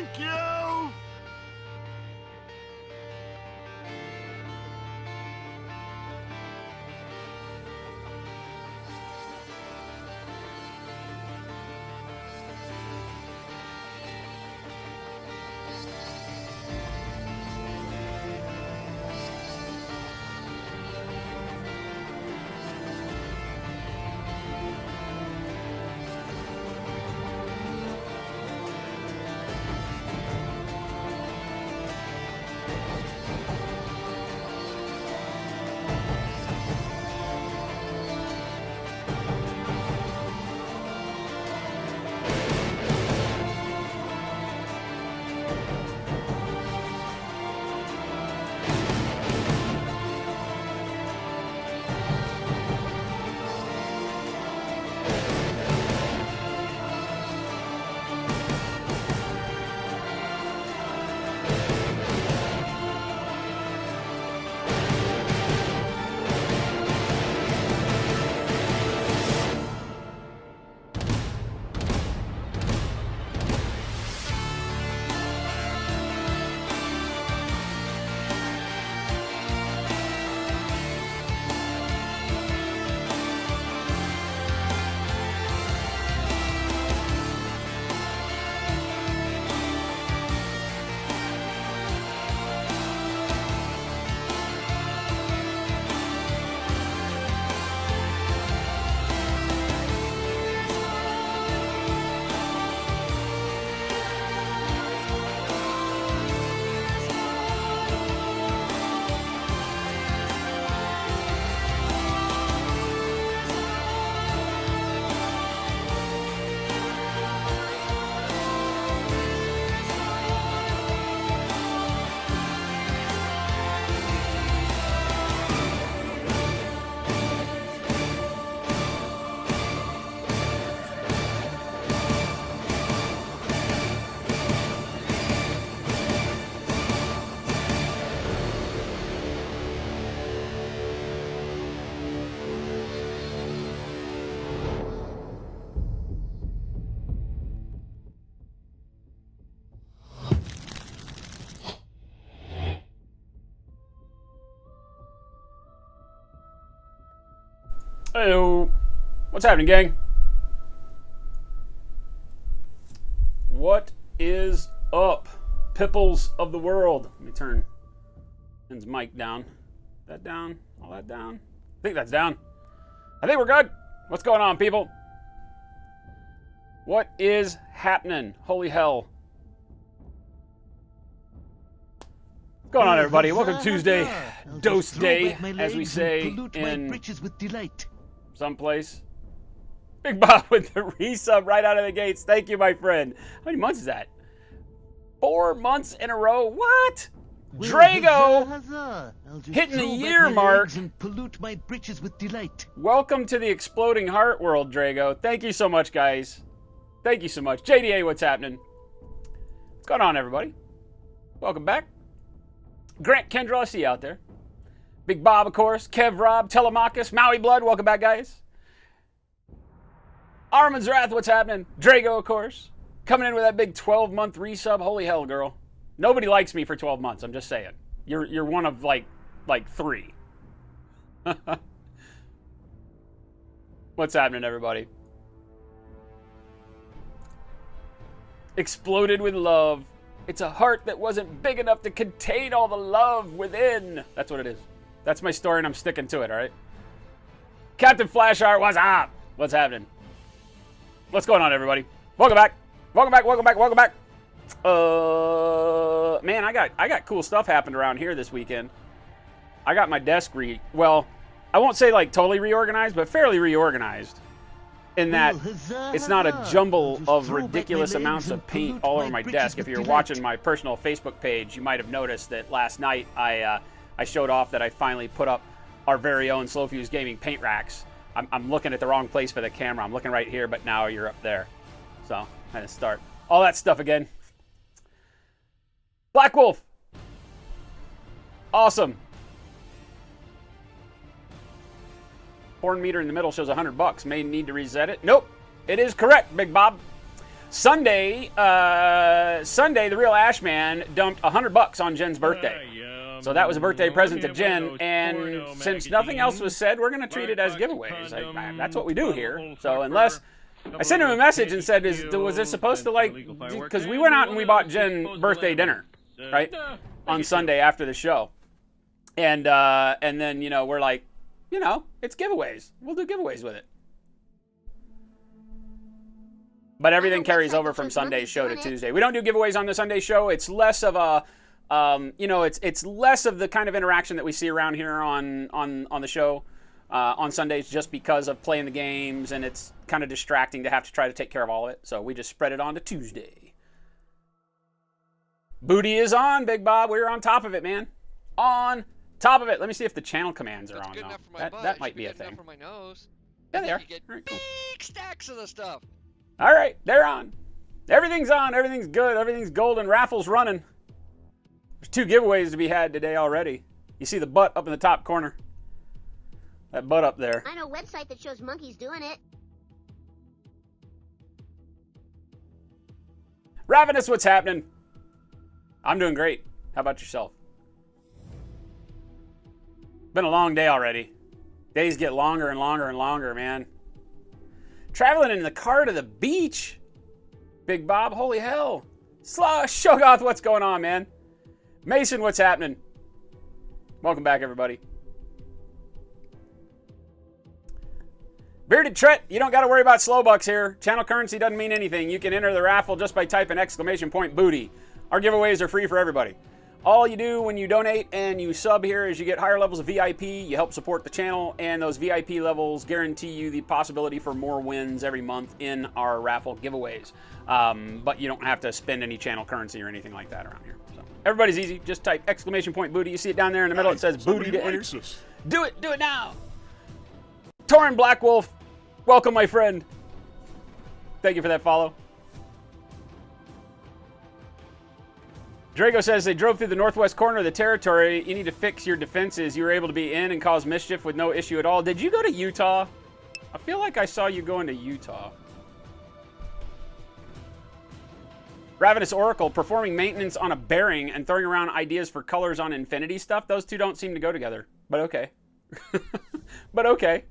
Thank you! Hello. What's happening, gang? What is up, pipples of the world? Let me turn Ben's mic down. That down? All that down? I think that's down. I think we're good. What's going on, people? What is happening? Holy hell. What's going on, everybody? Welcome to Tuesday, Dose Day, as we say in someplace. Big Bob with the resub right out of the gates. Thank you, my friend. How many months is that? 4 months in a row. What? Drago hitting the year mark. And pollute my britches with delight. Welcome to the exploding heart world, Drago. Thank you so much, guys. Thank you so much. JDA, what's happening? What's going on, everybody? Welcome back. Grant Kendra, I see you out there. Big Bob, of course. Kev Rob, Telemachus, Maui Blood, welcome back, guys. Armin's Wrath, what's happening? Drago, of course. Coming in with that big 12-month resub. Holy hell, girl. Nobody likes me for 12 months, I'm just saying. You're one of, like 3. What's happening, everybody? Exploded with love. It's a heart that wasn't big enough to contain all the love within. That's what it is. That's my story, and I'm sticking to it, all right? Captain Flashheart, what's up? What's happening? What's going on, everybody? Welcome back. Welcome back, welcome back, welcome back. Man, I got cool stuff happened around here this weekend. I got my desk well, I won't say like totally reorganized, but fairly reorganized. In that it's not a jumble of ridiculous amounts of paint all over my desk. If you're watching my personal Facebook page, you might have noticed that last night I showed off that I finally put up our very own Slow Fuse Gaming paint racks. I'm looking at the wrong place for the camera. I'm looking right here, but now you're up there. So I'm going to start all that stuff again. Black Wolf. Awesome. Horn meter in the middle shows $100. May need to reset it. Nope. It is correct, Big Bob. Sunday, the real Ashman dumped $100 on Jen's birthday. So that was a birthday present to Jen, and since nothing else was said, we're going to treat it as giveaways. That's what we do here. So unless I sent him a message and said, was this supposed to, like, because we went out and we bought Jen birthday dinner, right, on Sunday after the show. And then, you know, we're like, you know, it's giveaways. We'll do giveaways with it. But everything carries over from Sunday's show to Tuesday. We don't do giveaways on the Sunday show. It's less of a, you know, it's less of the kind of interaction that we see around here on the show on Sundays, just because of playing the games, and it's kind of distracting to have to try to take care of all of it. So we just spread it on to Tuesday. Booty is on, Big Bob. We're on top of it, man. On top of it. Let me see if the channel commands are on, though. That might be a thing. For my nose. Yeah, they are. You get All right, cool. big stacks of the stuff. All right, they're on. Everything's on. Everything's good. Everything's golden. Raffle's running. There's 2 giveaways to be had today already. You see the butt up in the top corner. That butt up there. I know a website that shows monkeys doing it. Ravenous, what's happening? I'm doing great. How about yourself? Been a long day already. Days get longer and longer and longer, man. Traveling in the car to the beach. Big Bob, holy hell. Shogoth, what's going on, man? Mason, what's happening? Welcome back, everybody. Bearded Tret, you don't got to worry about slow bucks here. Channel currency doesn't mean anything. You can enter the raffle just by typing !booty. Our giveaways are free for everybody. All you do when you donate and you sub here is you get higher levels of VIP, you help support the channel, and those VIP levels guarantee you the possibility for more wins every month in our raffle giveaways. But you don't have to spend any channel currency or anything like that around here. So everybody's easy. Just type !booty. You see it down there in the middle. It says booty to enter. Do it now. Torin Blackwolf, welcome, my friend. Thank you for that follow. Drago says they drove through the northwest corner of the territory. You need to fix your defenses. You were able to be in and cause mischief with no issue at all. Did you go to Utah? I feel like I saw you going to Utah. Ravenous Oracle, performing maintenance on a bearing and throwing around ideas for colors on Infinity stuff. Those two don't seem to go together, but okay. But okay.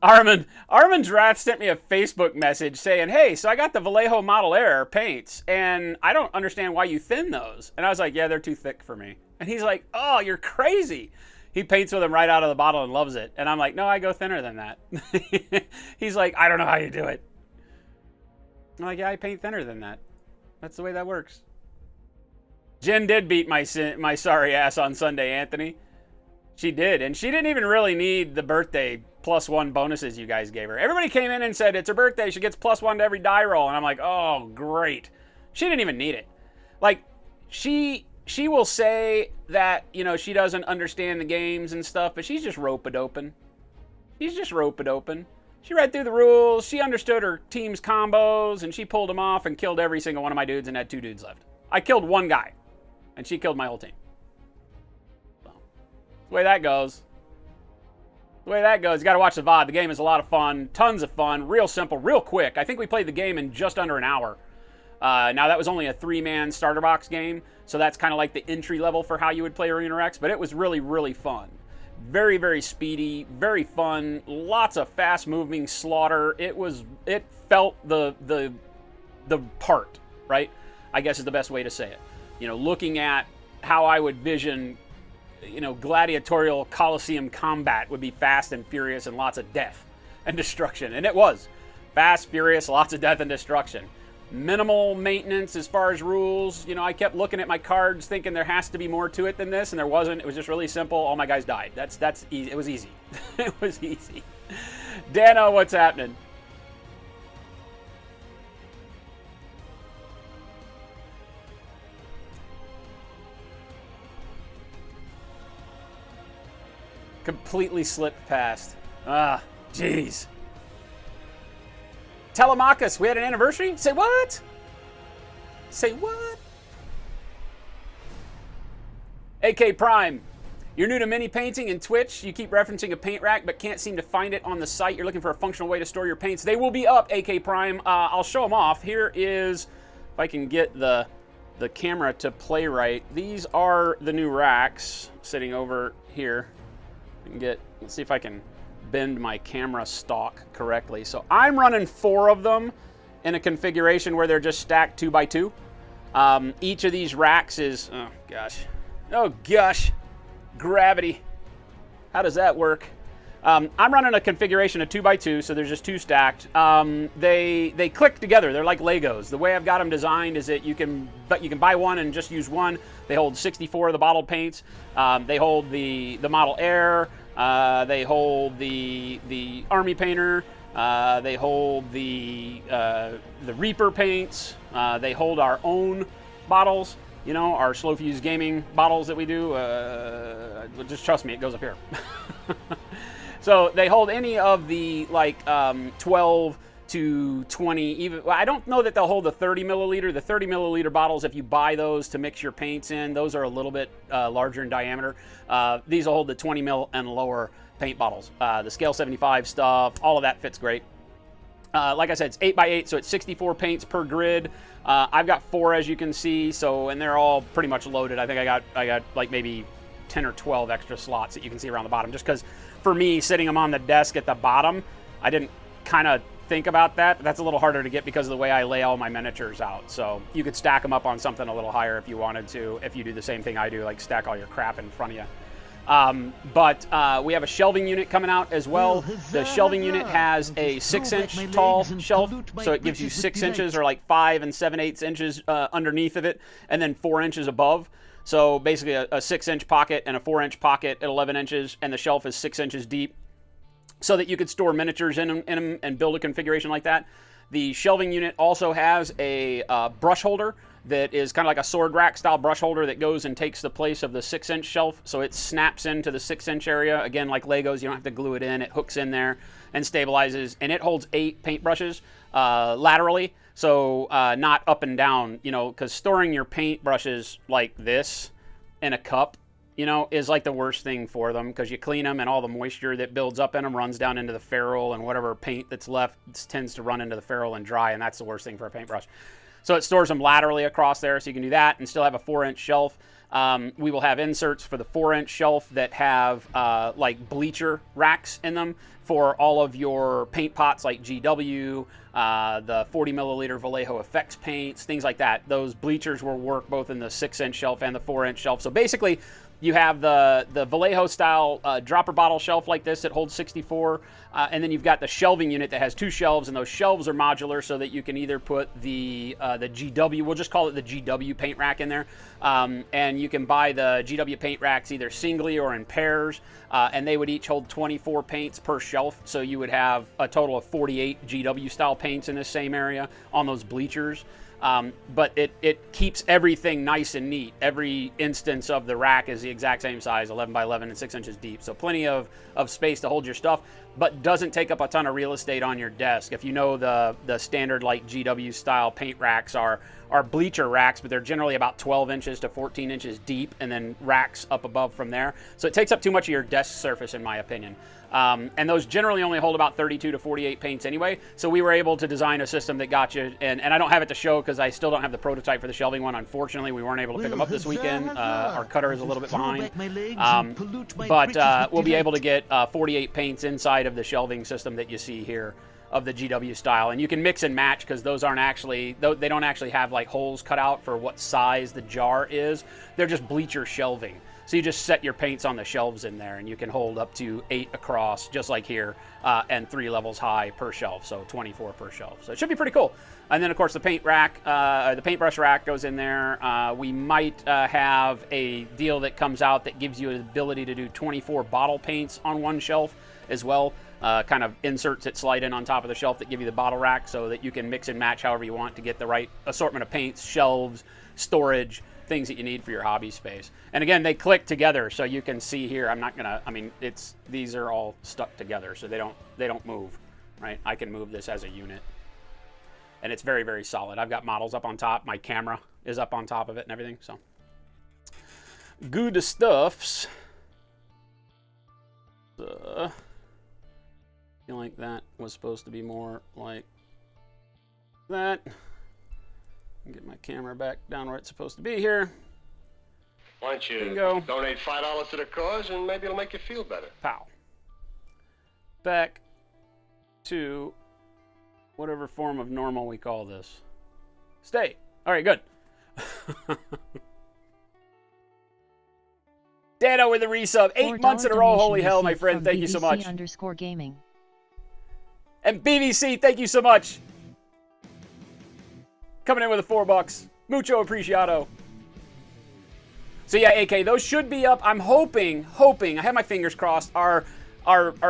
Armin's Wrath sent me a Facebook message saying, hey, so I got the Vallejo Model Air paints, and I don't understand why you thin those. And I was like, yeah, they're too thick for me. And he's like, oh, you're crazy. He paints with them right out of the bottle and loves it. And I'm like, no, I go thinner than that. He's like, I don't know how you do it. I'm like, yeah, I paint thinner than that. That's the way that works. Jen did beat my sorry ass on Sunday, Anthony. She did. And she didn't even really need the birthday +1 bonuses you guys gave her. Everybody came in and said, it's her birthday. She gets +1 to every die roll. And I'm like, oh, great. She didn't even need it. Like, she will say that, you know, she doesn't understand the games and stuff, but she's just rope-a-doping. She's just rope-a-doping. She read through the rules. She understood her team's combos, and she pulled them off and killed every single one of my dudes and had 2 dudes left. I killed 1 guy, and she killed my whole team. So, the way that goes. The way that goes, you got to watch the VOD. The game is a lot of fun, tons of fun, real simple, real quick. I think we played the game in just under an hour. Now, that was only a 3-man starter box game, so that's kind of like the entry level for how you would play Arena Rex, but it was really, really fun. Very, very speedy, very fun, lots of fast-moving slaughter. It felt the part, right? I guess is the best way to say it. You know, looking at how I would vision, you know, gladiatorial Coliseum combat would be fast and furious and lots of death and destruction. And it was. Fast, furious, lots of death and destruction. Minimal maintenance as far as rules. You know, I kept looking at my cards thinking there has to be more to it than this, and there wasn't. It was just really simple. All my guys died. That's easy. It was easy. It was easy. Dano, what's happening? Completely slipped past. Ah, jeez. Telemachus, we had an anniversary? Say what? Say what? AK Prime. You're new to mini painting and Twitch. You keep referencing a paint rack but can't seem to find it on the site. You're looking for a functional way to store your paints. They will be up, AK Prime. I'll show them off. Here is, if I can get the camera to play right. These are the new racks sitting over here. Let's see if I can bend my camera stock correctly. So I'm running 4 of them in a configuration where they're just stacked 2 by 2. Each of these racks is, oh gosh, gravity. How does that work? I'm running a configuration of 2 by 2, so there's just 2 stacked. They click together. They're like Legos. The way I've got them designed is that you can buy one and just use one. They hold 64 of the bottled paints. They hold the Model Air. They hold the Army Painter. They hold the Reaper paints. They hold our own bottles. You know, our slow fuse gaming bottles that we do. Just trust me, it goes up here. So they hold any of the 12 to 20, even, well, I don't know that they'll hold the 30 milliliter. The 30 milliliter bottles, if you buy those to mix your paints in, those are a little bit larger in diameter. These will hold the 20 mil and lower paint bottles. The scale 75 stuff, all of that fits great. Like I said, it's 8 by 8, so it's 64 paints per grid. I've got 4, as you can see, and they're all pretty much loaded. I think I got like maybe 10 or 12 extra slots that you can see around the bottom, just because for me, sitting them on the desk at the bottom, I didn't kind of think about that. That's a little harder to get because of the way I lay all my miniatures out. So you could stack them up on something a little higher if you wanted to, if you do the same thing I do, like stack all your crap in front of you. But we have a shelving unit coming out as well. The shelving unit has a 6-inch tall shelf, so it gives you 6 inches or like 5 7/8 inches underneath of it, and then 4 inches above. So basically a 6-inch pocket and a 4-inch pocket at 11 inches, and the shelf is 6 inches deep, so that you could store miniatures in them and build a configuration like that. The shelving unit also has a brush holder that is kind of like a sword rack style brush holder that goes and takes the place of the 6-inch shelf. So it snaps into the 6-inch area. Again, like Legos, you don't have to glue it in. It hooks in there and stabilizes. And it holds 8 paintbrushes laterally. So not up and down, you know, because storing your paintbrushes like this in a cup, you know, is like the worst thing for them, because you clean them and all the moisture that builds up in them runs down into the ferrule, and whatever paint that's left tends to run into the ferrule and dry, and that's the worst thing for a paintbrush. So it stores them laterally across there, so you can do that and still have a 4-inch shelf. We will have inserts for the 4-inch shelf that have like bleacher racks in them for all of your paint pots, like GW, the 40 milliliter Vallejo Effects paints, things like that. Those bleachers will work both in the 6-inch shelf and the 4-inch shelf. So basically, you have the Vallejo style dropper bottle shelf like this that holds 64, and then you've got the shelving unit that has 2 shelves, and those shelves are modular so that you can either put the GW, we'll just call it the GW paint rack in there, and you can buy the GW paint racks either singly or in pairs, and they would each hold 24 paints per shelf, so you would have a total of 48 GW style paints in this same area on those bleachers. But it keeps everything nice and neat. Every instance of the rack is the exact same size, 11 by 11 and 6 inches deep. So plenty of space to hold your stuff, but doesn't take up a ton of real estate on your desk. If you know the standard like GW style paint racks are bleacher racks, but they're generally about 12 inches to 14 inches deep, and then racks up above from there. So it takes up too much of your desk surface, in my opinion. And those generally only hold about 32 to 48 paints anyway. So we were able to design a system that got you, and I don't have it to show because I still don't have the prototype for the shelving one. Unfortunately, we weren't able to pick them up this weekend. Our cutter is a little bit behind. But we'll be able to get 48 paints inside of the shelving system that you see here of the GW style. And you can mix and match, because those aren't actually, they don't actually have like holes cut out for what size the jar is. They're just bleacher shelving. So you just set your paints on the shelves in there, and you can hold up to 8 across, just like here, and 3 levels high per shelf, so 24 per shelf. So it should be pretty cool. And then, of course, the paint rack, the paintbrush rack goes in there. We might have a deal that comes out that gives you the ability to do 24 bottle paints on one shelf as well. Kind of inserts that slide in on top of the shelf that give you the bottle rack, so that you can mix and match however you want to get the right assortment of paints, shelves, storage, things that you need for your hobby space. And again, they click together, so you can see here. I'm not gonna, I mean, these are all stuck together, so they don't move, right? I can move this as a unit, and it's very, very solid. I've got models up on top. My camera is up on top of it and everything. So good stuffs. feel like that was supposed to be more like that. Get my camera back down where it's supposed to be here. Why don't you Bingo. donate $5 to the cause and maybe it'll make you feel better. Pow. Back to whatever form of normal we call this. Stay. All right, good. Dano with the resub. 8 months in a row. Holy hell, my friend. Thank you so much. _gaming. And BVC, thank you so much. Coming in with the $4. Mucho apreciado. So yeah, AK, those should be up. I'm hoping, I have my fingers crossed. Our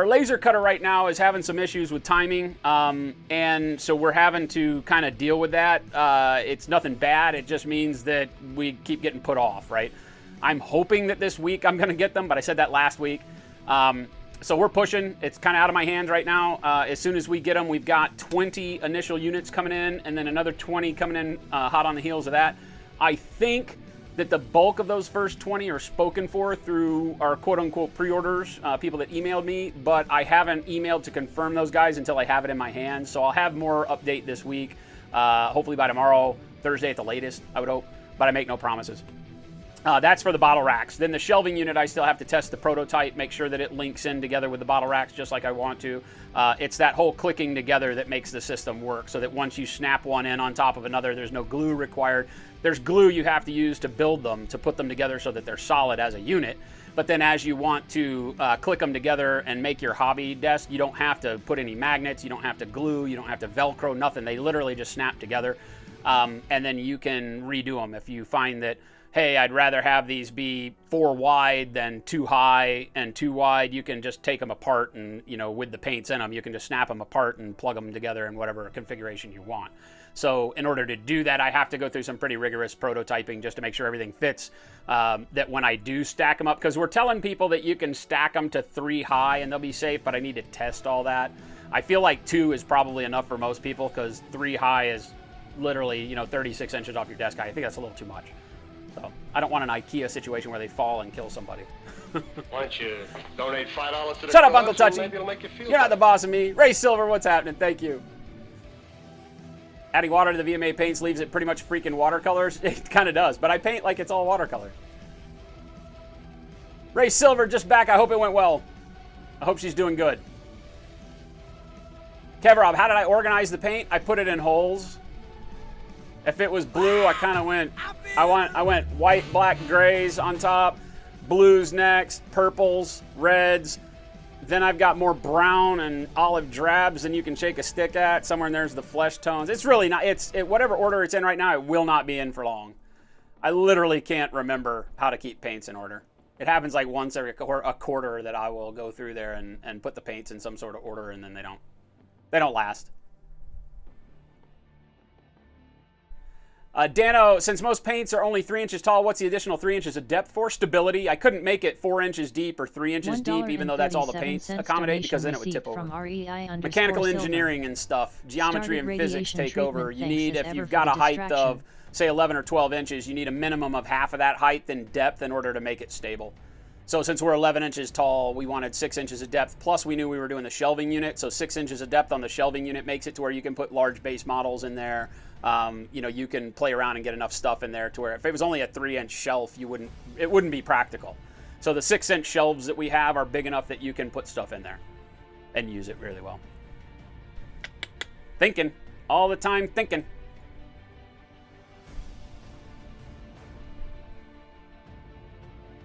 laser cutter right now is having some issues with timing. And so we're having to kind of deal with that. It's nothing bad. It just means that we keep getting put off, right? I'm hoping that this week I'm going to get them, but I said that last week. So we're pushing. It's kind of out of my hands right now. As soon as we get them, we've got 20 initial units coming in, and then another 20 coming in hot on the heels of that. I think that the bulk of those first 20 are spoken for through our quote-unquote pre-orders, people that emailed me, but I haven't emailed to confirm those guys until I have it in my hands. So I'll have more update this week, hopefully by tomorrow, Thursday at the latest, I would hope, but I make no promises. That's for the bottle racks. Then the shelving unit, I still have to test the prototype, make sure that it links in together with the bottle racks just like I want to. It's that whole clicking together that makes the system work, so that once you snap one in on top of another, there's no glue required. There's glue you have to use to build them, to put them together so that they're solid as a unit. But then as you want to click them together and make your hobby desk, you don't have to put any magnets, you don't have to glue, you don't have to Velcro, nothing. They literally just snap together. And then you can redo them if you find that, hey, I'd rather have these be 4 wide than 2 high and 2 wide. You can just take them apart and, you know, with the paints in them, you can just snap them apart and plug them together in whatever configuration you want. So in order to do that, I have to go through some pretty rigorous prototyping just to make sure everything fits, that when I do stack them up, because we're telling people that you can stack them to 3 high and they'll be safe, but I need to test all that. I feel like 2 is probably enough for most people, because 3 high is literally, you know, 36 inches off your desk height. I think that's a little too much. So I don't want an IKEA situation where they fall and kill somebody. Why don't you donate $5 to the Shut up, cause Uncle and Touchy. maybe it'll make you feel You're not better. the boss of me. Ray Silver, what's happening? Thank you. Adding water to the VMA paints leaves it pretty much freaking watercolors. It kind of does, but I paint like it's all watercolor. Ray Silver just back. I hope it went well. I hope she's doing good. Kev-Rob, how did I organize the paint? I put it in holes. If it was blue, I kind of went, I went white, black, grays on top, blues next, purples, reds. Then I've got more brown and olive drabs than you can shake a stick at. Somewhere in there's the flesh tones. It's really not, whatever order it's in right now, it will not be in for long. I literally can't remember how to keep paints in order. It happens like once every a quarter that I will go through there and put the paints in some sort of order, and then they don't last. Dano, since most paints are only 3 inches tall, what's the additional 3 inches of depth for? Stability. I couldn't make it 4 inches deep or 3 inches deep, even though that's all the paints accommodate, because then it would tip over. Mechanical engineering and stuff, geometry and physics take over. You need, if you've got a height of, say, 11 or 12 inches, you need a minimum of half of that height in depth in order to make it stable. So since we're 11 inches tall, we wanted 6 inches of depth, plus we knew we were doing the shelving unit, so 6 inches of depth on the shelving unit makes it to where you can put large base models in there. You know, you can play around and get enough stuff in there to where if it was only a 3-inch shelf, it wouldn't be practical. So the 6-inch shelves that we have are big enough that you can put stuff in there and use it really well. Thinking. All the time thinking.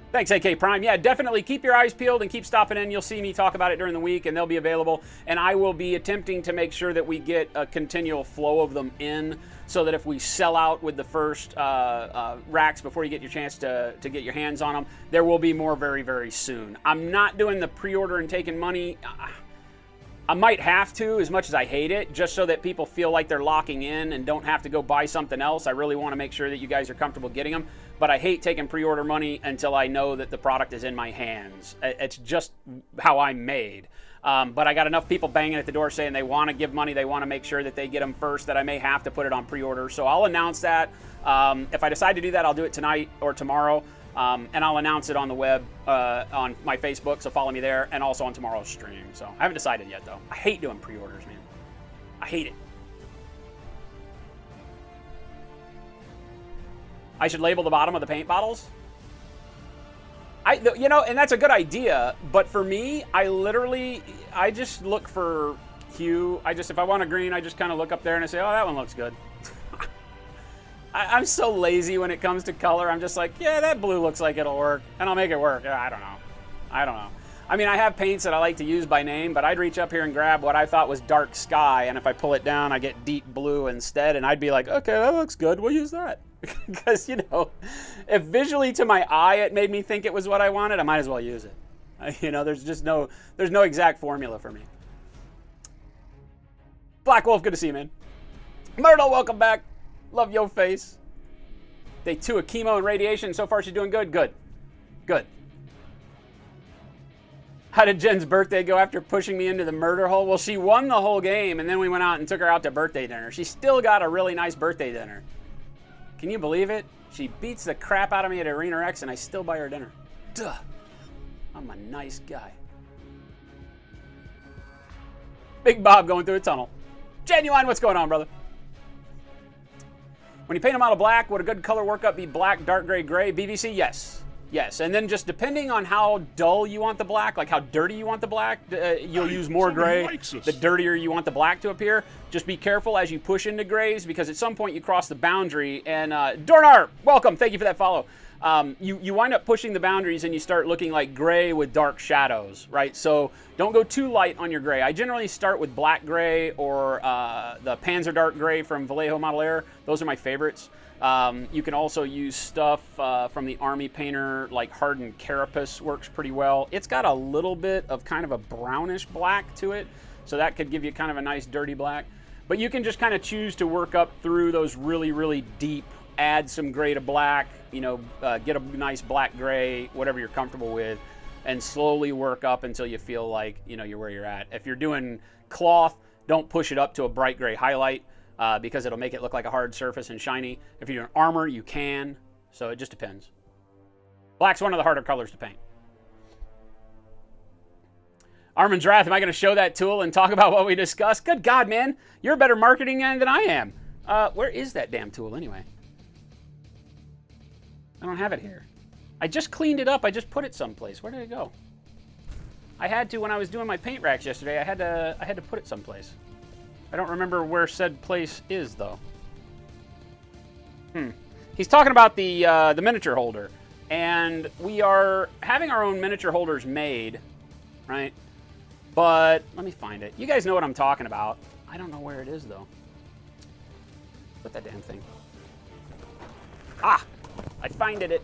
Thanks, AK Prime. Yeah, definitely keep your eyes peeled and keep stopping in. You'll see me talk about it during the week, and they'll be available. And I will be attempting to make sure that we get a continual flow of them in, so that if we sell out with the first racks before you get your chance to get your hands on them, there will be more very, very soon. I'm not doing the pre-order and taking money. I might have to, as much as I hate it, just so that people feel like they're locking in and don't have to go buy something else. I really want to make sure that you guys are comfortable getting them. But I hate taking pre-order money until I know that the product is in my hands. It's just how I'm made. But I got enough people banging at the door saying they want to give money, they want to make sure that they get them first, that I may have to put it on pre-order. So I'll announce that. If I decide to do that, I'll do it tonight or tomorrow. And I'll announce it on the web, on my Facebook, so follow me there, and also on tomorrow's stream. So I haven't decided yet, though. I hate doing pre-orders, man. I hate it. I should label the bottom of the paint bottles? And that's a good idea, but for me, I just look for hue. If I want a green, I just kind of look up there and I say, oh, that one looks good. I'm so lazy when it comes to color. I'm just like, yeah, that blue looks like it'll work, and I'll make it work. I don't know. I mean, I have paints that I like to use by name, but I'd reach up here and grab what I thought was dark sky, and if I pull it down, I get deep blue instead, and I'd be like, okay, that looks good. We'll use that. Because, if visually to my eye it made me think it was what I wanted, I might as well use it. There's no exact formula for me. Black Wolf, good to see you, man. Myrtle, welcome back. Love your face. Day 2 of chemo and radiation. So far, she's doing good. Good. How did Jen's birthday go after pushing me into the murder hole? Well, she won the whole game, and then we went out and took her out to birthday dinner. She still got a really nice birthday dinner. Can you believe it? She beats the crap out of me at Arena X, and I still buy her dinner. Duh. I'm a nice guy. Big Bob going through a tunnel. Genuine, what's going on, brother? When you paint a model black, would a good color workup be black, dark gray, gray? BVC, yes. Yes, and then just depending on how dull you want the black, like how dirty you want the black, you'll use more gray. The dirtier you want the black to appear. Just be careful as you push into grays, because at some point you cross the boundary. And Dornar, welcome. Thank you for that follow. You wind up pushing the boundaries and you start looking like gray with dark shadows, right? So don't go too light on your gray. I generally start with black gray or the Panzer Dark Gray from Vallejo Model Air. Those are my favorites. You can also use stuff from the Army painter, like Hardened Carapace works pretty well. It's got a little bit of kind of a brownish black to it, so that could give you kind of a nice dirty black. But you can just kind of choose to work up through those really, really deep, add some gray to black, get a nice black gray, whatever you're comfortable with, and slowly work up until you feel like, you're where you're at. If you're doing cloth, don't push it up to a bright gray highlight. Because it'll make it look like a hard surface and shiny. If you're doing armor, you can. So it just depends. Black's one of the harder colors to paint. Armin's Wrath, am I going to show that tool and talk about what we discussed? Good God, man. You're a better marketing man than I am. Where is that damn tool anyway? I don't have it here. I just cleaned it up. I just put it someplace. Where did it go? I had to when I was doing my paint racks yesterday. I had to put it someplace. I don't remember where said place is, though. He's talking about the miniature holder. And we are having our own miniature holders made, right? But let me find it. You guys know what I'm talking about. I don't know where it is, though. Put that damn thing. Ah! I finded it.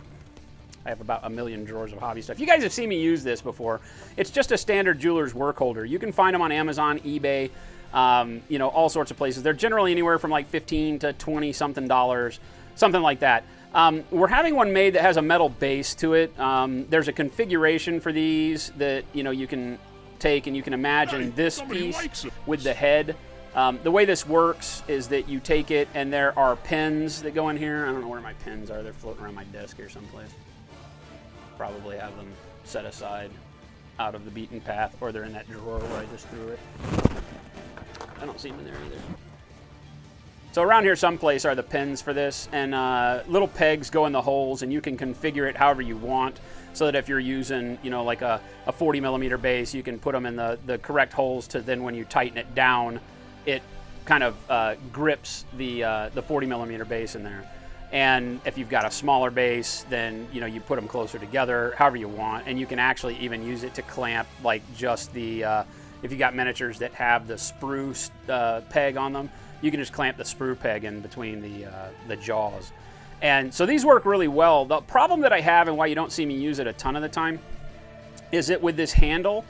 I have about 1 million drawers of hobby stuff. You guys have seen me use this before. It's just a standard jeweler's work holder. You can find them on Amazon, eBay, all sorts of places. They're generally anywhere from like $15 to $20-something, something like that. We're having one made that has a metal base to it. There's a configuration for these that, you can take, and you can imagine this piece with the head. The way this works is that you take it, and there are pins that go in here. I don't know where my pins are. They're floating around my desk here someplace. Probably have them set aside out of the beaten path, or they're in that drawer where I just threw it. I don't see them in there either. So around here someplace are the pins for this, and little pegs go in the holes, and you can configure it however you want, so that if you're using, like a 40 millimeter base, you can put them in the correct holes to then when you tighten it down, it kind of grips the 40 millimeter base in there. And if you've got a smaller base, then you put them closer together, however you want, and you can actually even use it to clamp like just the. If you got miniatures that have the sprue peg on them, you can just clamp the sprue peg in between the jaws. And so these work really well. The problem that I have, and why you don't see me use it a ton of the time, is that with this handle,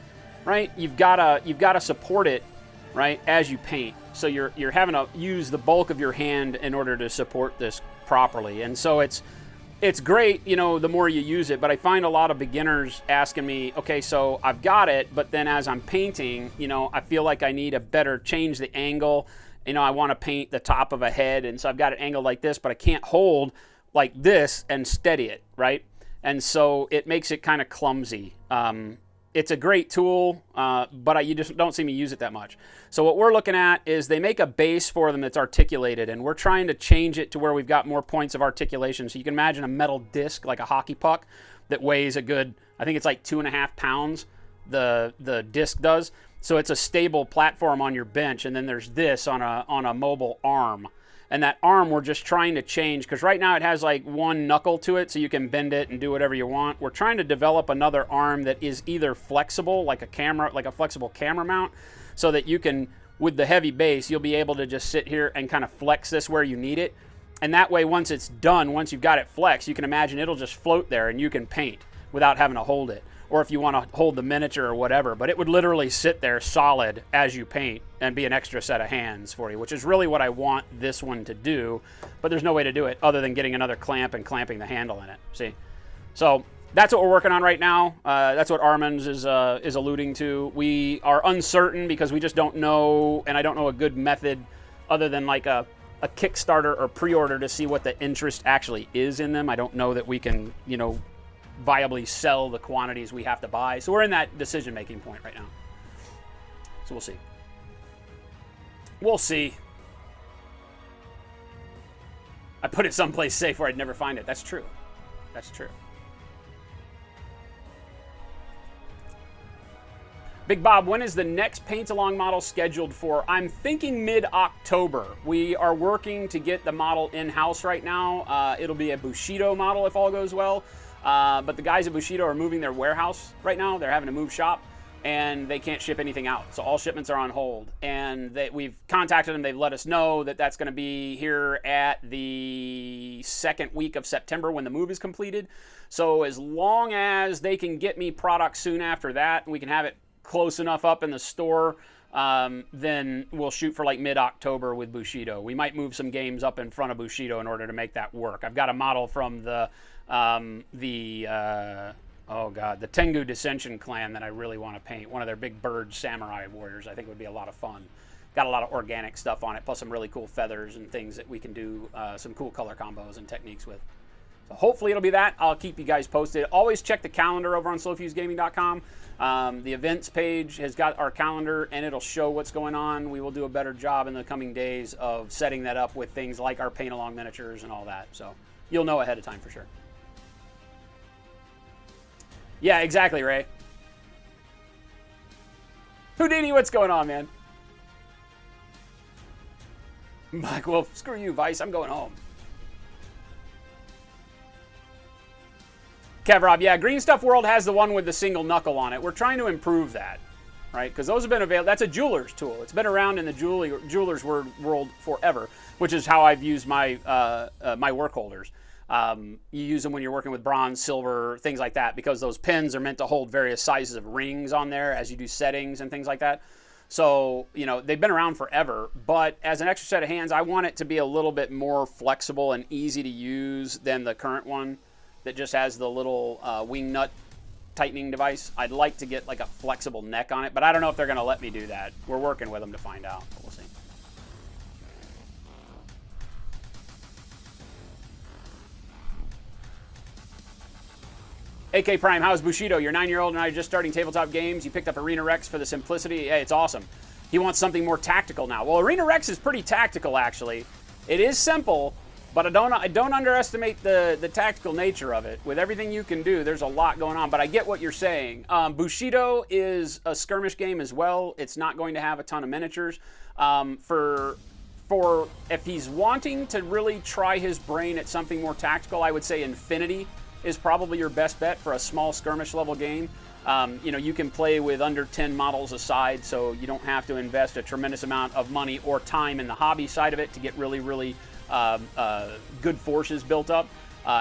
right? You've gotta support it, right, as you paint. So you're having to use the bulk of your hand in order to support this properly. And so it's great, the more you use it, but I find a lot of beginners asking me, okay, so I've got it, but then as I'm painting, I feel like I need change the angle. I want to paint the top of a head, and so I've got it angled like this, but I can't hold like this and steady it, right? and so it makes it kind of clumsy. It's a great tool, but you just don't see me use it that much. So what we're looking at is they make a base for them that's articulated, and we're trying to change it to where we've got more points of articulation. So you can imagine a metal disc like a hockey puck that weighs a good, I think it's like 2.5 pounds, the disc does. So it's a stable platform on your bench, and then there's this on a mobile arm. And that arm we're just trying to change, because right now it has like one knuckle to it, so you can bend it and do whatever you want. We're trying to develop another arm that is either flexible, like a flexible camera mount, so that you can, with the heavy base, you'll be able to just sit here and kind of flex this where you need it. And that way, once it's done, once you've got it flexed, you can imagine it'll just float there and you can paint without having to hold it. Or if you want to hold the miniature or whatever, but it would literally sit there solid as you paint and be an extra set of hands for you, which is really what I want this one to do, but there's no way to do it other than getting another clamp and clamping the handle in it, see? So that's what we're working on right now. That's what Armands is alluding to. We are uncertain because we just don't know, and I don't know a good method other than like a Kickstarter or pre-order to see what the interest actually is in them. I don't know that we can, viably sell the quantities we have to buy. So we're in that decision-making point right now. So we'll see. We'll see. I put it someplace safe where I'd never find it. That's true. That's true. Big Bob, when is the next paint-along model scheduled for? I'm thinking mid-October. We are working to get the model in-house right now. It'll be a Bushido model if all goes well. But the guys at Bushido are moving their warehouse right now. They're having to move shop, and they can't ship anything out. So all shipments are on hold. And we've contacted them. They've let us know that that's going to be here at the second week of September when the move is completed. So as long as they can get me product soon after that, and we can have it close enough up in the store, then we'll shoot for like mid-October with Bushido. We might move some games up in front of Bushido in order to make that work. I've got a model from the Tengu Dissension clan that I really want to paint. One of their big bird samurai warriors. I think would be a lot of fun. Got a lot of organic stuff on it, plus some really cool feathers and things that we can do some cool color combos and techniques with. So hopefully it'll be that. I'll keep you guys posted. Always check the calendar over on slowfusegaming.com. The events page has got our calendar, and it'll show what's going on. We will do a better job in the coming days of setting that up with things like our paint-along miniatures and all that. So you'll know ahead of time for sure. Yeah, exactly, Ray. Houdini, what's going on, man? Mike, well, screw you, Vice. I'm going home. Kev Rob, yeah, Green Stuff World has the one with the single knuckle on it. We're trying to improve that, right? Because those have been available. That's a jeweler's tool. It's been around in the jeweler's world forever, which is how I've used my my work holders. You use them when you're working with bronze, silver, things like that, because those pins are meant to hold various sizes of rings on there as you do settings and things like that. So, they've been around forever, but as an extra set of hands, I want it to be a little bit more flexible and easy to use than the current one that just has the little wing nut tightening device. I'd like to get like a flexible neck on it, but I don't know if they're going to let me do that. We're working with them to find out, but we'll see. AK Prime, how's Bushido? You're 9-year-old and I are just starting tabletop games. You picked up Arena Rex for the simplicity. Hey, it's awesome. He wants something more tactical now. Well, Arena Rex is pretty tactical, actually. It is simple, but I don't underestimate the tactical nature of it. With everything you can do, there's a lot going on, but I get what you're saying. Bushido is a skirmish game as well. It's not going to have a ton of miniatures. For if he's wanting to really try his brain at something more tactical, I would say Infinity is probably your best bet for a small skirmish level game. You can play with under 10 models a side, so you don't have to invest a tremendous amount of money or time in the hobby side of it to get really, really good forces built up.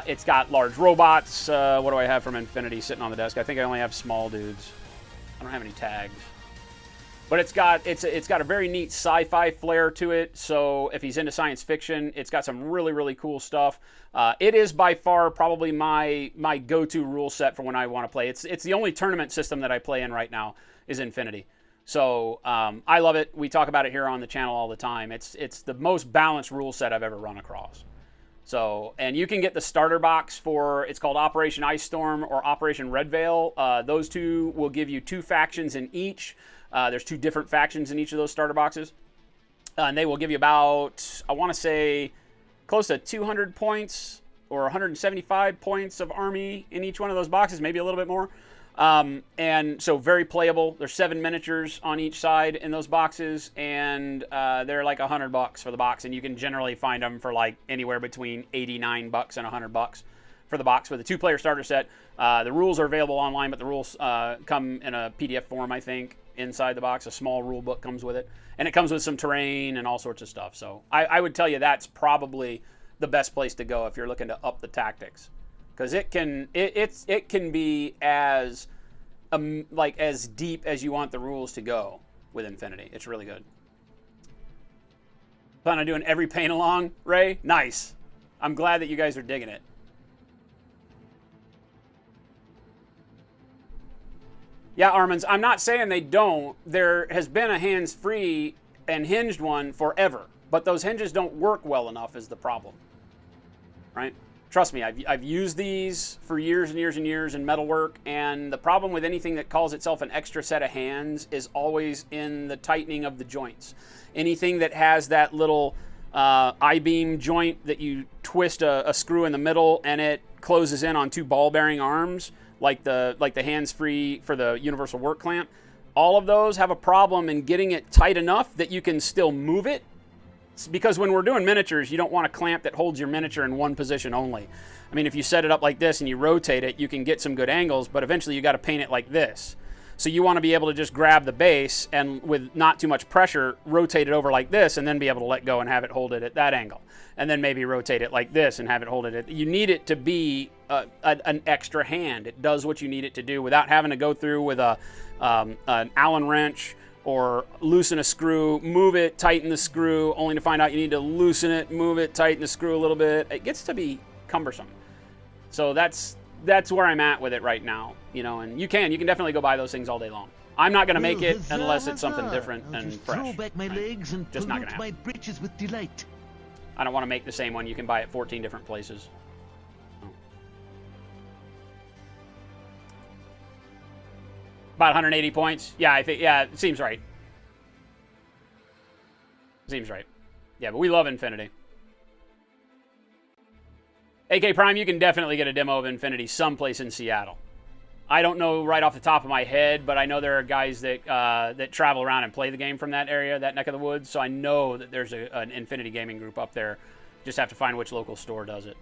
It's got large robots. What do I have from Infinity sitting on the desk? I think I only have small dudes. I don't have any tags. But it's got a very neat sci-fi flair to it. So if he's into science fiction, it's got some really, really cool stuff. It is by far probably my go-to rule set for when I want to play. It's the only tournament system that I play in right now is Infinity. So I love it. We talk about it here on the channel all the time. It's the most balanced rule set I've ever run across. So, and you can get the starter box for, it's called Operation Ice Storm or Operation Red Veil. Those two will give you 2 factions in each. There's 2 different factions in each of those starter boxes. And they will give you about, I want to say, close to 200 points or 175 points of army in each one of those boxes, maybe a little bit more. And so very playable. There's 7 miniatures on each side in those boxes, and they're like $100 for the box, and you can generally find them for like anywhere between $89 and $100 for the box with a 2-player starter set. The rules are available online, but the rules come in a PDF form, I think, inside the box. A small rule book comes with it, and it comes with some terrain and all sorts of stuff. So I would tell you that's probably the best place to go if you're looking to up the tactics. Because it can be as as deep as you want the rules to go with Infinity. It's really good. Plan on doing every paint along, Ray? Nice. I'm glad that you guys are digging it. Yeah, Armands, I'm not saying they don't. There has been a hands-free and hinged one forever, but those hinges don't work well enough is the problem, right? Trust me, I've used these for years and years and years in metalwork, and the problem with anything that calls itself an extra set of hands is always in the tightening of the joints. Anything that has that little I-beam joint that you twist a screw in the middle and it closes in on 2 ball-bearing arms, like the hands-free for the universal work clamp, all of those have a problem in getting it tight enough that you can still move it. Because when we're doing miniatures, you don't want a clamp that holds your miniature in one position only. I mean, if you set it up like this and you rotate it, you can get some good angles, but eventually you got to paint it like this. So you want to be able to just grab the base and with not too much pressure, rotate it over like this and then be able to let go and have it hold it at that angle. And then maybe rotate it like this and have it hold it at... You need it to be an extra hand. It does what you need it to do without having to go through with an Allen wrench or loosen a screw, move it, tighten the screw, only to find out you need to loosen it, move it, tighten the screw a little bit. It gets to be cumbersome. So that's where I'm at with it right now, and you can definitely go buy those things all day long. I'm not going to make it unless it's something different and fresh. Throw back my legs and just not going to my happen. breeches with delight. I don't want to make the same one you can buy at 14 different places. About 180 points. Yeah, it seems right. Seems right. Yeah, but we love Infinity. AK Prime, you can definitely get a demo of Infinity someplace in Seattle. I don't know right off the top of my head, but I know there are guys that that travel around and play the game from that area, that neck of the woods. So I know that there's an Infinity gaming group up there. Just have to find which local store does it.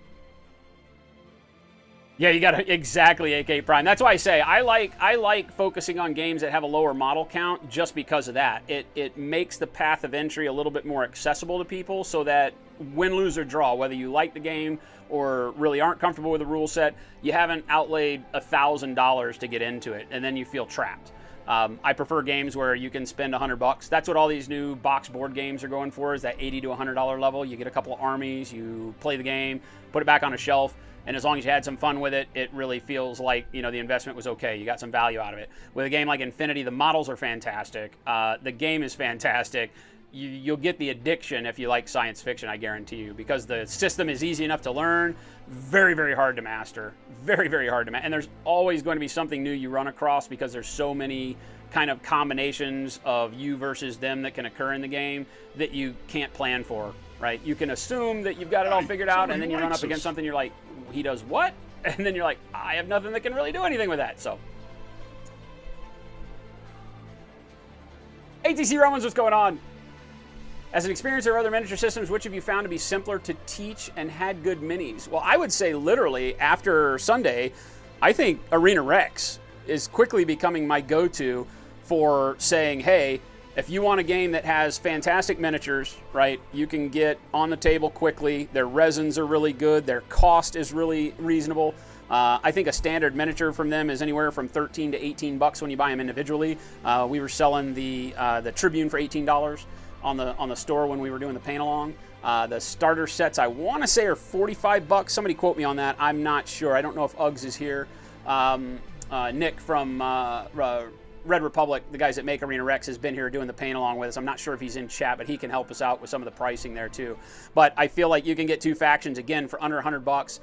Yeah, you got to exactly AK Prime. That's why I say I like focusing on games that have a lower model count just because of that. It makes the path of entry a little bit more accessible to people so that win, lose, or draw, whether you like the game or really aren't comfortable with the rule set, you haven't outlaid $1,000 to get into it, and then you feel trapped. I prefer games where you can spend $100. That's what all these new box board games are going for, is that $80 to $100 level. You get a couple of armies, you play the game, put it back on a shelf, and as long as you had some fun with it, it really feels like, the investment was okay. You got some value out of it. With a game like Infinity, the models are fantastic. The game is fantastic. You'll get the addiction if you like science fiction, I guarantee you, because the system is easy enough to learn, very, very hard to master. Very, very hard to master. And there's always going to be something new you run across because there's so many kind of combinations of you versus them that can occur in the game that you can't plan for, right? You can assume that you've got it all figured out, and then you run up against something, you're like, he does what? And then you're like, I have nothing that can really do anything with that. So, ATC Romans, what's going on? As an experiencer of other miniature systems, which have you found to be simpler to teach and had good minis? Well, I would say literally after Sunday, I think Arena Rex is quickly becoming my go-to for saying, hey, if you want a game that has fantastic miniatures, right, you can get on the table quickly. Their resins are really good. Their cost is really reasonable. I think a standard miniature from them is anywhere from $13 to $18 when you buy them individually. We were selling the Tribune for $18 on the store when we were doing the paint along. The starter sets, I want to say, are $45. Somebody quote me on that. I'm not sure. I don't know if Uggs is here. Nick from Red Republic, the guys that make Arena Rex, has been here doing the paint along with us. I'm not sure if he's in chat, but he can help us out with some of the pricing there too. But I feel like you can get 2 factions again for under $100.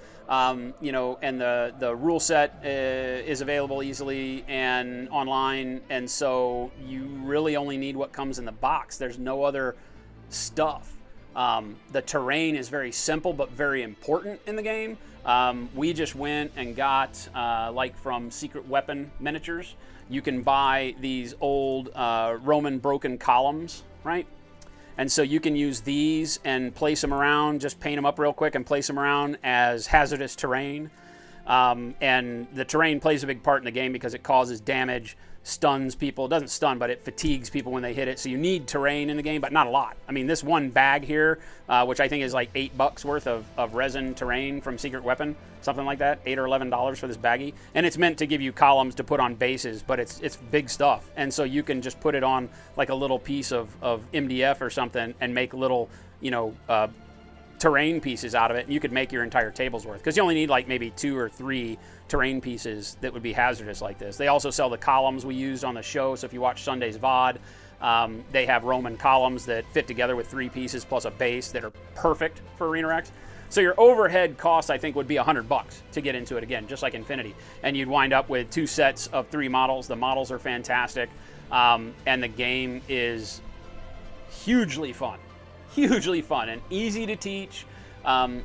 You know, and the rule set is available easily and online, and so you really only need what comes in the box. There's no other stuff. The terrain is very simple but very important in the game. We just went and got, like from Secret Weapon Miniatures, you can buy these old Roman broken columns, right? And so you can use these and place them around, just paint them up real quick and place them around as hazardous terrain. And the terrain plays a big part in the game because it causes damage, stuns people. It doesn't stun, but it fatigues people when they hit it. So you need terrain in the game, but not a lot. I mean, this one bag here, which I think is like $8 worth of resin terrain from Secret Weapon, something like that, $8 or $11 for this baggie. And it's meant to give you columns to put on bases, but it's big stuff. And so you can just put it on like a little piece of MDF or something and make little, you know, terrain pieces out of it, and you could make your entire table's worth, because you only need like maybe 2 or 3 terrain pieces that would be hazardous like this. They also sell the columns we used on the show, so if you watch Sunday's VOD, they have Roman columns that fit together with 3 pieces plus a base that are perfect for Arena Rex. So your overhead cost, I think, would be $100 to get into it again, just like Infinity, and you'd wind up with 2 sets of 3 models. The models are fantastic, and the game is hugely fun and easy to teach.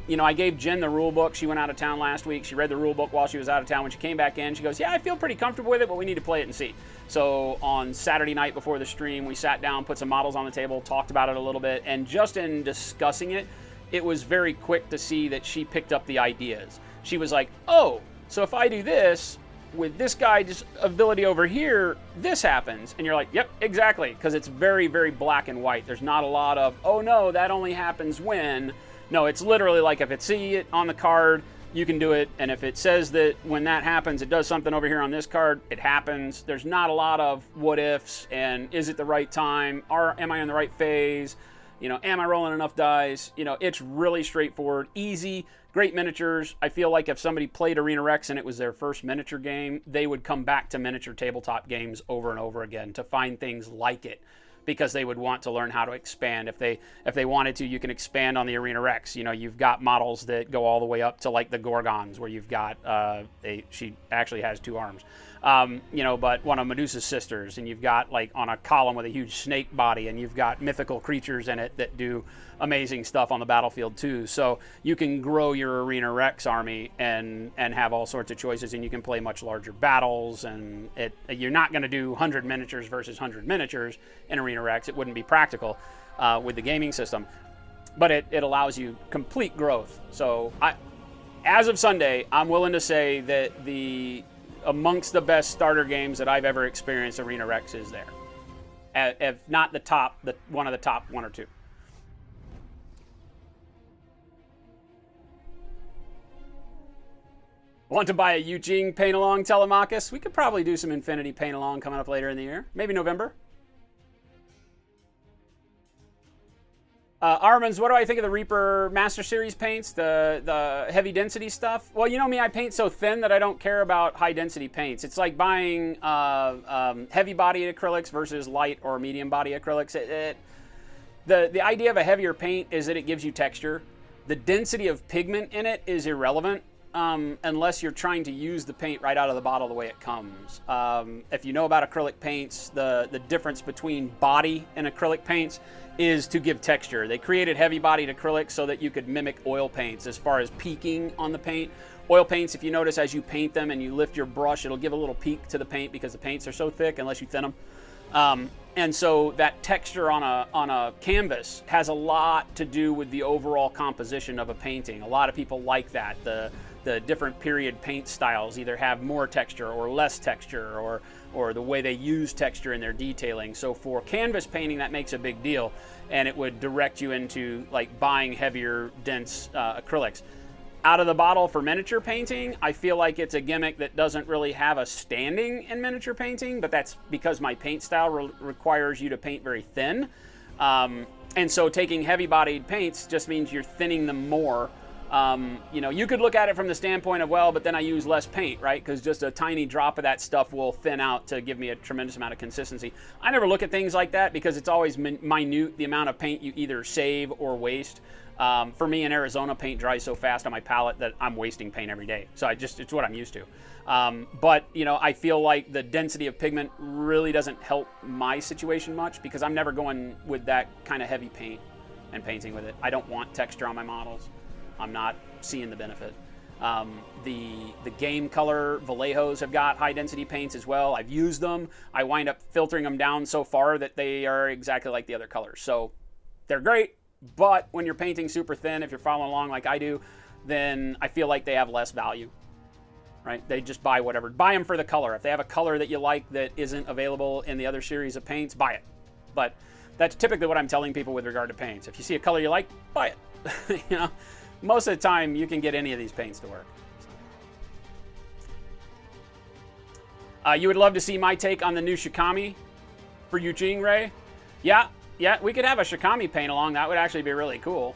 You know, I gave Jen the rule book. She went out of town last week. She read the rule book while she was out of town. When she came back in, she goes, yeah, I feel pretty comfortable with it, but we need to play it and see. So on Saturday night before the stream, we sat down, put some models on the table, talked about it a little bit, and just in discussing it, it was very quick to see that she picked up the ideas. She was like, oh, so if I do this, with this guy's ability over here, this happens. And you're like, yep, exactly, because it's very, very black and white. There's not a lot of, oh no, that only happens when. No, it's literally like if it see it on the card, you can do it. And if it says that when that happens, it does something over here on this card, it happens. There's not a lot of what ifs and is it the right time? Am I in the right phase? You know, am I rolling enough dice? You know, it's really straightforward, easy, great miniatures. I feel like if somebody played Arena Rex and it was their first miniature game, they would come back to miniature tabletop games over and over again to find things like it, because they would want to learn how to expand. If they wanted to, you can expand on the Arena Rex. You know, you've got models that go all the way up to like the Gorgons, where you've got she actually has 2 arms. You know, but one of Medusa's sisters, and you've got like on a column with a huge snake body, and you've got mythical creatures in it that do amazing stuff on the battlefield too. So you can grow your Arena Rex army and have all sorts of choices, and you can play much larger battles, and you're not going to do 100 miniatures versus 100 miniatures in Arena Rex. It wouldn't be practical with the gaming system, but it allows you complete growth. So as of Sunday, I'm willing to say that amongst the best starter games that I've ever experienced, Arena Rex is there. If not the top, one of the top 1 or 2. Want to buy a Eugene paint-along, Telemachus? We could probably do some Infinity paint-along coming up later in the year. Maybe November. Armin's, what do I think of the Reaper Master Series paints, the heavy density stuff? Well, you know me, I paint so thin that I don't care about high density paints. It's like buying heavy body acrylics versus light or medium body acrylics. The idea of a heavier paint is that it gives you texture. The density of pigment in it is irrelevant. Unless you're trying to use the paint right out of the bottle the way it comes. If you know about acrylic paints, the difference between body and acrylic paints is to give texture. They created heavy-bodied acrylics so that you could mimic oil paints as far as peaking on the paint. Oil paints, if you notice, as you paint them and you lift your brush, it'll give a little peak to the paint because the paints are so thick unless you thin them. And so that texture on a canvas has a lot to do with the overall composition of a painting. A lot of people like that. The different period paint styles either have more texture or less texture, or the way they use texture in their detailing. So for canvas painting, that makes a big deal, and it would direct you into like buying heavier, dense acrylics. Out of the bottle for miniature painting, I feel like it's a gimmick that doesn't really have a standing in miniature painting, but that's because my paint style requires you to paint very thin. And so taking heavy-bodied paints just means you're thinning them more You know, you could look at it from the standpoint of, well, but then I use less paint, right? Because just a tiny drop of that stuff will thin out to give me a tremendous amount of consistency. I never look at things like that because it's always minute, the amount of paint you either save or waste. For me in Arizona, paint dries so fast on my palette that I'm wasting paint every day. So it's what I'm used to. But, you know, I feel like the density of pigment really doesn't help my situation much because I'm never going with that kind of heavy paint and painting with it. I don't want texture on my models. I'm not seeing the benefit. The game color Vallejos have got high density paints as well. I've used them. I wind up filtering them down so far that they are exactly like the other colors. So they're great, but when you're painting super thin, if you're following along like I do, then I feel like they have less value, right? They just buy whatever. Buy them for the color. If they have a color that you like that isn't available in the other series of paints, buy it. But that's typically what I'm telling people with regard to paints. If you see a color you like, buy it. You know? Most of the time, you can get any of these paints to work. You would love to see my take on the new Shikami for Eugene, Ray? Yeah, we could have a Shikami paint along. That would actually be really cool.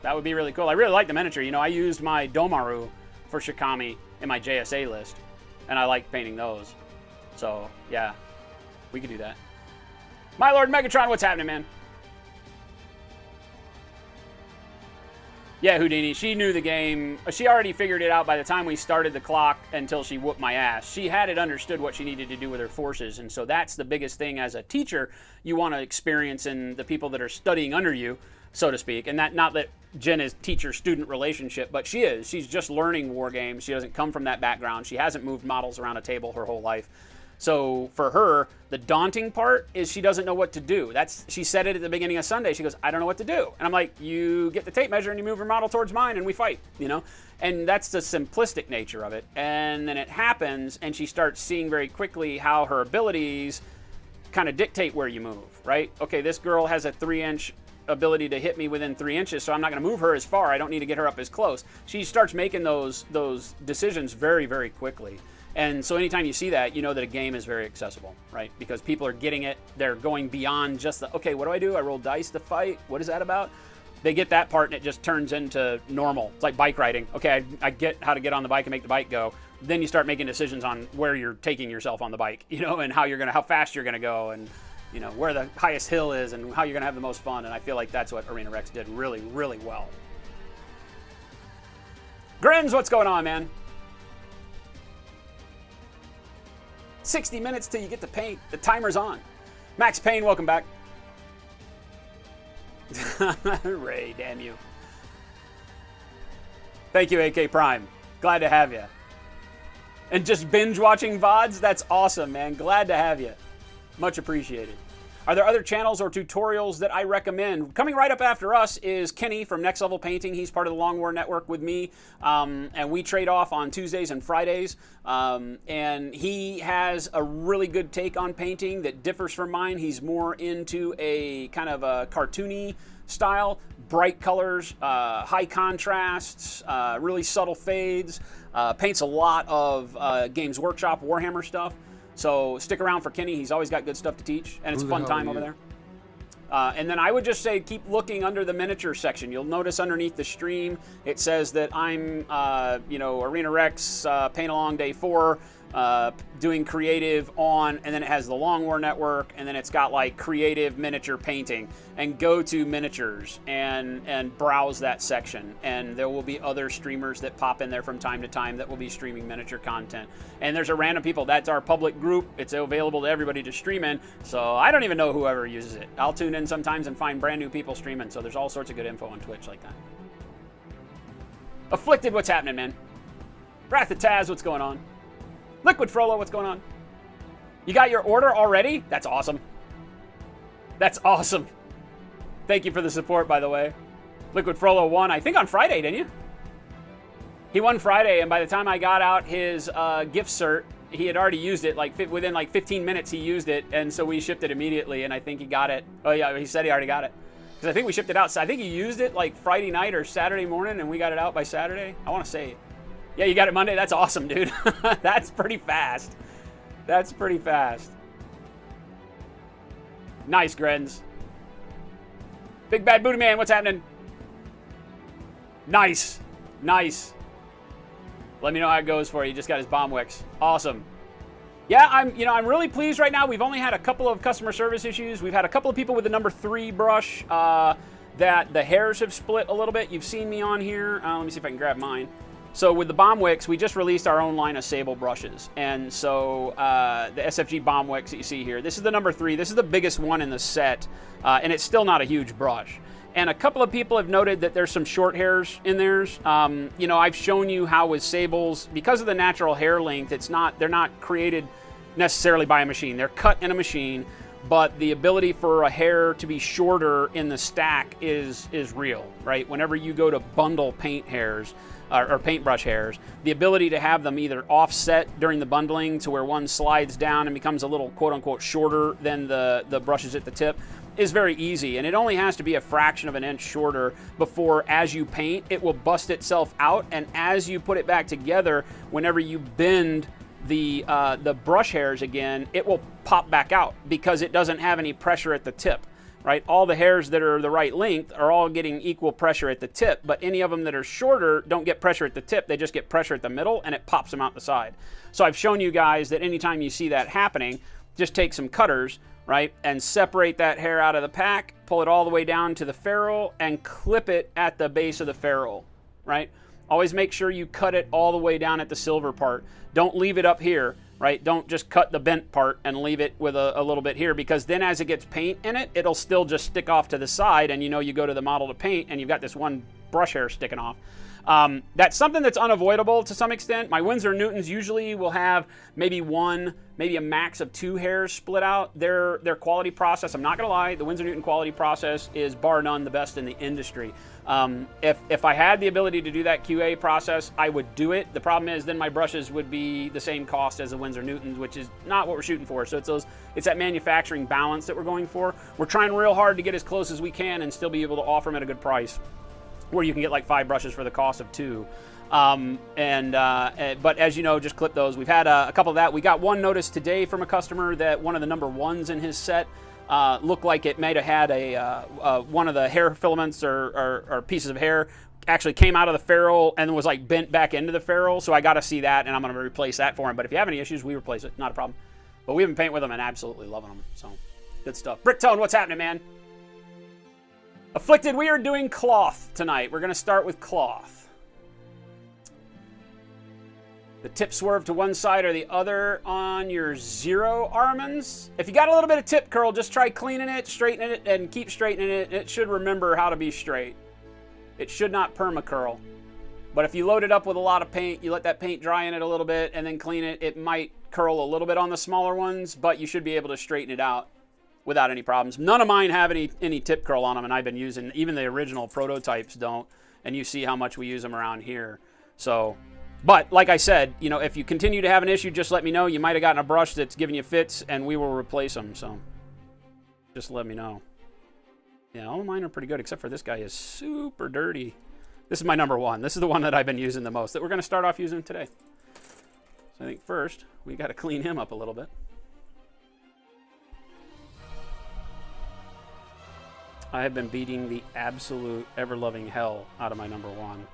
That would be really cool. I really like the miniature. You know, I used my Domaru for Shikami in my JSA list, and I like painting those. So, yeah, we could do that. My Lord Megatron, what's happening, man? Yeah, Houdini, she knew the game. She already figured it out by the time we started the clock until she whooped my ass. She had it understood what she needed to do with her forces, and so that's the biggest thing as a teacher you want to experience in the people that are studying under you, so to speak. And that, not that Jen is teacher-student relationship, but she is. She's just learning war games. She doesn't come from that background. She hasn't moved models around a table her whole life. So for her, the daunting part is she doesn't know what to do. She said it at the beginning of Sunday. She goes, I don't know what to do. And I'm like, you get the tape measure and you move your model towards mine and we fight, you know? And that's the simplistic nature of it. And then it happens and she starts seeing very quickly how her abilities kind of dictate where you move, right? Okay, this girl has a 3-inch ability to hit me within 3 inches, so I'm not going to move her as far. I don't need to get her up as close. She starts making those decisions very, very quickly. And so anytime you see that, you know that a game is very accessible, right? Because people are getting it. They're going beyond just the, okay, what do? I roll dice to fight. What is that about? They get that part and it just turns into normal. It's like bike riding. Okay, I get how to get on the bike and make the bike go. Then you start making decisions on where you're taking yourself on the bike, you know, and how fast you're going to go and, you know, where the highest hill is and how you're going to have the most fun. And I feel like that's what Arena Rex did really, really well. Grins, what's going on, man? 60 minutes till you get to paint. The timer's on. Max Payne, welcome back. Ray, damn you. Thank you, AK Prime. Glad to have you. And just binge watching VODs? That's awesome, man. Glad to have you. Much appreciated. Are there other channels or tutorials that I recommend? Coming right up after us is Kenny from Next Level Painting. He's part of the Long War Network with me, and we trade off on Tuesdays and Fridays. And he has a really good take on painting that differs from mine. He's more into a kind of a cartoony style, bright colors, high contrasts, really subtle fades. Paints a lot of Games Workshop Warhammer stuff. So stick around for Kenny. He's always got good stuff to teach, and it's a fun time over there. And then I would just say keep looking under the miniature section. You'll notice underneath the stream it says that I'm, Arena Rex Paint Along Day 4, doing creative on, and then it has the Long War Network, and then it's got like creative miniature painting. And go to miniatures and browse that section. And there will be other streamers that pop in there from time to time that will be streaming miniature content. And there's a random people. That's our public group. It's available to everybody to stream in. So I don't even know whoever uses it. I'll tune in sometimes and find brand new people streaming. So there's all sorts of good info on Twitch like that. Afflicted, what's happening, man? Wrath of Taz, what's going on? Liquid Frollo, what's going on? You got your order already? That's awesome. That's awesome. Thank you for the support, by the way. Liquid Frollo won, I think on Friday, didn't you? He won Friday, and by the time I got out his gift cert, he had already used it. Within 15 minutes, he used it, and so we shipped it immediately, and I think he got it. Oh, yeah, he said he already got it. Because I think we shipped it out. So I think he used it like Friday night or Saturday morning, and we got it out by Saturday. I want to say, yeah, you got it Monday? That's awesome, dude. That's pretty fast. That's pretty fast. Nice, Grens. Big Bad Booty Man, what's happening? Nice. Nice. Let me know how it goes for you. He just got his bomb wicks. Awesome. Yeah, I'm really pleased right now. We've only had a couple of customer service issues. We've had a couple of people with the number 3 brush that the hairs have split a little bit. You've seen me on here. Let me see if I can grab mine. So with the bomb wicks, we just released our own line of Sable brushes. And so the SFG bomb wicks that you see here, this is the number 3. This is the biggest one in the set, and it's still not a huge brush. And a couple of people have noted that there's some short hairs in theirs. I've shown you how with Sables, because of the natural hair length, they're not created necessarily by a machine. They're cut in a machine, but the ability for a hair to be shorter in the stack is real, right? Whenever you go to bundle paint hairs, or paintbrush hairs, the ability to have them either offset during the bundling to where one slides down and becomes a little quote-unquote shorter than the brushes at the tip is very easy, and it only has to be a fraction of an inch shorter before, as you paint, it will bust itself out, and as you put it back together, whenever you bend the brush hairs again, it will pop back out because it doesn't have any pressure at the tip, right? All the hairs that are the right length are all getting equal pressure at the tip, but any of them that are shorter don't get pressure at the tip, they just get pressure at the middle, and it pops them out the side. So I've shown you guys that anytime you see that happening, just take some cutters, right, and separate that hair out of the pack, pull it all the way down to the ferrule, and clip it at the base of the ferrule, right? Always make sure you cut it all the way down at the silver part. Don't leave it up here, right? Don't just cut the bent part and leave it with a little bit here, because then as it gets paint in it, it'll still just stick off to the side, and you go to the model to paint, and you've got this one brush hair sticking off. That's something that's unavoidable to some extent. My Winsor & Newtons usually will have maybe a max of 2 hairs split out. Their quality process, I'm not gonna lie, the Winsor & Newton quality process is bar none the best in the industry. If I had the ability to do that QA process, I would do it. The problem is then my brushes would be the same cost as the Winsor & Newtons, which is not what we're shooting for. So it's that manufacturing balance that we're going for. We're trying real hard to get as close as we can and still be able to offer them at a good price, where you can get like 5 brushes for the cost of 2. But as you know, just clip those. We've had a couple of that. We got one notice today from a customer that one of the number 1s in his set looked like it might have had one of the hair filaments or pieces of hair actually came out of the ferrule and was like bent back into the ferrule. So I got to see that, and I'm going to replace that for him. But if you have any issues, we replace it. Not a problem. But we've been painting with them and absolutely loving them. So good stuff. Bricktone, what's happening, man? Afflicted, we are doing cloth tonight. We're going to start with cloth. The tip swerve to one side or the other on your 0 Armands. If you got a little bit of tip curl, just try cleaning it, straightening it, and keep straightening it. It should remember how to be straight. It should not perma-curl. But if you load it up with a lot of paint, you let that paint dry in it a little bit and then clean it, it might curl a little bit on the smaller ones, but you should be able to straighten it out without any problems. None of mine have any tip curl on them, and I've been using, even the original prototypes don't, and you see how much we use them around here. So, but like I said, if you continue to have an issue, just let me know. You might have gotten a brush that's giving you fits, and we will replace them, so just let me know. Yeah, all of mine are pretty good, except for this guy is super dirty. This is my number 1. This is the one that I've been using the most, that we're going to start off using today. So I think first, we got to clean him up a little bit. I have been beating the absolute ever-loving hell out of my number 1.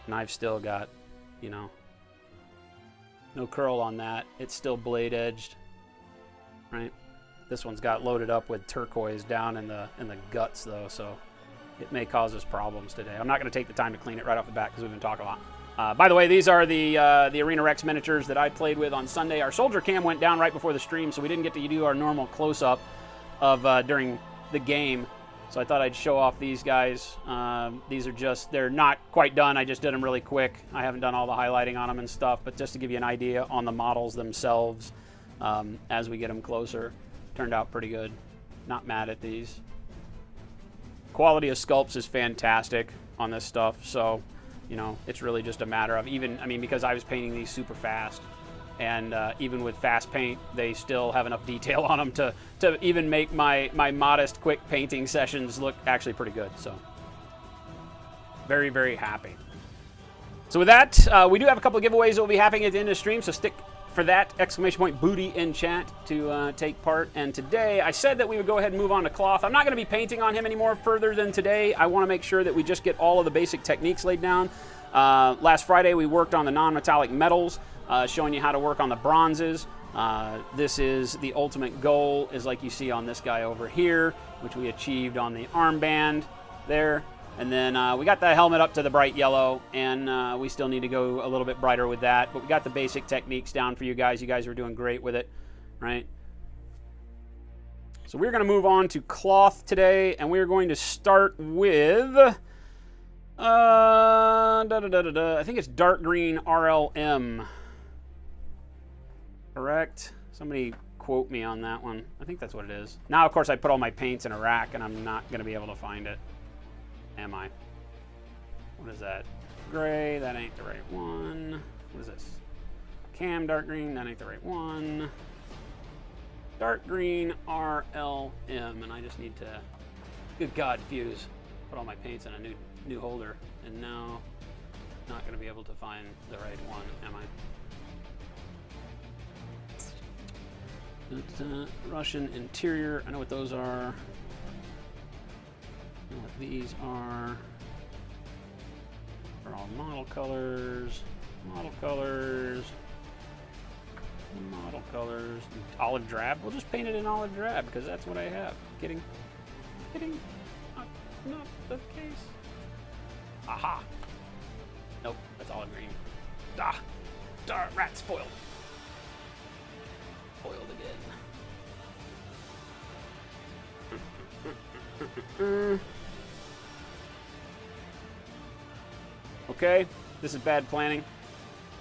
And I've still got, no curl on that. It's still blade-edged, right? This one's got loaded up with turquoise down in the guts, though, so it may cause us problems today. I'm not going to take the time to clean it right off the bat because we've been talking a lot. By the way, these are the Arena Rex miniatures that I played with on Sunday. Our soldier cam went down right before the stream, so we didn't get to do our normal close-up of during the game. So I thought I'd show off these guys. These are they're not quite done. I just did them really quick. I haven't done all the highlighting on them and stuff, but just to give you an idea on the models themselves as we get them closer. Turned out pretty good. Not mad at these. Quality of sculpts is fantastic on this stuff, so, it's really just a matter of because I was painting these super fast. And even with fast paint, they still have enough detail on them to even make my modest, quick painting sessions look actually pretty good. So, very, very happy. So with that, we do have a couple of giveaways that will be happening at the end of the stream, so stick for that exclamation point booty in chat to take part. And today I said that we would go ahead and move on to cloth. I'm not going to be painting on him anymore further than today. I want to make sure that we just get all of the basic techniques laid down. Last Friday we worked on the non-metallic metals, showing you how to work on the bronzes. This is the ultimate goal, is like you see on this guy over here, which we achieved on the armband there. And then we got the helmet up to the bright yellow, and we still need to go a little bit brighter with that. But we got the basic techniques down for you guys. You guys were doing great with it, right? So we're going to move on to cloth today, and we're going to start with, I think it's dark green RLM. Correct? Somebody quote me on that one. I think that's what it is. Now, of course, I put all my paints in a rack, and I'm not going to be able to find it. Am I? What is that? Gray, that ain't the right one. What is this? Cam dark green, that ain't the right one. Dark green RLM, and I just need to, good God, fuse. Put all my paints in a new holder, and now not going to be able to find the right one, am I? Russian interior, I know what those are. I know what these are. They're all model colors, model colors, model colors. Olive drab. We'll just paint it in olive drab because that's what I have. Kidding? Kidding? Not the case. Aha! Nope, that's olive green. Ah! Darn, rats foiled. Foiled again. Okay, this is bad planning.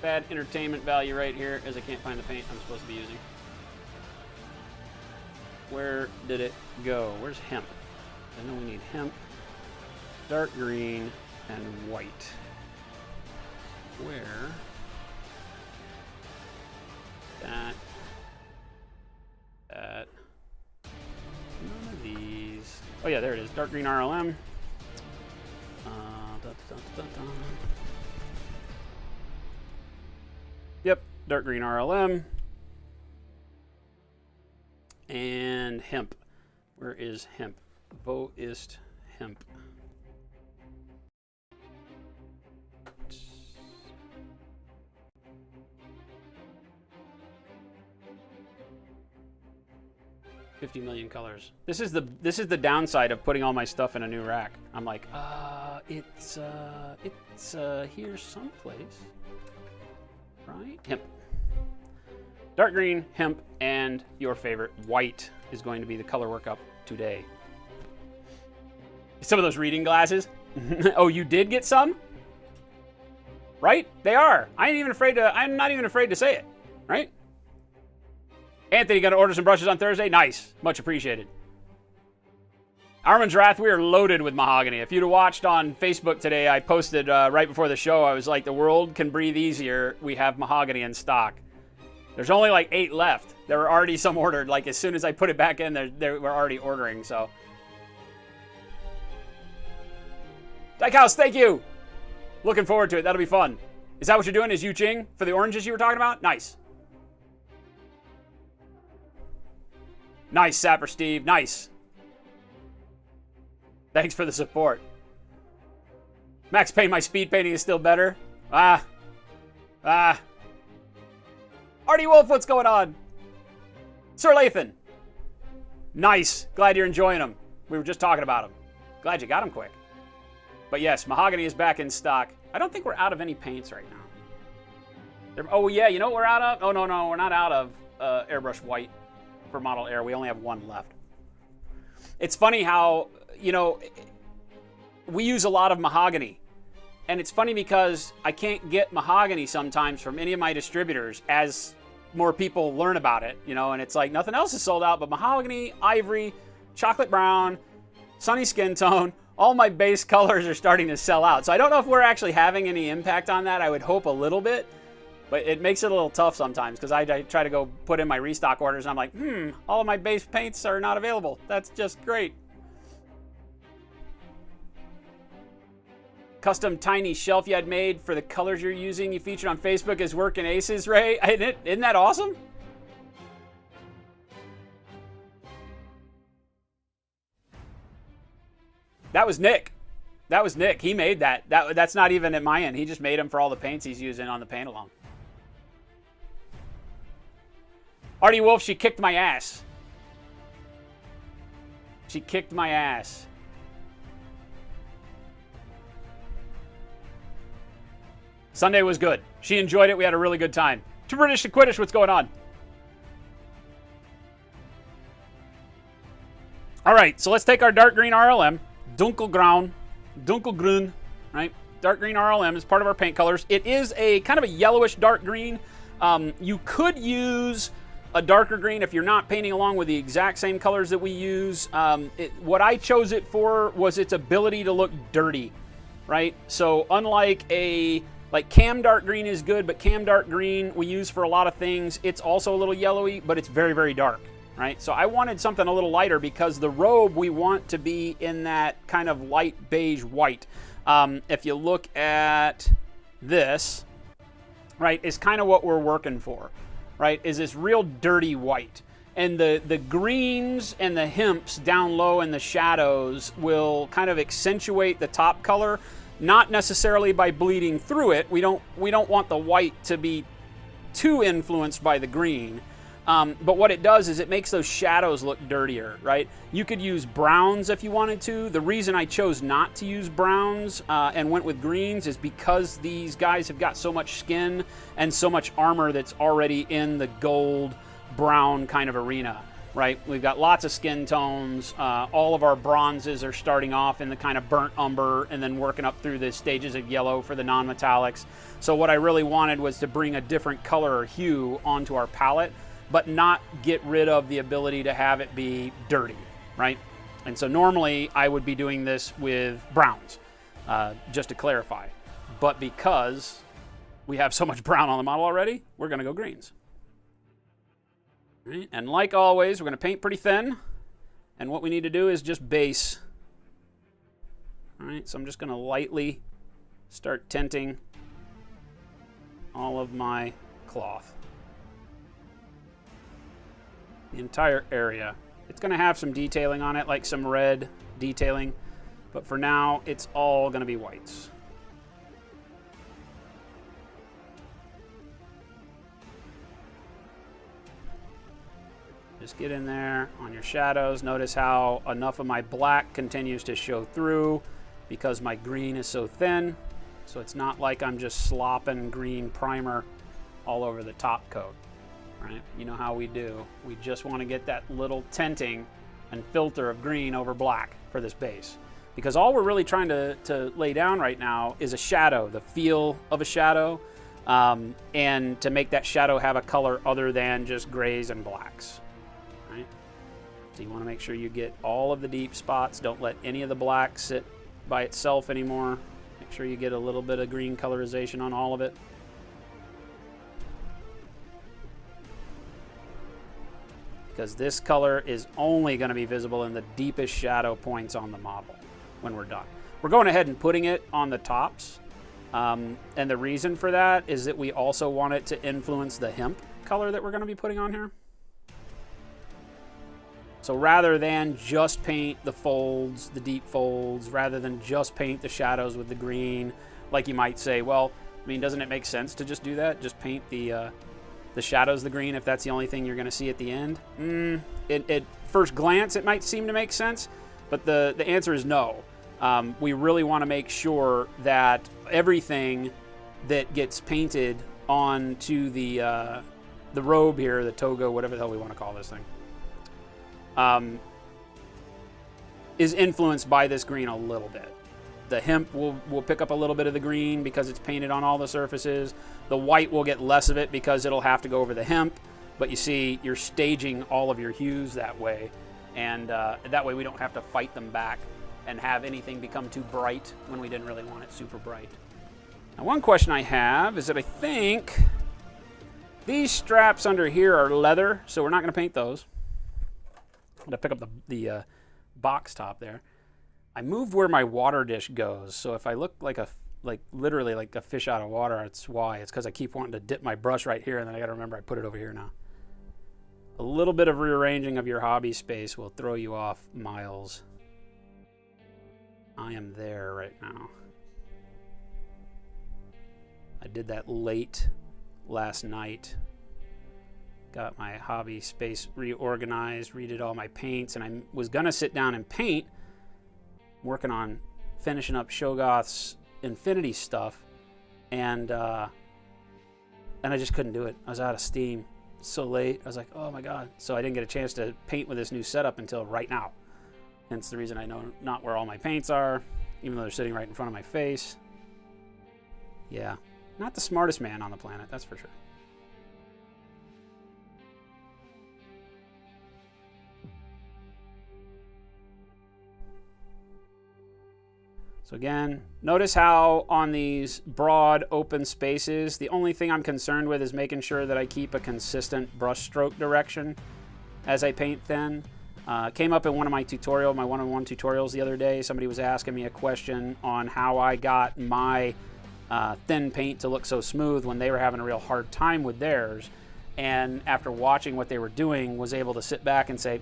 Bad entertainment value right here, as I can't find the paint I'm supposed to be using. Where did it go? Where's hemp? I know we need hemp, dark green, and white. Where? That. None of these. Oh yeah, there it is. Dark green RLM. Yep, dark green RLM. And hemp. Where is hemp? Wo ist hemp? $50 million colors. This is the downside of putting all my stuff in a new rack. I'm like, it's here someplace, right? Hemp, dark green, hemp, and your favorite white is going to be the color workup today. Some of those reading glasses. Oh, you did get some, right? They are. I'm not even afraid to say it, right? Anthony, gonna order some brushes on Thursday? Nice. Much appreciated. Armin's Wrath, we are loaded with mahogany. If you'd have watched on Facebook today, I posted right before the show, I was like, the world can breathe easier. We have mahogany in stock. There's only like 8 left. There were already some ordered. Like as soon as I put it back in, they were already ordering, so. Dykehouse, thank you. Looking forward to it. That'll be fun. Is that what you're doing? Is Yu Ching for the oranges you were talking about? Nice. Nice, Sapper Steve. Nice. Thanks for the support. Max Payne, my speed painting is still better. Artie Wolf, what's going on? Sir Lathan. Nice. Glad you're enjoying them. We were just talking about them. Glad you got them quick. But yes, mahogany is back in stock. I don't think we're out of any paints right now. Oh, yeah, you know what we're out of? Oh, no, we're not out of airbrush white for Model Air. We only have one left. It's funny how, you know, we use a lot of mahogany. And it's funny because I can't get mahogany sometimes from any of my distributors as more people learn about it, you know, and it's like nothing else is sold out, but mahogany, ivory, chocolate brown, sunny skin tone, all my base colors are starting to sell out. So I don't know if we're actually having any impact on that. I would hope a little bit, but it makes it a little tough sometimes because I try to go put in my restock orders and I'm like, all of my base paints are not available. That's just great. custom tiny shelf you had made for the colors you're using you featured on Facebook is working aces, Ray. Isn't that awesome? That was Nick. That was Nick. He made that. That's not even at my end. He just made them for all the paints he's using on the paint along. Artie Wolf, she kicked my ass. She kicked my ass. Sunday was good. She enjoyed it. We had a really good time. To British to Quiddish, what's going on? All right, so let's take our dark green RLM, dunkelgrün, right? Dark green RLM is part of our paint colors. It is a kind of a yellowish dark green. You could use a darker green if you're not painting along with the exact same colors that we use. What I chose it for was its ability to look dirty, right? So unlike like Cam Dark Green is good, but Cam Dark Green we use for a lot of things. It's also a little yellowy, but it's very, very dark, right? So I wanted something a little lighter because the robe we want to be in that kind of light beige white. If you look at this, right, is kind of what we're working for, right, is this real dirty white. And the greens and the hemps down low in the shadows will kind of accentuate the top color, not necessarily by bleeding through it. We don't want the white to be too influenced by the green. But what it does is it makes those shadows look dirtier, right? You could use browns if you wanted to. The reason I chose not to use browns and went with greens is because these guys have got so much skin and so much armor that's already in the gold brown kind of arena, right? We've got lots of skin tones. All of our bronzes are starting off in the kind of burnt umber and then working up through the stages of yellow for the non-metallics. So what I really wanted was to bring a different color or hue onto our palette, but not get rid of the ability to have it be dirty, right? And so normally I would be doing this with browns, just to clarify. But because we have so much brown on the model already, we're gonna go greens. Right? And like always, we're gonna paint pretty thin. And what we need to do is just base. All right, so I'm just gonna lightly start tinting all of my cloth. The entire area. It's going to have some detailing on it, like some red detailing, but for now it's all going to be whites. Just get in there on your shadows. Notice how enough of my black continues to show through because my green is so thin, so it's not like I'm just slopping green primer all over the top coat. Right? You know how we do. We just want to get that little tinting and filter of green over black for this base. Because all we're really trying to lay down right now is a shadow, the feel of a shadow, and to make that shadow have a color other than just grays and blacks. Right? So you want to make sure you get all of the deep spots. Don't let any of the black sit by itself anymore. Make sure you get a little bit of green colorization on all of it. Because this color is only going to be visible in the deepest shadow points on the model when we're done. We're going ahead and putting it on the tops. And the reason for that is that we also want it to influence the hemp color that we're going to be putting on here. So rather than just paint the folds, the deep folds, rather than just paint the shadows with the green, like you might say, well, I mean, doesn't it make sense to just do that? Just paint the shadows the green if that's the only thing you're going to see at the end? At first glance, it might seem to make sense, but the answer is no. We really want to make sure that everything that gets painted onto the robe here, the toga, whatever the hell we want to call this thing, is influenced by this green a little bit. The hemp will pick up a little bit of the green because it's painted on all the surfaces. The white will get less of it because it'll have to go over the hemp. But you see, you're staging all of your hues that way. And that way we don't have to fight them back and have anything become too bright when we didn't really want it super bright. Now, one question I have is that I think these straps under here are leather, so we're not going to paint those. I'm going to pick up the box top there. I moved where my water dish goes. So if I look like literally like a fish out of water, it's why. It's because I keep wanting to dip my brush right here, and then I got to remember I put it over here now. A little bit of rearranging of your hobby space will throw you off miles. I am there right now. I did that late last night. Got my hobby space reorganized, redid all my paints, and I was going to sit down and paint, working on finishing up Shogoth's Infinity stuff, and I just couldn't do it. I was out of steam. So late. I was like, oh my God. So I didn't get a chance to paint with this new setup until right now. Hence the reason I know not where all my paints are, even though they're sitting right in front of my face. Yeah, not the smartest man on the planet, that's for sure. So again, notice how on these broad open spaces, the only thing I'm concerned with is making sure that I keep a consistent brush stroke direction as I paint thin. Came up in one of my my one-on-one tutorials the other day. Somebody was asking me a question on how I got my thin paint to look so smooth when they were having a real hard time with theirs. And after watching what they were doing, was able to sit back and say,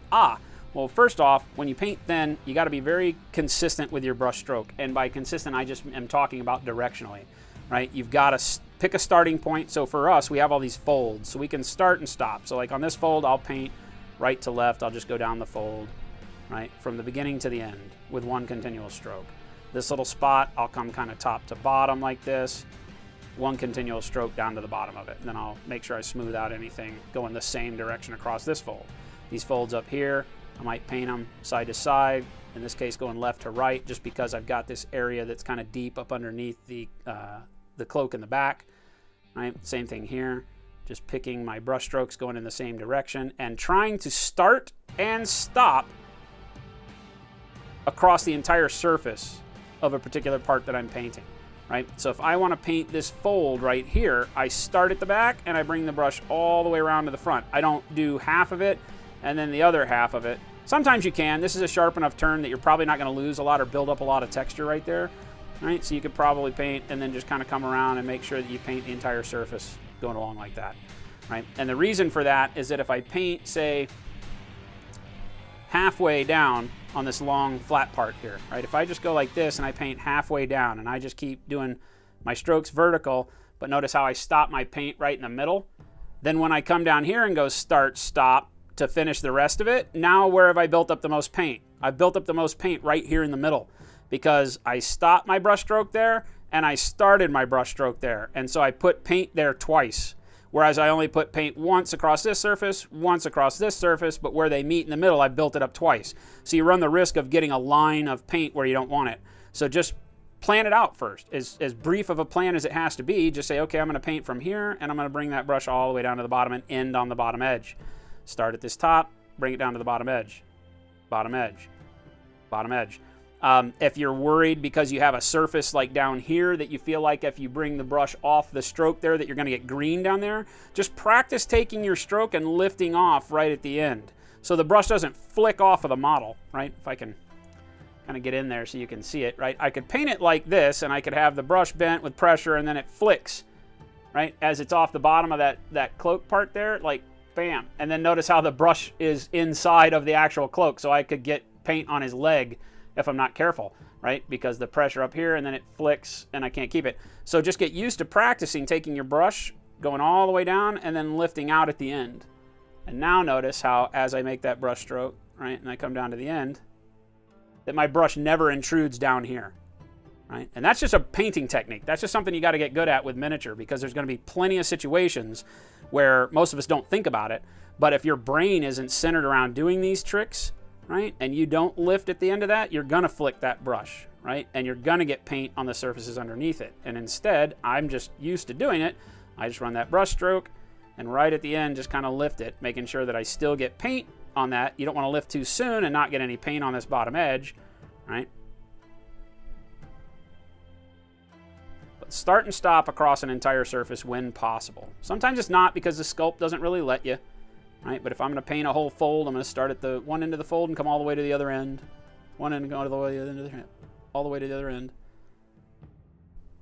well, first off, when you paint thin, you got to be very consistent with your brush stroke. And by consistent, I just am talking about directionally, right? You've got to pick a starting point. So for us, we have all these folds, so we can start and stop. So like on this fold, I'll paint right to left. I'll just go down the fold, right? From the beginning to the end with one continuous stroke. This little spot, I'll come kind of top to bottom like this, one continuous stroke down to the bottom of it. And then I'll make sure I smooth out anything going the same direction across this fold. These folds up here, I might paint them side to side, in this case going left to right, just because I've got this area that's kind of deep up underneath the cloak in the back. Right? Same thing here, just picking my brush strokes going in the same direction and trying to start and stop across the entire surface of a particular part that I'm painting. Right? So if I want to paint this fold right here, I start at the back and I bring the brush all the way around to the front. I don't do half of it and then the other half of it. Sometimes you can. This is a sharp enough turn that you're probably not going to lose a lot or build up a lot of texture right there. Right? So you could probably paint and then just kind of come around and make sure that you paint the entire surface going along like that. Right? And the reason for that is that if I paint, say, halfway down on this long flat part here, right? If I just go like this and I paint halfway down and I just keep doing my strokes vertical, but notice how I stop my paint right in the middle, then when I come down here and go start, stop, to finish the rest of it, now where have I built up the most paint? I've built up the most paint right here in the middle because I stopped my brush stroke there and I started my brush stroke there. And so I put paint there twice, whereas I only put paint once across this surface, once across this surface, but where they meet in the middle, I built it up twice. So you run the risk of getting a line of paint where you don't want it. So just plan it out first. As brief of a plan as it has to be, just say, okay, I'm going to paint from here and I'm going to bring that brush all the way down to the bottom and end on the bottom edge. Start at this top, bring it down to the bottom edge, bottom edge, bottom edge. If you're worried because you have a surface like down here that you feel like if you bring the brush off the stroke there that you're going to get green down there, just practice taking your stroke and lifting off right at the end so the brush doesn't flick off of the model, right? If I can kind of get in there so you can see it, right? I could paint it like this and I could have the brush bent with pressure and then it flicks, right? As it's off the bottom of that cloak part there, like bam. And then notice how the brush is inside of the actual cloak. So I could get paint on his leg if I'm not careful, right? Because the pressure up here and then it flicks and I can't keep it. So just get used to practicing taking your brush, going all the way down and then lifting out at the end. And now notice how as I make that brush stroke, right, and I come down to the end, that my brush never intrudes down here, right? And that's just a painting technique. That's just something you got to get good at with miniature because there's going to be plenty of situations where most of us don't think about it. But if your brain isn't centered around doing these tricks, right, and you don't lift at the end of that, you're going to flick that brush, right? And you're going to get paint on the surfaces underneath it. And instead, I'm just used to doing it. I just run that brush stroke and right at the end, just kind of lift it, making sure that I still get paint on that. You don't want to lift too soon and not get any paint on this bottom edge, right? Start and stop across an entire surface when possible. Sometimes it's not because the sculpt doesn't really let you, right? But if I'm going to paint a whole fold, I'm going to start at the one end of the fold and come all the way to the other end, One end going all the way to the other end. All the way to the other end.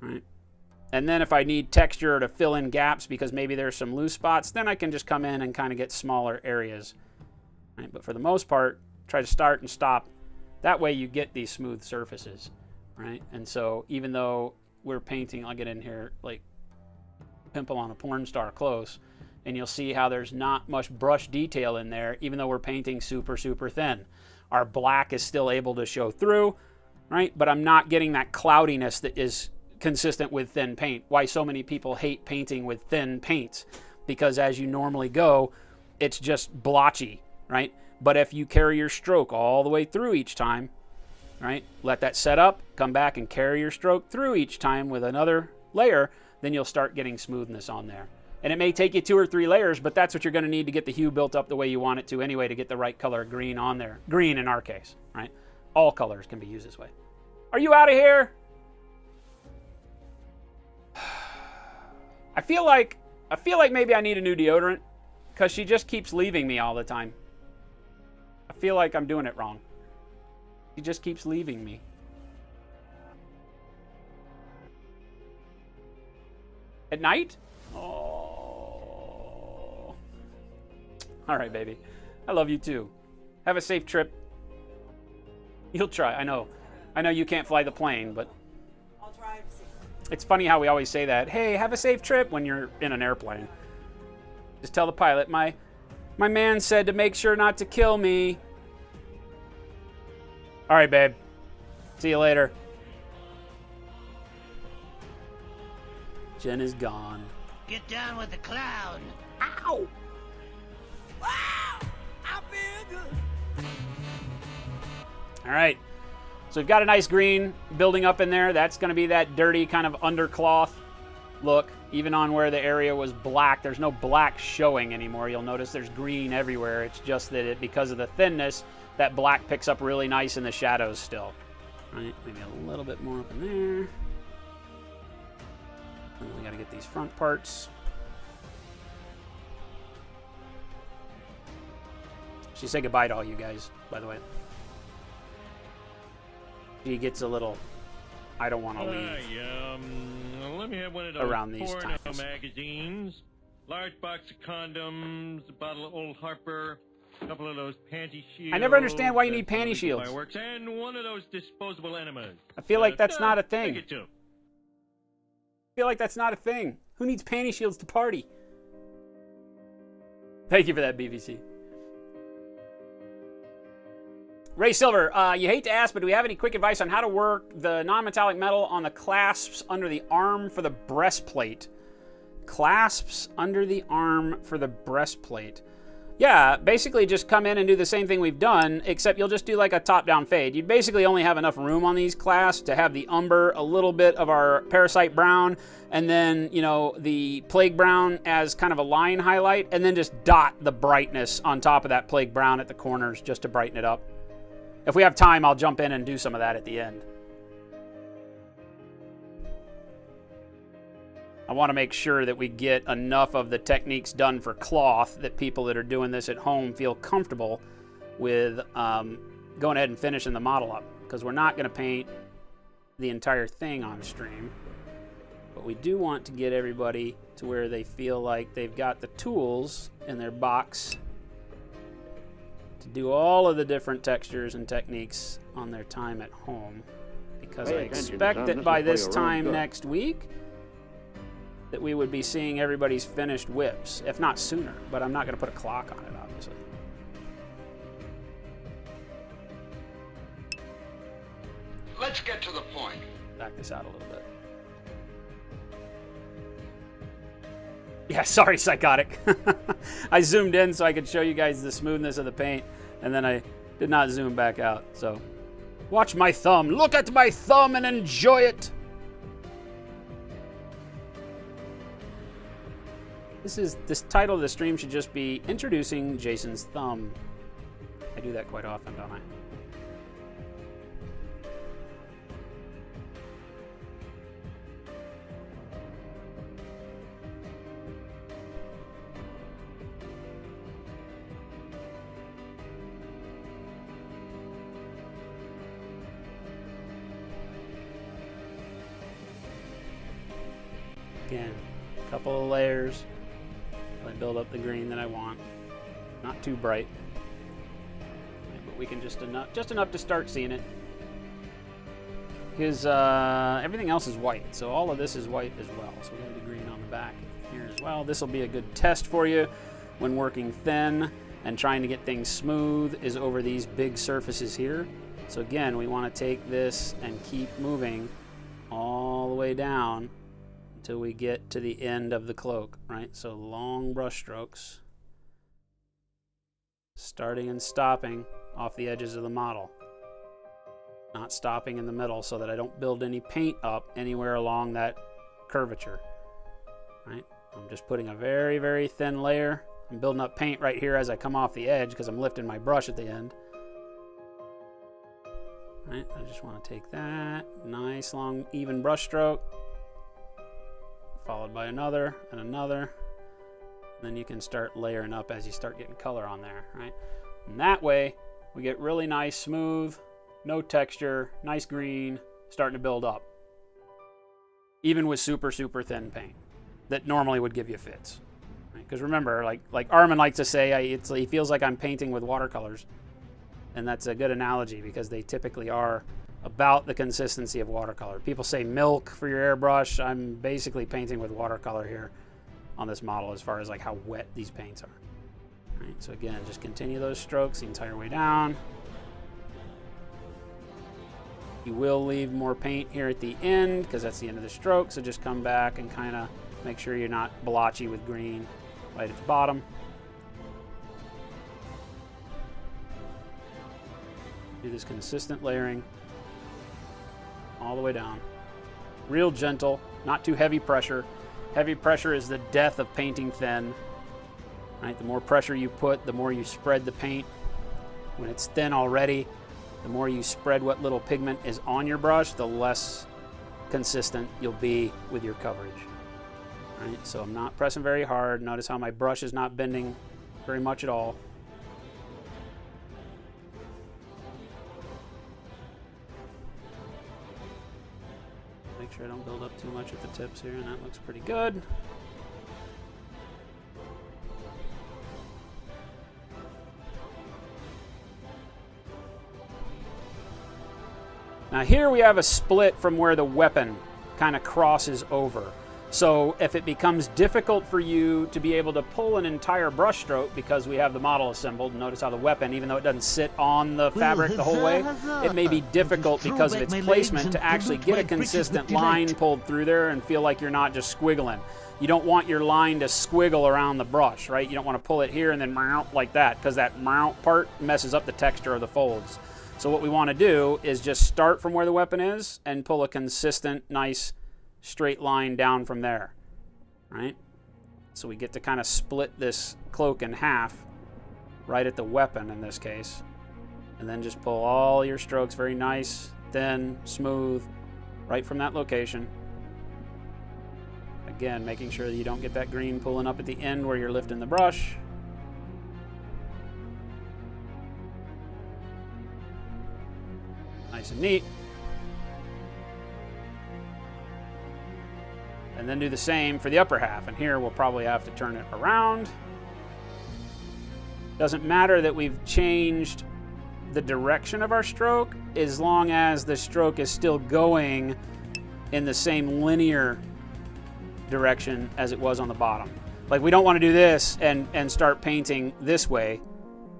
All right. And then if I need texture to fill in gaps because maybe there's some loose spots, then I can just come in and kind of get smaller areas. Right? But for the most part, try to start and stop. That way you get these smooth surfaces, right? And so even though we're painting, I'll get in here like pimple on a porn star close, and you'll see how there's not much brush detail in there, even though we're painting super, super thin. Our black is still able to show through, right? But I'm not getting that cloudiness that is consistent with thin paint. Why so many people hate painting with thin paints, because as you normally go, it's just blotchy, right? But if you carry your stroke all the way through each time, right, let that set up, come back and carry your stroke through each time with another layer, then you'll start getting smoothness on there. And it may take you 2 or 3 layers, but that's what you're going to need to get the hue built up the way you want it to anyway, to get the right color of green on there. Green in our case, right? All colors can be used this way. Are you out of here? I feel like maybe I need a new deodorant because she just keeps leaving me all the time. I feel like I'm doing it wrong. She just keeps leaving me. At night? Oh. All right, baby. I love you too. Have a safe trip. You'll try. I know you can't fly the plane, but I'll try to see. it's funny how we always say that. Hey, have a safe trip when you're in an airplane. Just tell the pilot, my man said to make sure not to kill me. All right, babe. See you later. Jen is gone. Get down with the clown. Ow! Wow! I feel good. All right. So we've got a nice green building up in there. That's going to be that dirty kind of undercloth look. Even on where the area was black, there's no black showing anymore. You'll notice there's green everywhere. It's just that because of the thinness, that black picks up really nice in the shadows still. All right, maybe a little bit more up in there. And we got to get these front parts. She said goodbye to all you guys, by the way. She gets a little, I don't want to leave. Let me have one of those around these porno times. magazines, large box of condoms, a bottle of Old Harper, a couple of those panty shields. I never understand why you need some panty illegal shields. Fireworks, and one of those disposable enemas. I feel like that's not a thing. Take it to. I feel like that's not a thing. Who needs panty shields to party? Thank you for that, BVC. Ray Silver, you hate to ask, but do we have any quick advice on how to work the non-metallic metal on the clasps under the arm for the breastplate? Clasps under the arm for the breastplate. Yeah, basically just come in and do the same thing we've done, except you'll just do like a top-down fade. You'd basically only have enough room on these clasps to have the umber, a little bit of our parasite brown, and then, you know, the plague brown as kind of a line highlight, and then just dot the brightness on top of that plague brown at the corners just to brighten it up. If we have time, I'll jump in and do some of that at the end. I want to make sure that we get enough of the techniques done for cloth that people that are doing this at home feel comfortable with going ahead and finishing the model up. Because we're not going to paint the entire thing on stream. But we do want to get everybody to where they feel like they've got the tools in their box to do all of the different textures and techniques on their time at home. Because I expect that by this time next week, that we would be seeing everybody's finished whips, if not sooner. But I'm not going to put a clock on it, obviously. Let's get to the point. Back this out a little bit. Yeah, sorry, Psychotic. I zoomed in so I could show you guys the smoothness of the paint, and then I did not zoom back out. So, watch my thumb. Look at my thumb and enjoy it. This title of the stream should just be Introducing Jason's Thumb. I do that quite often, don't I? Again, a couple of layers. I build up the green that I want. Not too bright, but we can just enough to start seeing it. Because everything else is white, so all of this is white as well. So we have the green on the back here as well. This will be a good test for you when working thin and trying to get things smooth is over these big surfaces here. So again, we want to take this and keep moving all the way down until we get to the end of the cloak, right? So long brush strokes, starting and stopping off the edges of the model. Not stopping in the middle so that I don't build any paint up anywhere along that curvature, right? I'm just putting a very, very thin layer. I'm building up paint right here as I come off the edge because I'm lifting my brush at the end. Right, I just want to take that nice long even brush stroke, followed by another and another. And then you can start layering up as you start getting color on there, right? And that way we get really nice, smooth, no texture, nice green, starting to build up. Even with super, super thin paint that normally would give you fits. Because remember, like Armin likes to say, he feels like I'm painting with watercolors. And that's a good analogy because they typically are about the consistency of watercolor. People say milk for your airbrush. I'm basically painting with watercolor here on this model as far as like how wet these paints are. All right, so again, just continue those strokes the entire way down. You will leave more paint here at the end because that's the end of the stroke. So just come back and kind of make sure you're not blotchy with green right at the bottom. Do this consistent layering all the way down. Real gentle, not too heavy pressure. Heavy pressure is the death of painting thin. Right? The more pressure you put, the more you spread the paint. When it's thin already, the more you spread what little pigment is on your brush, the less consistent you'll be with your coverage. Right? So I'm not pressing very hard. Notice how my brush is not bending very much at all. Make sure I don't build up too much at the tips here, and that looks pretty good. Now here we have a split from where the weapon kind of crosses over. So if it becomes difficult for you to be able to pull an entire brush stroke because we have the model assembled, notice how the weapon, even though it doesn't sit on the fabric the whole way, it may be difficult because of its placement to actually get a consistent line pulled through there and feel like you're not just squiggling. You don't want your line to squiggle around the brush, right? You don't want to pull it here and then mount like that because that mount part messes up the texture of the folds. So what we want to do is just start from where the weapon is and pull a consistent, nice, straight line down from there, right? So we get to kind of split this cloak in half right at the weapon in this case, and then just pull all your strokes very nice, thin, smooth, right from that location. Again, making sure that you don't get that green pulling up at the end where you're lifting the brush. Nice and neat. And then do the same for the upper half. And here we'll probably have to turn it around. Doesn't matter that we've changed the direction of our stroke as long as the stroke is still going in the same linear direction as it was on the bottom. Like we don't want to do this and start painting this way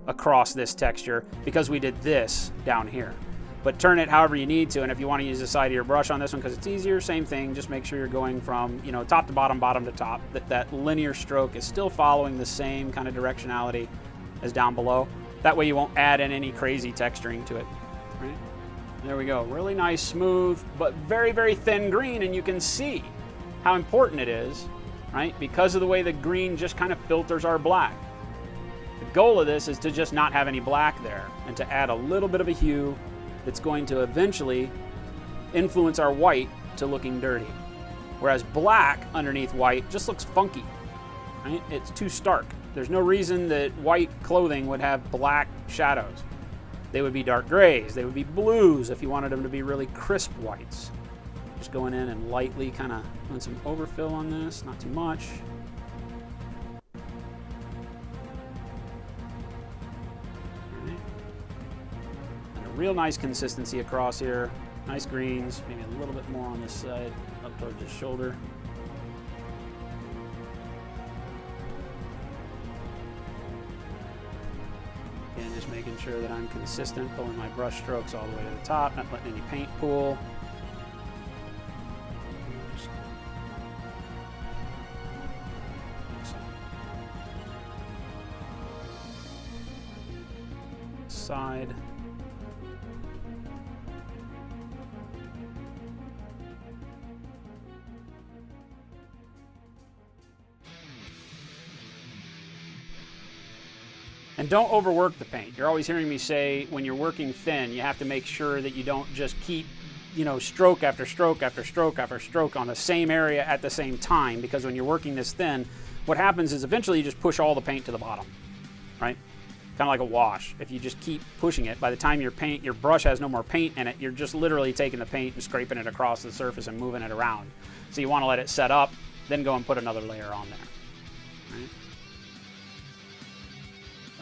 across this texture because we did this down here. But turn it however you need to, and if you want to use the side of your brush on this one because it's easier, same thing. Just make sure you're going from, you know, top to bottom, bottom to top. That linear stroke is still following the same kind of directionality as down below. That way you won't add in any crazy texturing to it. Right? There we go. Really nice, smooth, but very, very thin green, and you can see how important it is, right? Because of the way the green just kind of filters our black. The goal of this is to just not have any black there and to add a little bit of a hue that's going to eventually influence our white to looking dirty. Whereas black underneath white just looks funky, right? It's too stark. There's no reason that white clothing would have black shadows. They would be dark grays, they would be blues if you wanted them to be really crisp whites. Just going in and lightly kind of doing some overfill on this, not too much. Right. And a real nice consistency across here. Nice greens, maybe a little bit more on this side, up towards the shoulder. Again, just making sure that I'm consistent, pulling my brush strokes all the way to the top, not letting any paint pool. Side. And don't overwork the paint. You're always hearing me say when you're working thin, you have to make sure that you don't just keep, you know, stroke after stroke after stroke after stroke on the same area at the same time, because when you're working this thin, what happens is eventually you just push all the paint to the bottom, right? Kind of like a wash. If you just keep pushing it, by the time your brush has no more paint in it, you're just literally taking the paint and scraping it across the surface and moving it around. So you want to let it set up, then go and put another layer on there, right?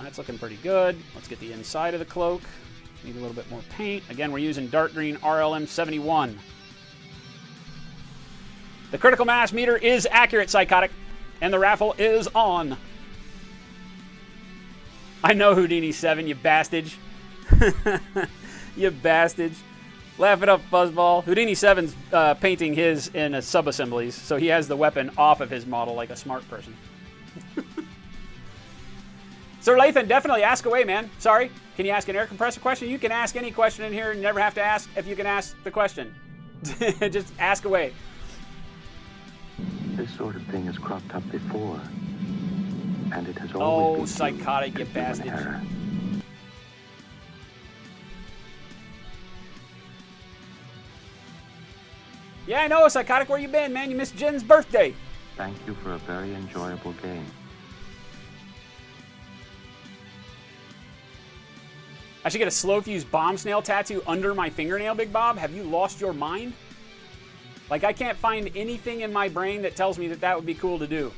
That's looking pretty good. Let's get the inside of the cloak. Need a little bit more paint. Again, we're using dark green RLM 71. The critical mass meter is accurate, Psychotic, and the raffle is on. I know Houdini 7, you bastard. You bastard. Laugh it up, Fuzzball. Houdini 7's painting his in a sub-assemblies, so he has the weapon off of his model like a smart person. Sir Lathan, definitely ask away, man. Sorry. Can you ask an air compressor question? You can ask any question in here and never have to ask if you can ask the question. Just ask away. This sort of thing has cropped up before. And it has always been Psychotic, you bastard. Yeah, I know, Psychotic. Where you been, man? You missed Jen's birthday. Thank you for a very enjoyable game. I should get a slow fuse bomb snail tattoo under my fingernail, Big Bob. Have you lost your mind? Like, I can't find anything in my brain that tells me that that would be cool to do.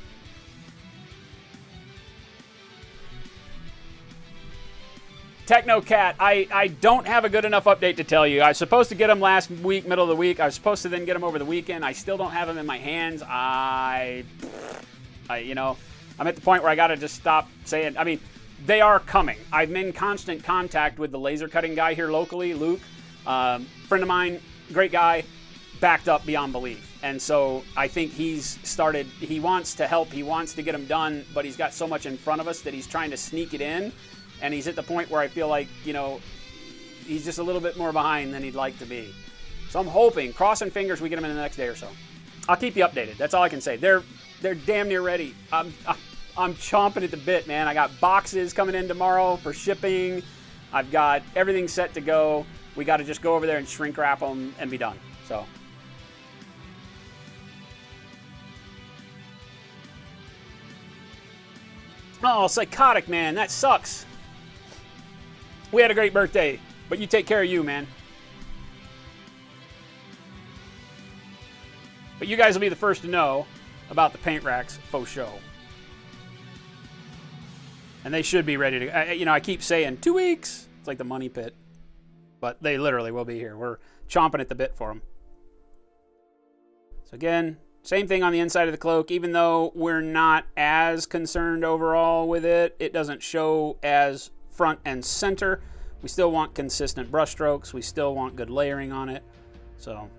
Technocat, I don't have a good enough update to tell you. I was supposed to get them last week, middle of the week. I was supposed to then get them over the weekend. I still don't have them in my hands. You know, I'm at the point where I got to just stop saying, I mean, they are coming. I'm in constant contact with the laser cutting guy here locally, Luke. Friend of mine, great guy, backed up beyond belief. And so I think he wants to help, he wants to get them done, but he's got so much in front of us that he's trying to sneak it in. And he's at the point where I feel like, you know, he's just a little bit more behind than he'd like to be. So I'm hoping, crossing fingers, we get him in the next day or so. I'll keep you updated. That's all I can say. They're damn near ready. I'm chomping at the bit, man. I got boxes coming in tomorrow for shipping. I've got everything set to go. We got to just go over there and shrink wrap them and be done. So. Oh, Psychotic, man. That sucks. We had a great birthday, but you take care of you, man. But you guys will be the first to know about the paint racks faux show. And they should be ready to, you know, I keep saying 2 weeks. It's like the money pit. But they literally will be here. We're chomping at the bit for them. So again, same thing on the inside of the cloak. Even though we're not as concerned overall with it, it doesn't show as front and center. We still want consistent brush strokes. We still want good layering on it. So,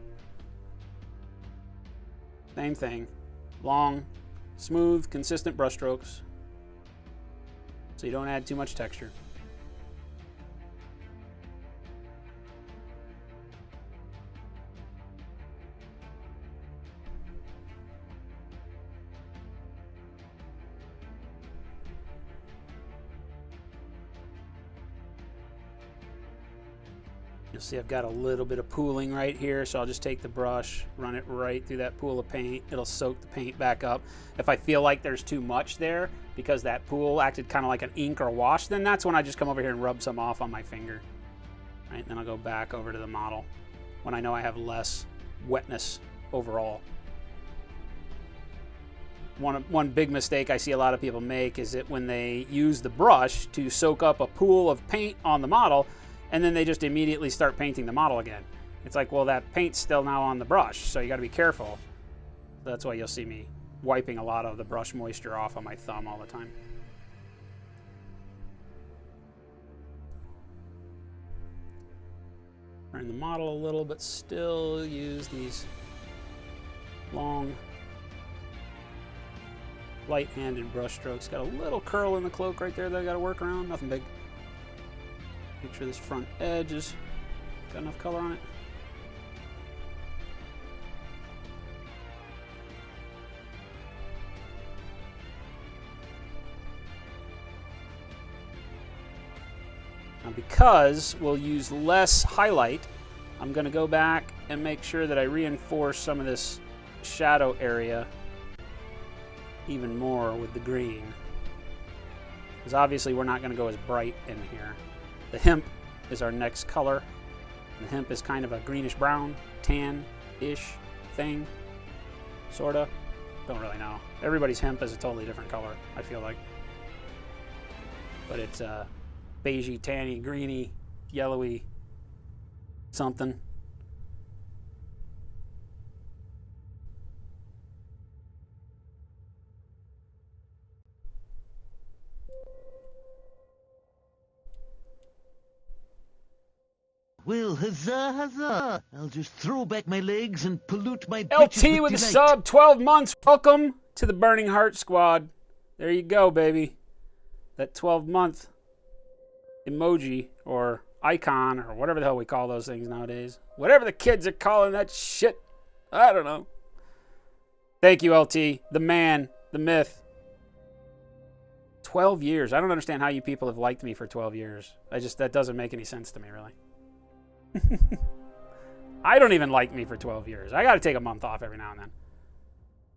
same thing. Long, smooth, consistent brush strokes. So you don't add too much texture. You'll see I've got a little bit of pooling right here, so I'll just take the brush, run it right through that pool of paint. It'll soak the paint back up. If I feel like there's too much there, because that pool acted kind of like an ink or wash, then that's when I just come over here and rub some off on my finger. Right, then I'll go back over to the model when I know I have less wetness overall. One big mistake I see a lot of people make is that when they use the brush to soak up a pool of paint on the model, and then they just immediately start painting the model again. It's like, well, that paint's still now on the brush, so you got to be careful. That's why you'll see me wiping a lot of the brush moisture off on my thumb all the time. Turn the model a little, but still use these long, light-handed brush strokes. Got a little curl in the cloak right there that I got to work around. Nothing big. Make sure this front edge has got enough color on it. Now, because we'll use less highlight, I'm going to go back and make sure that I reinforce some of this shadow area even more with the green. Because obviously we're not going to go as bright in here. The hemp is our next color. The hemp is kind of a greenish brown, tan-ish thing, sorta. Don't really know. Everybody's hemp is a totally different color, I feel like. But it's beigey, tanny, greeny, yellowy something. Well, huzzah, huzzah. I'll just throw back my legs and pollute my LT with a sub, 12 months. Welcome to the Burning Heart Squad. There you go, baby. That 12-month emoji or icon or whatever the hell we call those things nowadays. Whatever the kids are calling that shit. I don't know. Thank you, LT. The man, the myth. 12 years. I don't understand how you people have liked me for 12 years. That doesn't make any sense to me, really. I don't even like me for 12 years. I got to take a month off every now and then.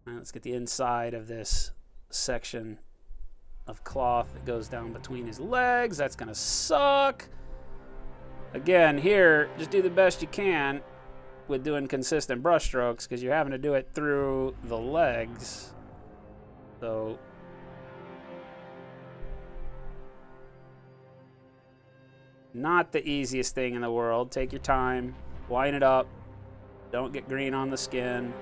All right, let's get the inside of this section of cloth that goes down between his legs. That's going to suck. Again, here, just do the best you can with doing consistent brush strokes because you're having to do it through the legs. So not the easiest thing in the world. Take your time, line it up, don't get green on the skin.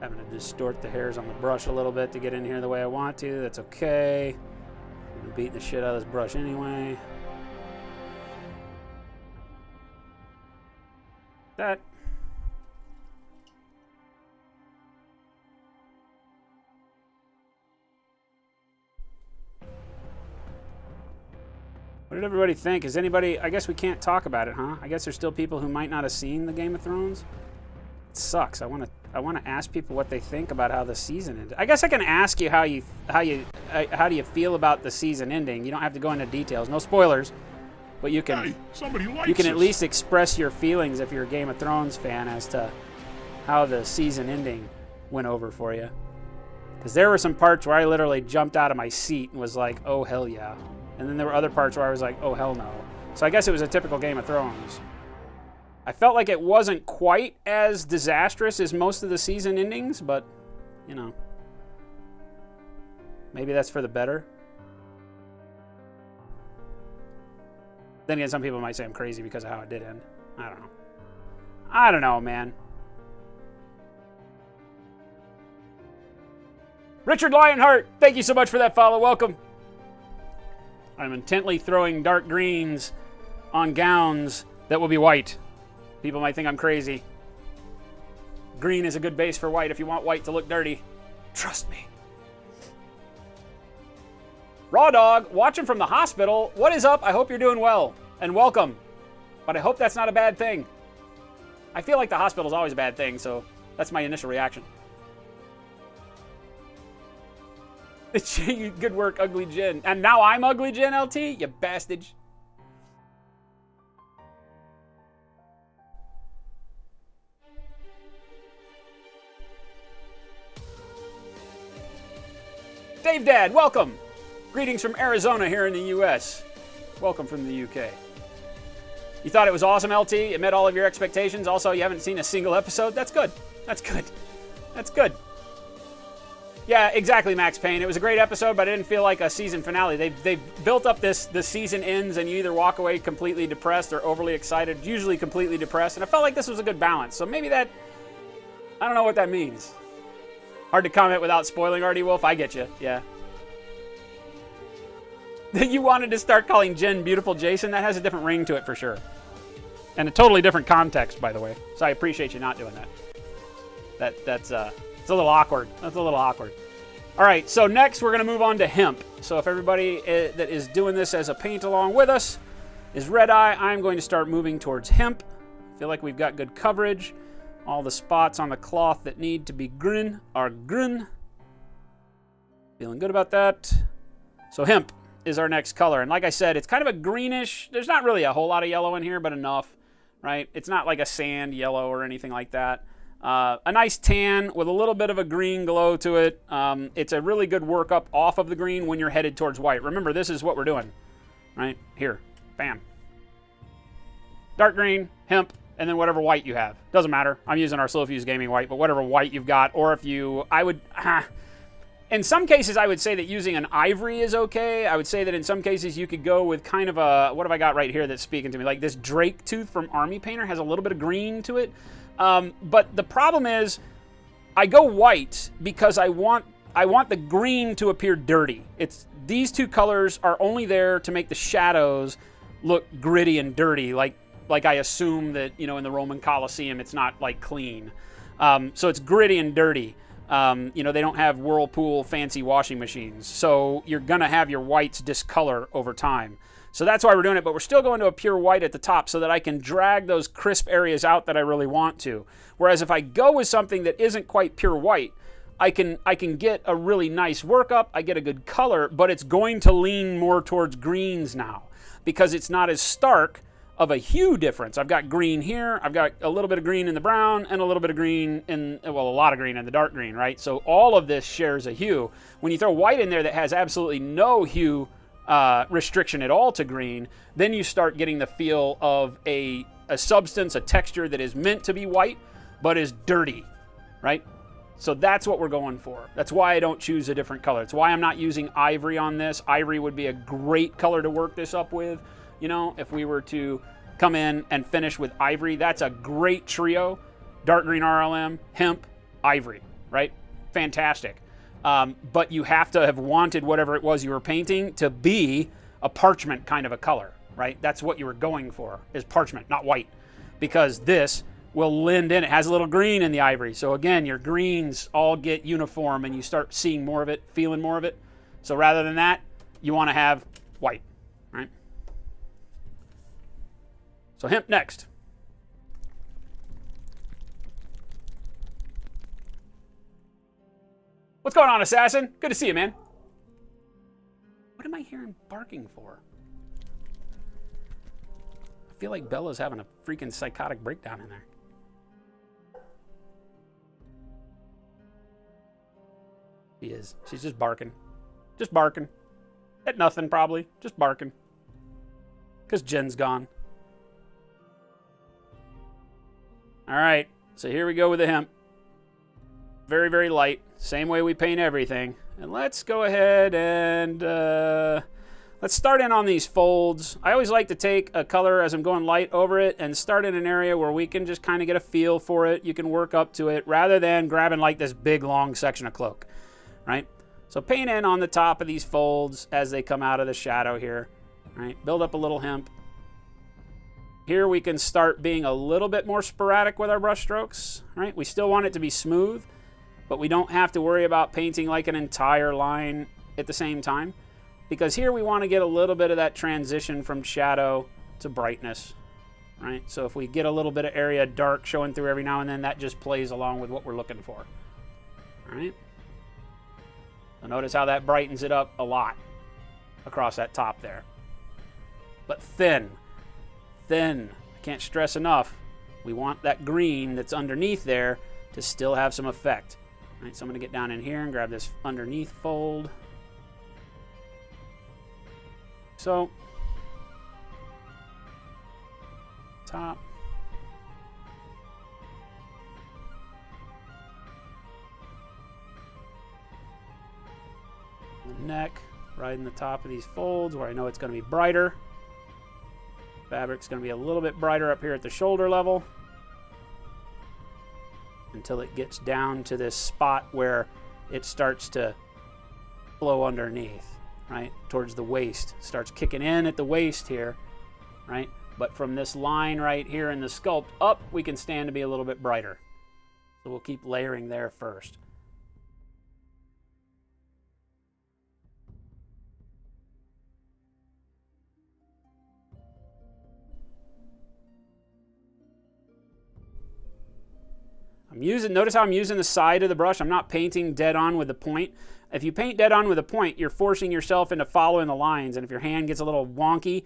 Having to distort the hairs on the brush a little bit to get in here the way I want to. That's okay. I'm beating the shit out of this brush anyway. That. What did everybody think? Is anybody... I guess we can't talk about it, huh? I guess there's still people who might not have seen the Game of Thrones. It sucks. I want to ask people what they think about how the season ended. I guess I can ask you how do you feel about the season ending. You don't have to go into details. No spoilers. But you can at least express your feelings if you're a Game of Thrones fan as to how the season ending went over for you. Because there were some parts where I literally jumped out of my seat and was like, oh, hell yeah. And then there were other parts where I was like, oh, hell no. So I guess it was a typical Game of Thrones. I felt like it wasn't quite as disastrous as most of the season endings, but, you know. Maybe that's for the better. Then again, some people might say I'm crazy because of how it did end. I don't know. I don't know, man. Richard Lionheart, thank you so much for that follow. Welcome. I'm intently throwing dark greens on gowns that will be white. People might think I'm crazy. Green is a good base for white if you want white to look dirty. Trust me. Raw Dog, watching from the hospital. What is up? I hope you're doing well. And welcome. But I hope that's not a bad thing. I feel like the hospital is always a bad thing, so that's my initial reaction. Good work, Ugly Jin. And now I'm Ugly Jin, LT? You bastard. Dave Dad, welcome. Greetings from Arizona here in the U.S. Welcome from the U.K. You thought it was awesome, LT? It met all of your expectations. Also, you haven't seen a single episode? That's good. That's good. That's good. Yeah, exactly, Max Payne. It was a great episode, but I didn't feel like a season finale. They've built up this, the season ends, and you either walk away completely depressed or overly excited, usually completely depressed, and I felt like this was a good balance. So maybe that, I don't know what that means. Hard to comment without spoiling, Artie Wolf. I get you, yeah. You wanted to start calling Jen Beautiful Jason? That has a different ring to it for sure. And a totally different context, by the way. So I appreciate you not doing that. That's it's a little awkward. That's a little awkward. All right, so next we're going to move on to hemp. So if everybody that is doing this as a paint along with us is red eye, I'm going to start moving towards hemp. I feel like we've got good coverage. All the spots on the cloth that need to be green are green. Feeling good about that. So hemp is our next color. And like I said, it's kind of a greenish. There's not really a whole lot of yellow in here, but enough, right? It's not like a sand yellow or anything like that. A nice tan with a little bit of a green glow to it. It's a really good workup off of the green when you're headed towards white. Remember, this is what we're doing, right? Here, bam. Dark green, hemp, and then whatever white you have. Doesn't matter. I'm using our Slow Fuse Gaming white, but whatever white you've got, or if you, in some cases, I would say that using an ivory is okay. I would say that in some cases you could go with kind of a, what have I got right here that's speaking to me? Like this Drake tooth from Army Painter has a little bit of green to it. But the problem is I go white because I want the green to appear dirty. These two colors are only there to make the shadows look gritty and dirty, like I assume that, you know, in the Roman Colosseum it's not like clean. So it's gritty and dirty. You know, they don't have Whirlpool fancy washing machines. So you're going to have your whites discolor over time. So that's why we're doing it, but we're still going to a pure white at the top so that I can drag those crisp areas out that I really want to. Whereas if I go with something that isn't quite pure white, I can get a really nice workup, I get a good color, but it's going to lean more towards greens now because it's not as stark of a hue difference. I've got green here, I've got a little bit of green in the brown, and a little bit of green in, well, a lot of green in the dark green, right? So all of this shares a hue. When you throw white in there that has absolutely no hue restriction at all to green, then you start getting the feel of a substance, a texture that is meant to be white, but is dirty, right? So that's what we're going for. That's why I don't choose a different color. It's why I'm not using ivory on this. Ivory would be a great color to work this up with. You know, if we were to come in and finish with ivory, that's a great trio. Dark green RLM, hemp, ivory, right? Fantastic. But you have to have wanted whatever it was you were painting to be a parchment kind of a color, right? That's what you were going for, is parchment, not white. Because this will lend in. It has a little green in the ivory. So again, your greens all get uniform and you start seeing more of it, feeling more of it. So rather than that, you want to have white, right? So hemp next. What's going on, Assassin? Good to see you, man. What am I hearing barking for? I feel like Bella's having a freaking psychotic breakdown in there. She is. She's just barking. Just barking. At nothing, probably. Just barking. Because Jen's gone. All right. So here we go with the hemp. Very, very light. Same way we paint everything. And let's go ahead and let's start in on these folds. I always like to take a color as I'm going light over it and start in an area where we can just kind of get a feel for it. You can work up to it rather than grabbing like this big long section of cloak, right? So paint in on the top of these folds as they come out of the shadow here, right? Build up a little hemp. Here we can start being a little bit more sporadic with our brush strokes, right? We still want it to be smooth, but we don't have to worry about painting like an entire line at the same time, because here we want to get a little bit of that transition from shadow to brightness, right? So if we get a little bit of area dark showing through every now and then, that just plays along with what we're looking for, all right? So notice how that brightens it up a lot across that top there. But thin. I can't stress enough. We want that green that's underneath there to still have some effect. All right, so I'm going to get down in here and grab this underneath fold. So, top. The neck, right in the top of these folds where I know it's going to be brighter. Fabric's going to be a little bit brighter up here at the shoulder level until it gets down to this spot where it starts to flow underneath, right? Towards the waist. Starts kicking in at the waist here, right? But from this line right here in the sculpt up, we can stand to be a little bit brighter. So we'll keep layering there first. Notice how I'm using the side of the brush. I'm not painting dead on with the point. If you paint dead on with a point, you're forcing yourself into following the lines, and if your hand gets a little wonky,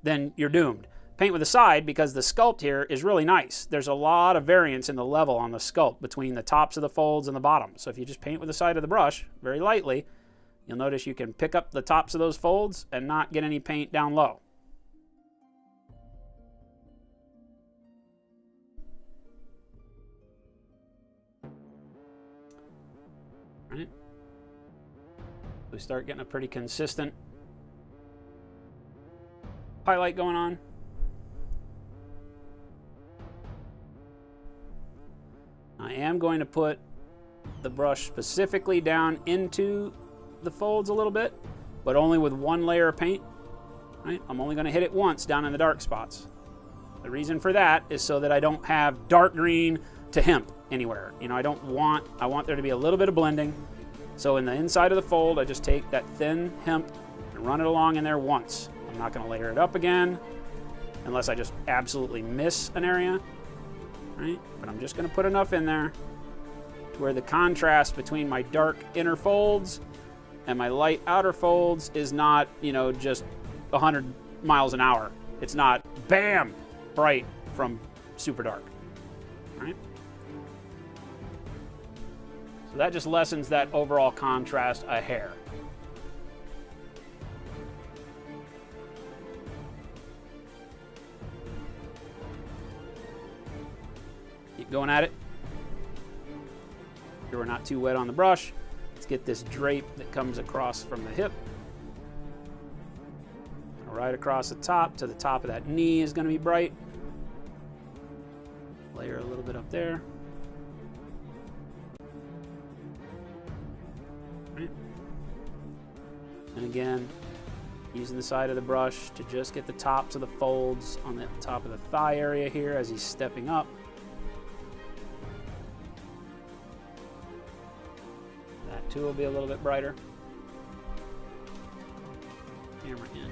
then you're doomed. Paint with the side because the sculpt here is really nice. There's a lot of variance in the level on the sculpt between the tops of the folds and the bottom. So if you just paint with the side of the brush very lightly, you'll notice you can pick up the tops of those folds and not get any paint down low. Right. We start getting a pretty consistent highlight going on. I am going to put the brush specifically down into the folds a little bit, but only with one layer of paint. Right? I'm only going to hit it once down in the dark spots. The reason for that is so that I don't have dark green to hemp anywhere. You know, I want there to be a little bit of blending. So in the inside of the fold, I just take that thin hemp and run it along in there once. I'm not going to layer it up again unless I just absolutely miss an area, right? But I'm just going to put enough in there to where the contrast between my dark inner folds and my light outer folds is not, you know, just 100 miles an hour. It's not bam, bright from super dark, right? So that just lessens that overall contrast a hair. Keep going at it. Here we're not too wet on the brush. Let's get this drape that comes across from the hip. Right across the top to the top of that knee is going to be bright. Layer a little bit up there. And again, using the side of the brush to just get the tops of the folds on the top of the thigh area here as he's stepping up. That too will be a little bit brighter. Camera in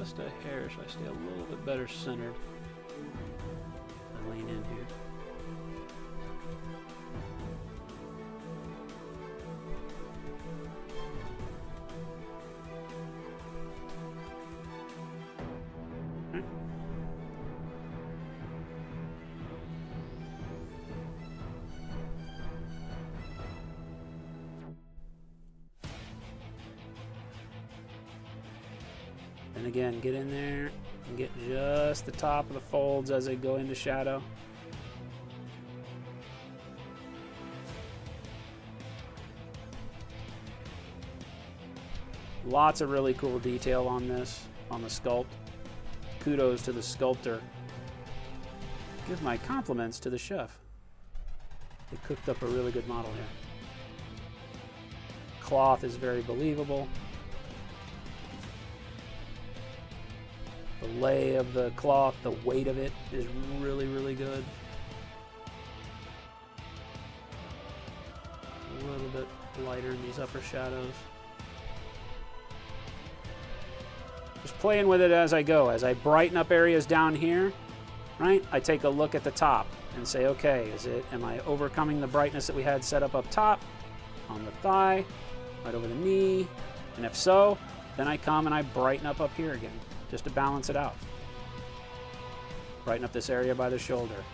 just a hair so I stay a little bit better centered. I lean in here. And again, get in there and get just the top of the folds as they go into shadow. Lots of really cool detail on this, on the sculpt. Kudos to the sculptor. Give my compliments to the chef. They cooked up a really good model here. Cloth is very believable. The lay of the cloth, the weight of it is really, really good. A little bit lighter in these upper shadows. Just playing with it as I go. As I brighten up areas down here, right, I take a look at the top and say, okay, am I overcoming the brightness that we had set up top, on the thigh, right over the knee? And if so, then I come and I brighten up here again, just to balance it out. Brighten up this area by the shoulder.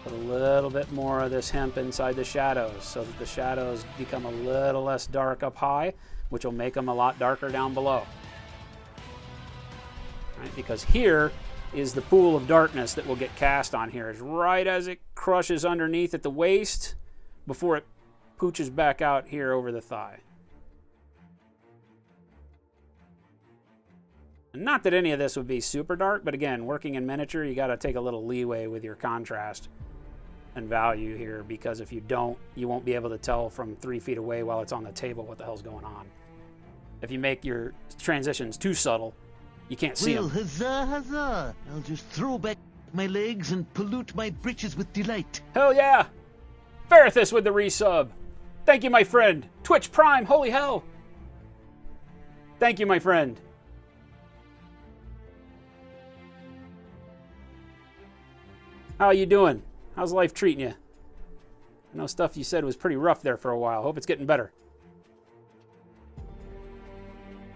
Put a little bit more of this hemp inside the shadows so that the shadows become a little less dark up high, which will make them a lot darker down below. right? Because here is the pool of darkness that will get cast on here. Is right as it crushes underneath at the waist before it pooches back out here over the thigh. Not that any of this would be super dark, but again, working in miniature, you got to take a little leeway with your contrast and value here, because if you don't, you won't be able to tell from 3 feet away while it's on the table what the hell's going on. If you make your transitions too subtle, you can't see Well, them. huzzah, huzzah! I'll just throw back my legs and pollute my britches with delight. Hell yeah! Ferrithus with the resub. Thank you, my friend. Twitch Prime, holy hell. Thank you, my friend. How you doing? How's life treating you? I know stuff you said was pretty rough there for a while. Hope it's getting better.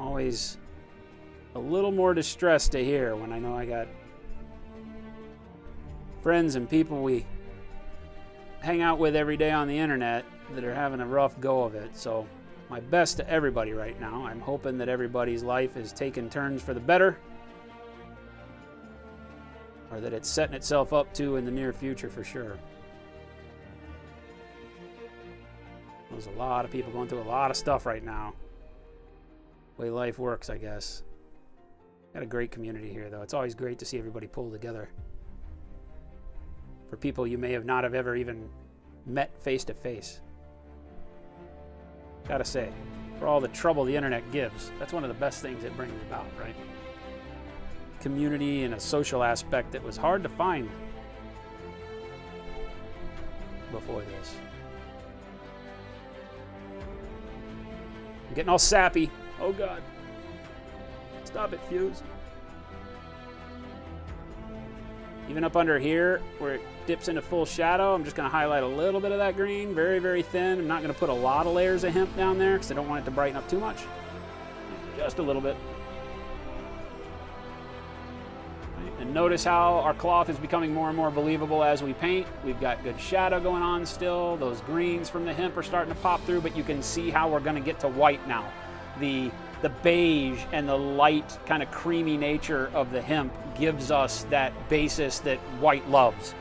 Always a little more distressed to hear when I know I got friends and people we hang out with every day on the internet that are having a rough go of it. So my best to everybody right now. I'm hoping that everybody's life is taking turns for the better, or that it's setting itself up to in the near future for sure. There's a lot of people going through a lot of stuff right now. Way life works, I guess. Got a great community here, though. It's always great to see everybody pull together. For people you may have not have ever even met face to face. Gotta say, for all the trouble the internet gives, that's one of the best things it brings about, right? Community and a social aspect that was hard to find before this. I'm getting all sappy. Oh God. Stop it, Fuse. Even up under here, where it dips into full shadow, I'm just going to highlight a little bit of that green, very, very thin. I'm not going to put a lot of layers of hemp down there because I don't want it to brighten up too much. Just a little bit. And notice how our cloth is becoming more and more believable as we paint. We've got good shadow going on still. Those greens from the hemp are starting to pop through, but you can see how we're going to get to white now. The beige and the light kind of creamy nature of the hemp gives us that basis that white loves.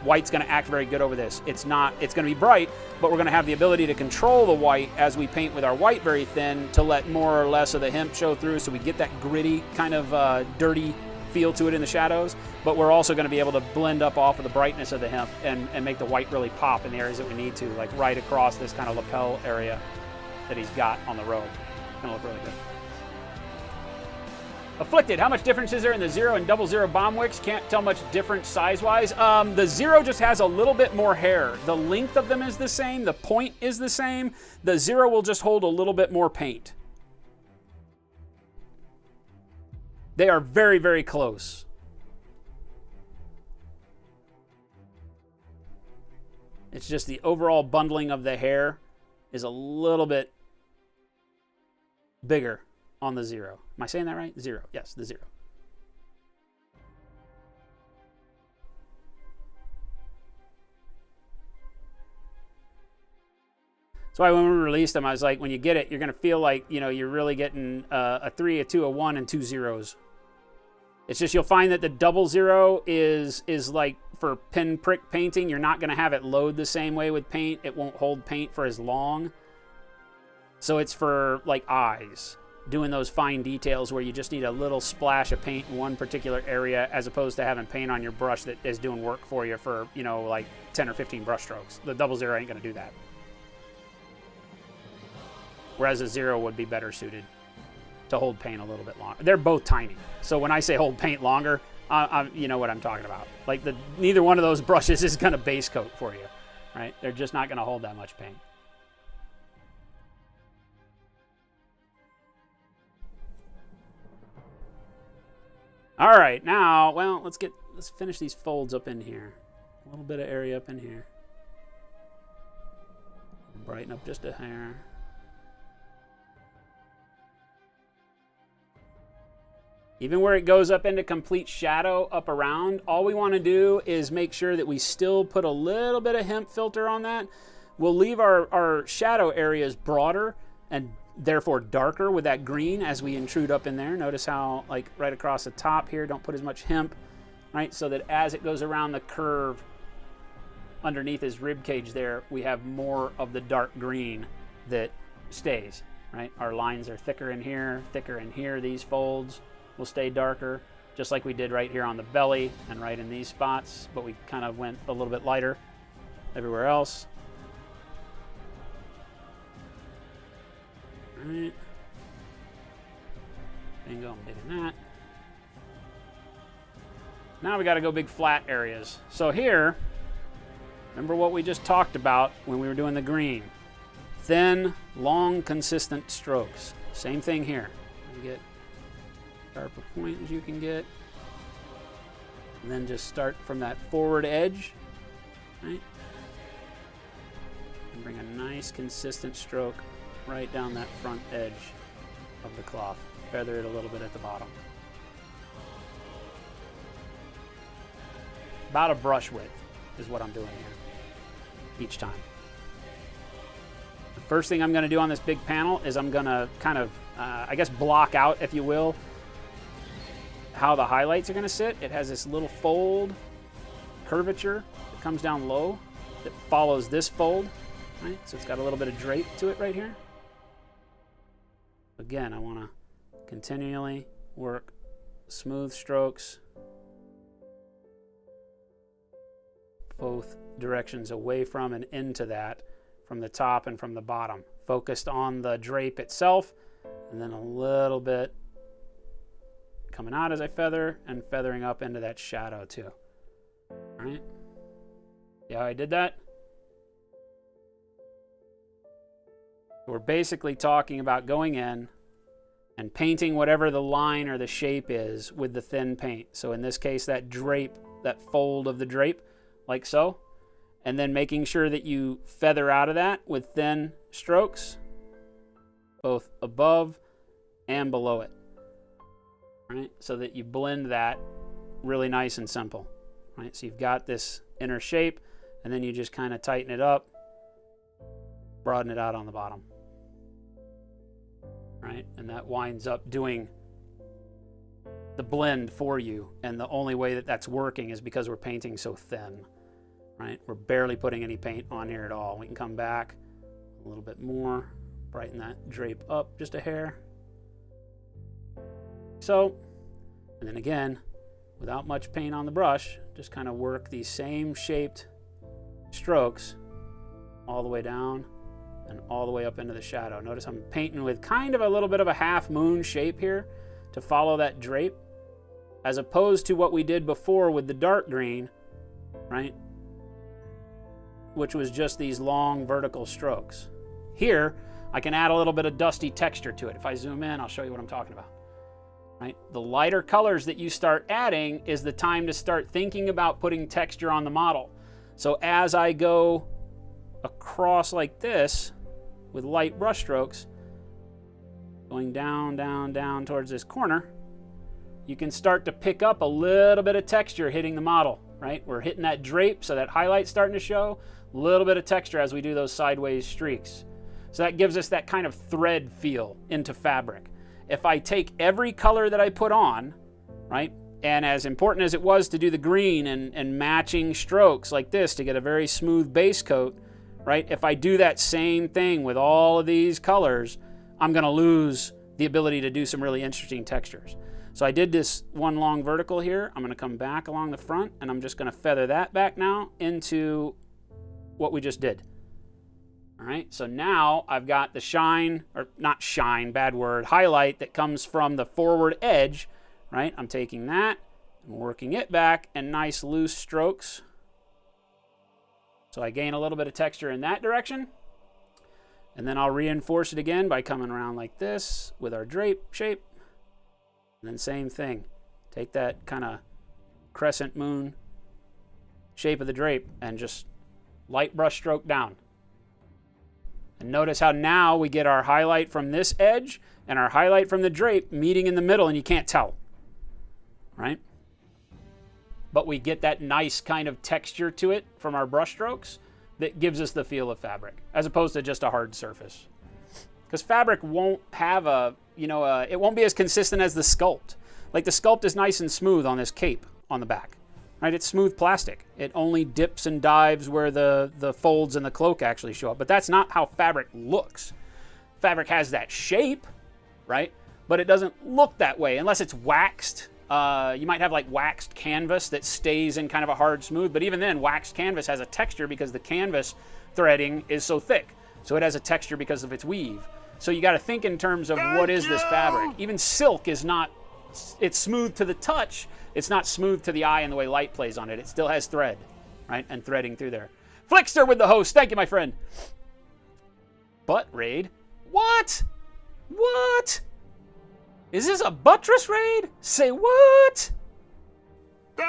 White's going to act very good over this. It's going to be bright, but we're going to have the ability to control the white as we paint with our white very thin to let more or less of the hemp show through, so we get that gritty kind of dirty feel to it in the shadows, but we're also going to be able to blend up off of the brightness of the hemp and make the white really pop in the areas that we need to, like right across this kind of lapel area that he's got on the robe. It's going to look really good. Afflicted, how much difference is there in the 0 and 00 bomb wicks? Can't tell much difference size-wise. The 0 just has a little bit more hair. The length of them is the same. The point is the same. The 0 will just hold a little bit more paint. They are very, very close. It's just the overall bundling of the hair is a little bit bigger on the 0. Am I saying that right? 0. Yes, the 0. So when we released them, I was like, when you get it, you're going to feel like, you're really getting a 3, a 2, a 1, and 2 zeros. It's just you'll find that the 00 is like for pinprick painting. You're not going to have it load the same way with paint. It won't hold paint for as long. So it's for like eyes, doing those fine details where you just need a little splash of paint in one particular area, as opposed to having paint on your brush that is doing work for you for, like 10 or 15 brush strokes. The 00 ain't going to do that. Whereas a 0 would be better suited to hold paint a little bit longer. They're both tiny. So when I say hold paint longer, you know what I'm talking about. Like neither one of those brushes is going to base coat for you, right? They're just not going to hold that much paint. All right, now, well, let's finish these folds up in here. A little bit of area up in here. Brighten up just a hair. Even where it goes up into complete shadow up around, all we want to do is make sure that we still put a little bit of hemp filter on that. We'll leave our shadow areas broader and therefore darker with that green as we intrude up in there. Notice how, like, right across the top here, don't put as much hemp, right? So that as it goes around the curve underneath his rib cage there, we have more of the dark green that stays, right? Our lines are thicker in here, these folds will stay darker, just like we did right here on the belly and right in these spots, but we kind of went a little bit lighter everywhere else. All right. Bingo, I'm digging that. Now we got to go big flat areas. So here, remember what we just talked about when we were doing the green. Thin, long, consistent strokes. Same thing here. You get sharper point as you can get. And then just start from that forward edge, right? And bring a nice, consistent stroke right down that front edge of the cloth. Feather it a little bit at the bottom. About a brush width is what I'm doing here each time. The first thing I'm going to do on this big panel is I'm going to kind of, I guess, block out, if you will, how the highlights are going to sit. It has this little fold curvature that comes down low that follows this fold, right? So it's got a little bit of drape to it right here. Again, I want to continually work smooth strokes both directions, away from and into that, from the top and from the bottom. Focused on the drape itself, and then a little bit coming out as I feather and feathering up into that shadow too. All right? See how I did that? We're basically talking about going in and painting whatever the line or the shape is with the thin paint. So in this case, that drape, that fold of the drape, like so. And then making sure that you feather out of that with thin strokes, both above and below it. Right? So that you blend that really nice and simple. Right? So you've got this inner shape, and then you just kind of tighten it up, broaden it out on the bottom. Right? And that winds up doing the blend for you. And the only way that that's working is because we're painting so thin. Right? We're barely putting any paint on here at all. We can come back a little bit more, brighten that drape up just a hair. So, and then again, without much paint on the brush, just kind of work these same shaped strokes all the way down and all the way up into the shadow. Notice I'm painting with kind of a little bit of a half moon shape here to follow that drape, as opposed to what we did before with the dark green, right? Which was just these long vertical strokes. Here, I can add a little bit of dusty texture to it. If I zoom in, I'll show you what I'm talking about. Right? The lighter colors that you start adding is the time to start thinking about putting texture on the model. So as I go across like this with light brush strokes, going down, down, down towards this corner, you can start to pick up a little bit of texture hitting the model, right? We're hitting that drape, so that highlight's starting to show. A little bit of texture as we do those sideways streaks. So that gives us that kind of thread feel into fabric. If I take every color that I put on, right, and as important as it was to do the green and matching strokes like this to get a very smooth base coat, right, if I do that same thing with all of these colors, I'm going to lose the ability to do some really interesting textures. So I did this one long vertical here. I'm going to come back along the front, and I'm just going to feather that back now into what we just did. All right, so now I've got the shine, or not shine, bad word, highlight that comes from the forward edge, right? I'm taking that and working it back in nice loose strokes. So I gain a little bit of texture in that direction. And then I'll reinforce it again by coming around like this with our drape shape. And then same thing. Take that kind of crescent moon shape of the drape and just light brush stroke down. And notice how now we get our highlight from this edge and our highlight from the drape meeting in the middle, and you can't tell, right? But we get that nice kind of texture to it from our brush strokes that gives us the feel of fabric, as opposed to just a hard surface. because fabric won't have it won't be as consistent as the sculpt. Like the sculpt is nice and smooth on this cape on the back, right? It's smooth plastic. It only dips and dives where the folds in the cloak actually show up. But that's not how fabric looks. Fabric has that shape, right? But it doesn't look that way unless it's waxed. You might have like waxed canvas that stays in kind of a hard smooth, but even then, waxed canvas has a texture because the canvas threading is so thick. So it has a texture because of its weave. So you got to think in terms of what is this fabric. Even silk is not, it's smooth to the touch. It's not smooth to the eye in the way light plays on it. It still has thread, right? And threading through there. Flickster with the host. Thank you, my friend. Butt raid? What? What? Is this a buttress raid? Say what?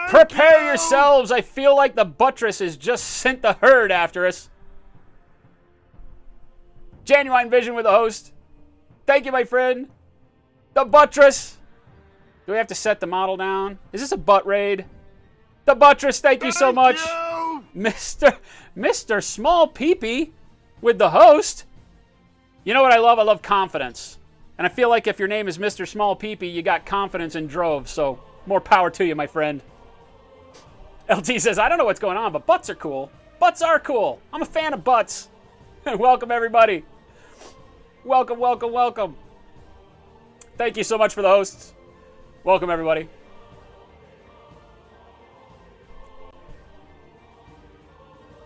Prepare yourselves. I feel like the buttress has just sent the herd after us. Genuine Vision with the host. Thank you, my friend. The buttress. Do we have to set the model down? Is this a butt raid? The buttress, thank you so much. Mr. Small Peepee with the host. You know what I love? I love confidence. And I feel like if your name is Mr. Small Peepee, you got confidence in droves. So more power to you, my friend. LT says, I don't know what's going on, but butts are cool. Butts are cool. I'm a fan of butts. Welcome, everybody. Welcome, welcome, welcome. Thank you so much for the hosts. Welcome, everybody.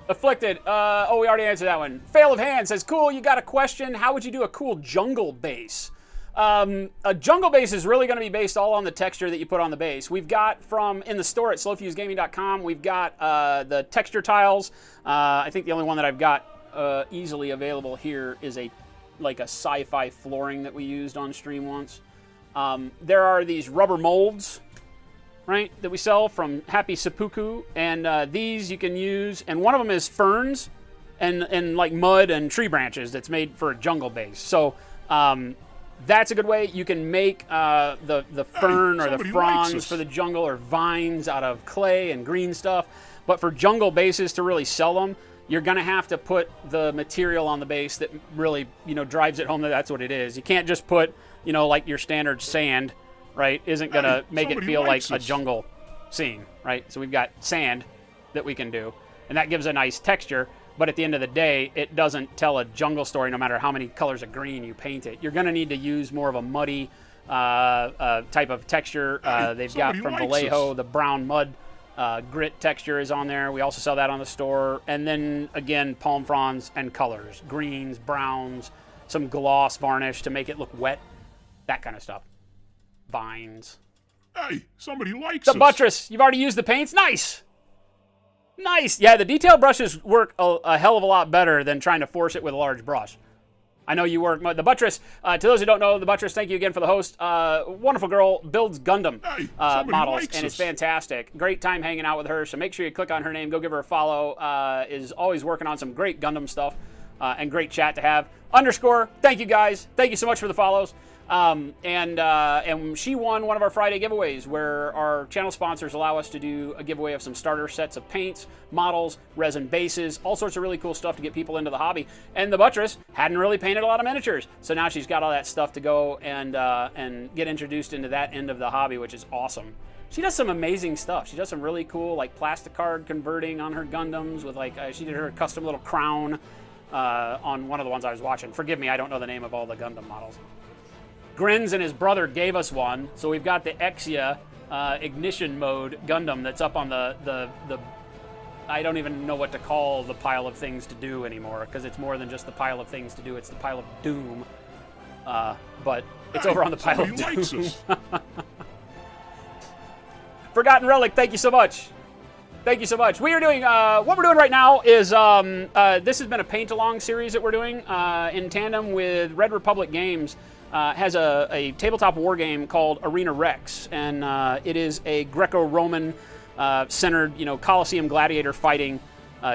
Afflicted. We already answered that one. Fail of Hand says, cool, you got a question. How would you do a cool jungle base? A jungle base is really going to be based all on the texture that you put on the base. We've got in the store at slowfusegaming.com, we've got the texture tiles. I think the only one that I've got easily available here is a sci-fi flooring that we used on stream once. There are these rubber molds, right, that we sell from Happy Seppuku, and these you can use, and one of them is ferns and like mud and tree branches that's made for a jungle base. So that's a good way. You can make the fern or the fronds for the jungle, or vines out of clay and green stuff. But for jungle bases to really sell them, you're going to have to put the material on the base that really, drives it home that that's what it is. You can't just put, like your standard sand, right? Isn't going to make it feel like a jungle scene, right? So we've got sand that we can do, and that gives a nice texture. But at the end of the day, it doesn't tell a jungle story no matter how many colors of green you paint it. You're going to need to use more of a muddy type of texture. They've got from Vallejo, the brown mud grit texture is on there. We also sell that on the store. And then, again, palm fronds and colors. Greens, browns, some gloss varnish to make it look wet. That kind of stuff. Vines. Hey, somebody likes the us. buttress. You've already used the paints. Nice. Nice. Yeah, the detail brushes work a hell of a lot better than trying to force it with a large brush. I know you work. The buttress, to those who don't know, the buttress, thank you again for the host. Wonderful girl, builds Gundam models, and it's fantastic. Great time hanging out with her, so make sure you click on her name. Go give her a follow. Is always working on some great Gundam stuff and great chat to have. _ thank you guys. Thank you so much for the follows. And she won one of our Friday giveaways where our channel sponsors allow us to do a giveaway of some starter sets of paints, models, resin bases, all sorts of really cool stuff to get people into the hobby. And the buttress hadn't really painted a lot of miniatures, so now she's got all that stuff to go and get introduced into that end of the hobby, which is awesome. She does some amazing stuff. She does some really cool like plastic card converting on her Gundams with she did her custom little crown on one of the ones I was watching. Forgive me, I don't know the name of all the Gundam models. Grins and his brother gave us one, so we've got the Exia ignition mode Gundam that's up on the I don't even know what to call the pile of things to do anymore, because it's more than just the pile of things to do, it's the pile of doom. But it's over on the pile of doom. Forgotten Relic, thank you so much. Thank you so much. We are doing, what we're doing right now is, this has been a paint-along series that we're doing in tandem with Red Republic Games. Has a tabletop war game called Arena Rex, and it is a Greco-Roman centered, Colosseum gladiator fighting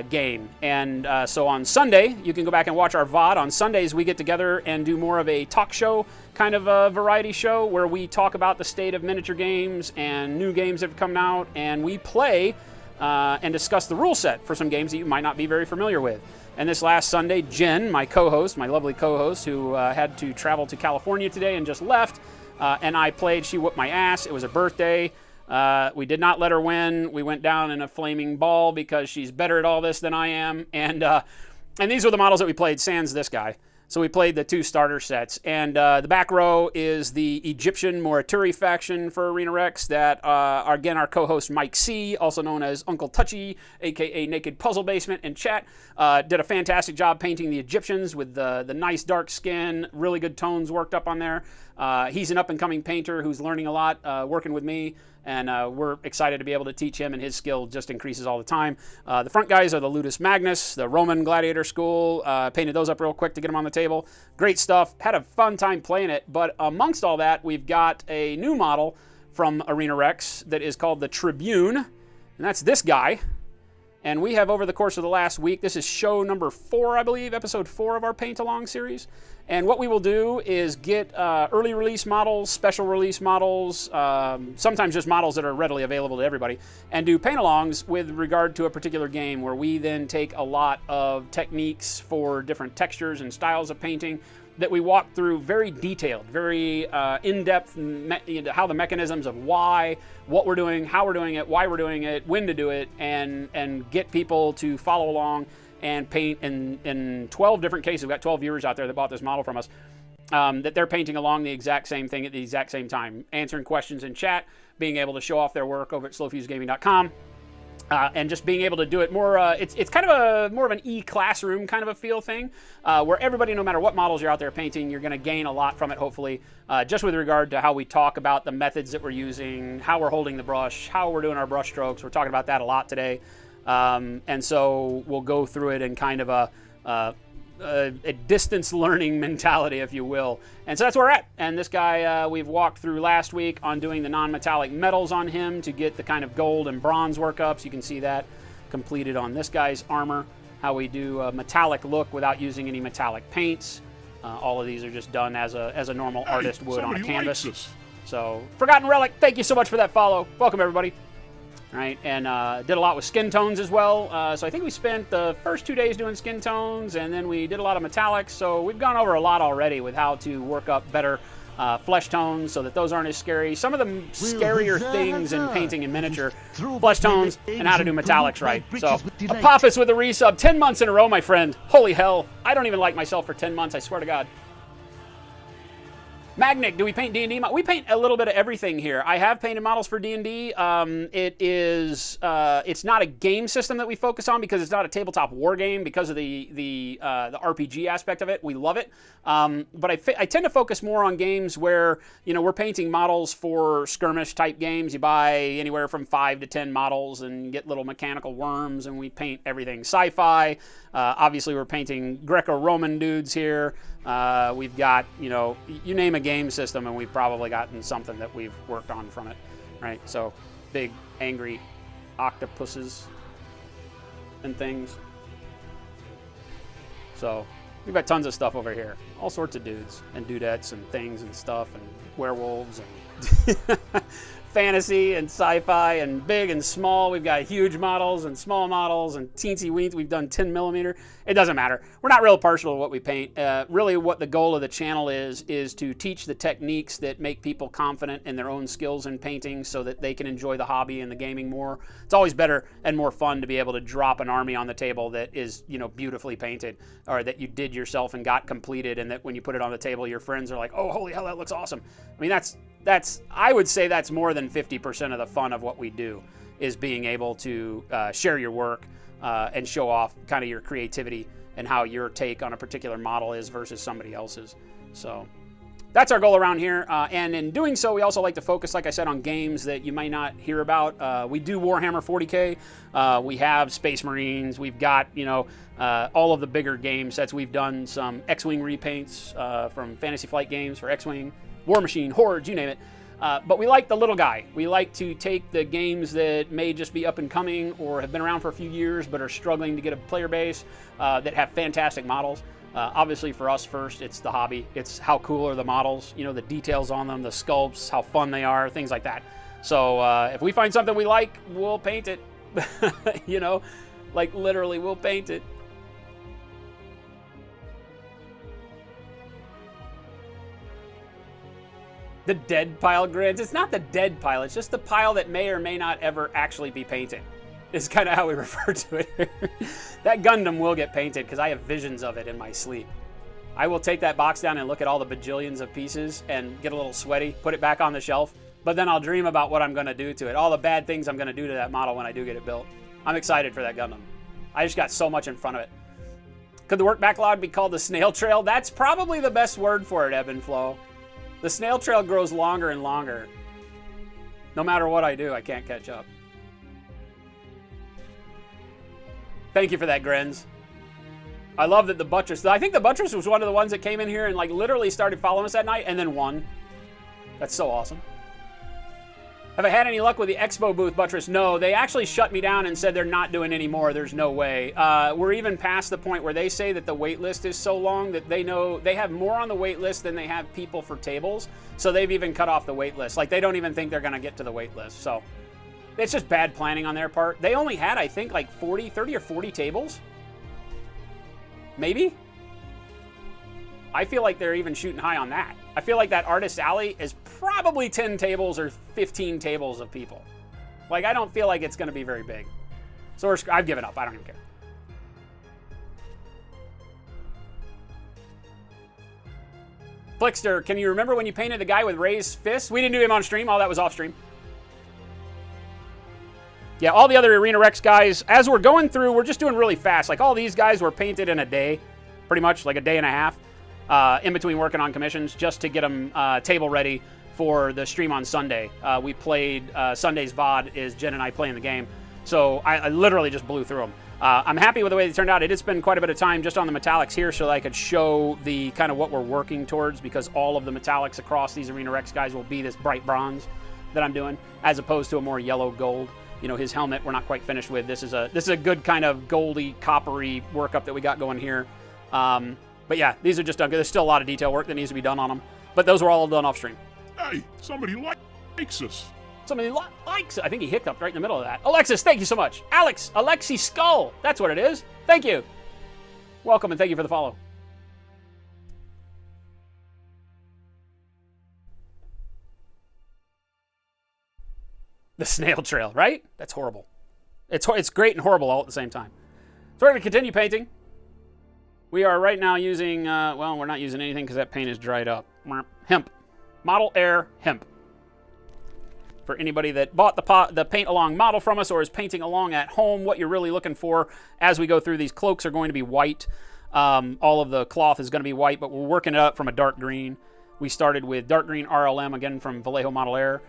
game. And so on Sunday, you can go back and watch our VOD. On Sundays, we get together and do more of a talk show kind of a variety show where we talk about the state of miniature games and new games that have come out, and we play and discuss the rule set for some games that you might not be very familiar with. And this last Sunday, Jen, my co-host, my lovely co-host, who had to travel to California today and just left, and I played. She whooped my ass. It was her birthday. We did not let her win. We went down in a flaming ball because she's better at all this than I am. And these were the models that we played, sans this guy. So we played the 2 starter sets. And the back row is the Egyptian Morituri faction for Arena Rex that, again, our co-host Mike C., also known as Uncle Touchy, a.k.a. Naked Puzzle Basement in chat, did a fantastic job painting the Egyptians with the nice dark skin, really good tones worked up on there. He's an up-and-coming painter who's learning a lot, working with me. And we're excited to be able to teach him, and his skill just increases all the time. The front guys are the Ludus Magnus, the Roman Gladiator School. Painted those up real quick to get them on the table. Great stuff. Had a fun time playing it. But amongst all that, we've got a new model from Arena Rex that is called the Tribune. And that's this guy. And we have, over the course of the last week, this is show number 4, I believe, episode 4 of our Paint-Along series. And what we will do is get early release models, special release models, sometimes just models that are readily available to everybody, and do paint-alongs with regard to a particular game, where we then take a lot of techniques for different textures and styles of painting that we walk through, very detailed, very in-depth, how the mechanisms of why, what we're doing, how we're doing it, why we're doing it, when to do it, and get people to follow along and paint in 12 different cases. We've got 12 viewers out there that bought this model from us, that they're painting along the exact same thing at the exact same time, answering questions in chat, being able to show off their work over at slowfusegaming.com. And just being able to do it more, it's kind of more of an e-classroom kind of a feel thing, where everybody, no matter what models you're out there painting, you're going to gain a lot from it, hopefully, just with regard to how we talk about the methods that we're using, how we're holding the brush, how we're doing our brush strokes. We're talking about that a lot today. And so we'll go through it in kind of a distance learning mentality, if you will. And so that's where we're at. And this guy, we've walked through last week on doing the non-metallic metals on him to get the kind of gold and bronze workups. You can see that completed on this guy's armor, how we do a metallic look without using any metallic paints. All of these are just done as a normal artist would on a canvas. So, Forgotten Relic, thank you so much for that follow. Welcome, everybody. Right, and did a lot with skin tones as well. So I think we spent the first 2 days doing skin tones, and then we did a lot of metallics. So we've gone over a lot already with how to work up better flesh tones so that those aren't as scary. Some of the scarier things in painting in miniature, flesh tones, and how to do metallics right. So Apophis with a resub, 10 months in a row, my friend. Holy hell, I don't even like myself for 10 months, I swear to God. Magnic, do we paint D&D? We paint a little bit of everything here. I have painted models for D&D. It's not a game system that we focus on because it's not a tabletop war game because of the RPG aspect of it. We love it. But I tend to focus more on games where, we're painting models for skirmish type games. You buy anywhere from 5 to 10 models and get little mechanical worms, and we paint everything sci-fi. Obviously, we're painting Greco-Roman dudes here. We've got, you name a game system, and we've probably gotten something that we've worked on from it, right? So, big, angry octopuses and things. So, we've got tons of stuff over here. All sorts of dudes and dudettes and things and stuff and werewolves and fantasy and sci-fi and big and small. We've got huge models and small models and teensy weens. We've done 10 millimeter. It doesn't matter. We're not real partial to what we paint. Really what the goal of the channel is to teach the techniques that make people confident in their own skills in painting so that they can enjoy the hobby and the gaming more. It's always better and more fun to be able to drop an army on the table that is, beautifully painted, or that you did yourself and got completed, and that when you put it on the table, your friends are like, oh, holy hell, that looks awesome. I mean, I would say that's more than 50% of the fun of what we do, is being able to share your work and show off kind of your creativity and how your take on a particular model is versus somebody else's. So that's our goal around here. And in doing so, we also like to focus, like I said, on games that you might not hear about. We do Warhammer 40K. We have Space Marines. We've got, all of the bigger game sets. We've done some X-Wing repaints from Fantasy Flight Games for X-Wing, War Machine, Hordes, you name it. But we like the little guy. We like to take the games that may just be up and coming or have been around for a few years but are struggling to get a player base that have fantastic models. Obviously for us first, it's the hobby. It's how cool are the models, the details on them, the sculpts, how fun they are, things like that. So if we find something we like, we'll paint it. Like literally we'll paint it. The dead pile grids. It's not the dead pile. It's just the pile that may or may not ever actually be painted. Is kind of how we refer to it. That Gundam will get painted because I have visions of it in my sleep. I will take that box down and look at all the bajillions of pieces and get a little sweaty, put it back on the shelf, but then I'll dream about what I'm going to do to it. All the bad things I'm going to do to that model when I do get it built. I'm excited for that Gundam. I just got so much in front of it. Could the work backlog be called the snail trail? That's probably the best word for it, Ebb and Flow. The snail trail grows longer and longer. No matter what I do, I can't catch up. Thank you for that, Grins. I love that the Buttress... I think the Buttress was one of the ones that came in here and like literally started following us that night and then won. That's so awesome. Have I had any luck with the Expo booth, Buttress? No, they actually shut me down and said they're not doing any more. There's no way. We're even past the point where they say that the wait list is so long that they know they have more on the wait list than they have people for tables. So they've even cut off the wait list. Like, they don't even think they're going to get to the wait list. So it's just bad planning on their part. They only had, I think, like 30 or 40 tables. Maybe? I feel like they're even shooting high on that. I feel like that Artist Alley is probably 10 tables or 15 tables of people. Like, I don't feel like it's going to be very big. So I've given up. I don't even care. Flickster, can you remember when you painted the guy with raised fists? We didn't do him on stream. All that was off stream. Yeah, all the other Arena Rex guys, as we're going through, we're just doing really fast. Like, all these guys were painted in a day, pretty much, like a day and a half. In between working on commissions just to get them table ready for the stream on Sunday. We played Sunday's VOD is Jen and I playing the game. So I literally just blew through them. I'm happy with the way they turned out. It did spend quite a bit of time just on the metallics here so that I could show the kind of what we're working towards, because all of the metallics across these Arena Rex guys will be this bright bronze that I'm doing, as opposed to a more yellow gold. You know, his helmet we're not quite finished with. This is a good kind of goldy, coppery workup that we got going here. But yeah, these are just done. There's still a lot of detail work that needs to be done on them. But those were all done off stream. Hey, somebody likes us. Somebody likes it. I think he hiccuped right in the middle of that. Alexis, thank you so much. Alexi Skull. That's what it is. Thank you. Welcome and thank you for the follow. The snail trail, right? That's horrible. It's great and horrible all at the same time. So we're going to continue painting. We are right now using, well, we're not using anything because that paint is dried up. Hemp. Model Air Hemp. For anybody that bought the paint along model from us or is painting along at home, what you're really looking for as we go through these cloaks are going to be white. All of the cloth is going to be white, but we're working it up from a dark green. We started with dark green RLM, again from Vallejo Model Air,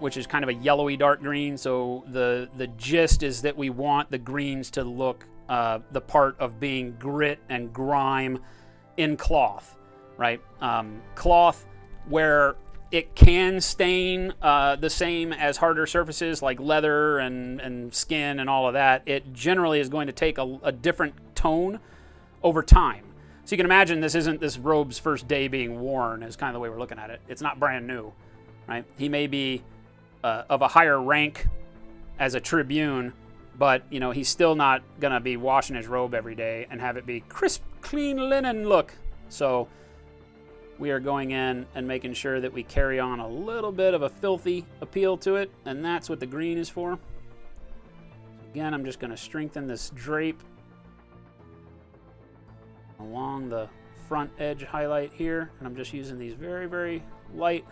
which is kind of a yellowy dark green. So the gist is that we want the greens to look the part of being grit and grime in cloth, right? Cloth where it can stain the same as harder surfaces like leather and skin and all of that. It generally is going to take a different tone over time. So you can imagine this isn't this robe's first day being worn is kind of the way we're looking at it. It's not brand new, right? He may be of a higher rank as a Tribune, but, you know, he's still not going to be washing his robe every day and have it be crisp, clean linen look. So we are going in and making sure that we carry on a little bit of a filthy appeal to it, and that's what the green is for. Again, I'm just going to strengthen this drape along the front edge highlight here, and I'm just using these very, very light,